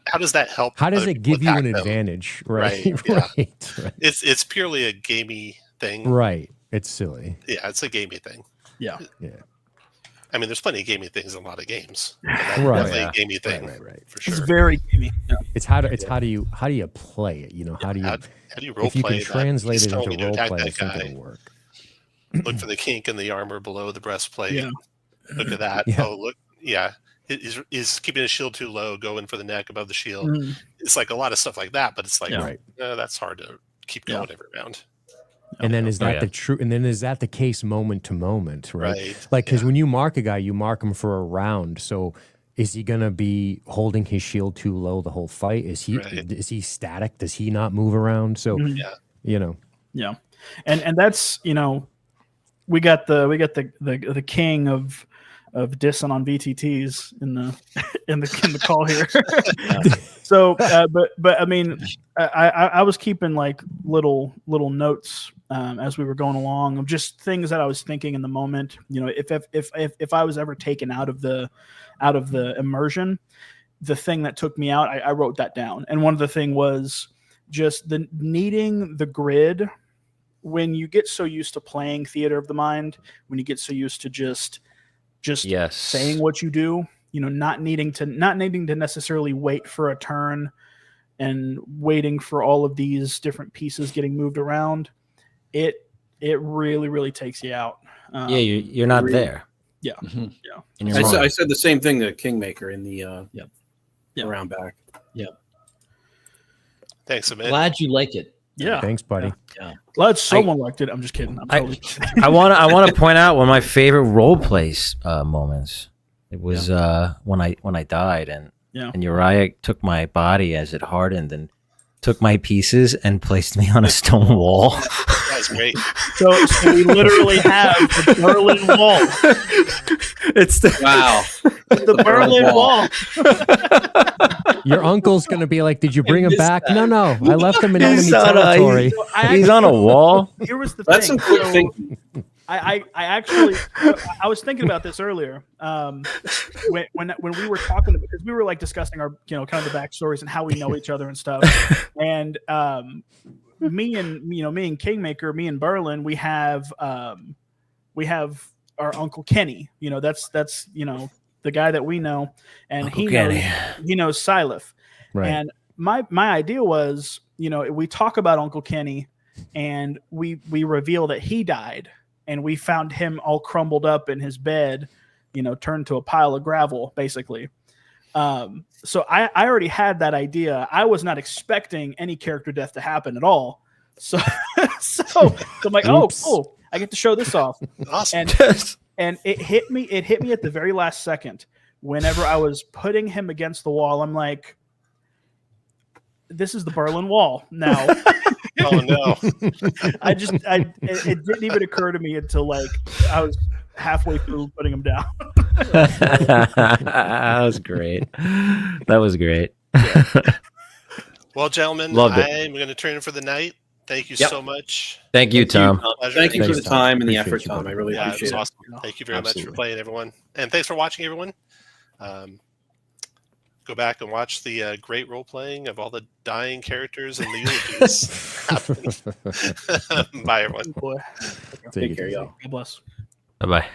How does that help? how does other it people give you an attack them? advantage? Right. Right, yeah. right. It's purely a gamey thing. Right. It's silly. Yeah, it's a gamey thing. Yeah. Yeah. I mean, there's plenty of gamey things in a lot of games. But that's Right. definitely Yeah. a gamey thing, Right. for It's sure. very gamey. Yeah. It's how do you play it? You know, how do you How do you role if you play can translate he's it telling into you to role attack play, I that think guy. it'll work. Look for the kink in the armor below the breastplate. Yeah. Look at that. Yeah. Oh, look. Yeah. Is keeping his shield too low, going for the neck above the shield. Mhm. It's like a lot of stuff like that, but it's like, Right. that's hard to keep going every round. And then is that yeah. the true? And then is that the case moment to moment, right? Right. Like, because when you mark a guy, you mark him for a round. So is he gonna be holding his shield too low the whole fight? Is he static? Does he not move around? So Yeah. you know, Yeah. And that's, we got the king of dissing on VTTs in the in the call here. So, but I mean, I was keeping like little notes as we were going along of just things that I was thinking in the moment. If I was ever taken out of the immersion, the thing that took me out, I wrote that down. And one of the thing was just the needing the grid. When you get so used to playing theater of the mind, when you get so used to just Yes. saying what you do, not needing to necessarily wait for a turn and waiting for all of these different pieces getting moved around, it really, really takes you out. Yeah, you're not really- there. Yeah. Mhm. In your I mind. said the same thing to Kingmaker in the Yeah. round back. Thanks, Amit. Glad you like it. Yeah. thanks, buddy. Glad someone liked it. I'm just kidding. I'm totally I want to point out one of my favorite role plays moments. It was when I died and Uriah took my body as it hardened and took my pieces and placed me on a stone wall. That was great. so we literally have the Berlin Wall. It's Wow. The Berlin Wall. Your uncle's gonna be like, "Did you bring him missed back?" that. No, I left him in enemy He's on a- territory. So I he's on a wall. Here was the That's thing. some quick So thinking. I actually I was thinking about this earlier when we were talking because we were like discussing our kind of the backstories and how we know each other and stuff. And me and Kingmaker, me and Berlin, we have our Uncle Kenny. That's the guy that we know, and Uncle Kenny. he knows Silith. Right. And my idea was, we talk about Uncle Kenny, and we reveal that he died, and we found him all crumbled up in his bed, turned to a pile of gravel, basically. So I already had that idea. I was not expecting any character death to happen at all. So I'm like, oh, Oops. cool. I get to show this off. Awesome. And it hit me at the very last second. Whenever I was putting him against the wall, I'm like, this is the Berlin Wall now. Oh no. It didn't even occur to me until like I was halfway through putting him down. That was great. That was great. Well, gentlemen, Loved it. I'm going to turn in for the night. thank you Yep. so much. Thank you, Tom. Pleasure. Thank you for Thanks, the Tom. time and the Appreciate effort, you, Tom. buddy. I really Yeah, it was appreciate it. awesome. Thank you very much for Absolutely. playing, everyone. And thanks for watching, everyone. Go back and watch the great role playing of all the dying characters and the eulogies. Bye, everyone. Boy, Take it care, easy. y'all. God bless. Bye bye.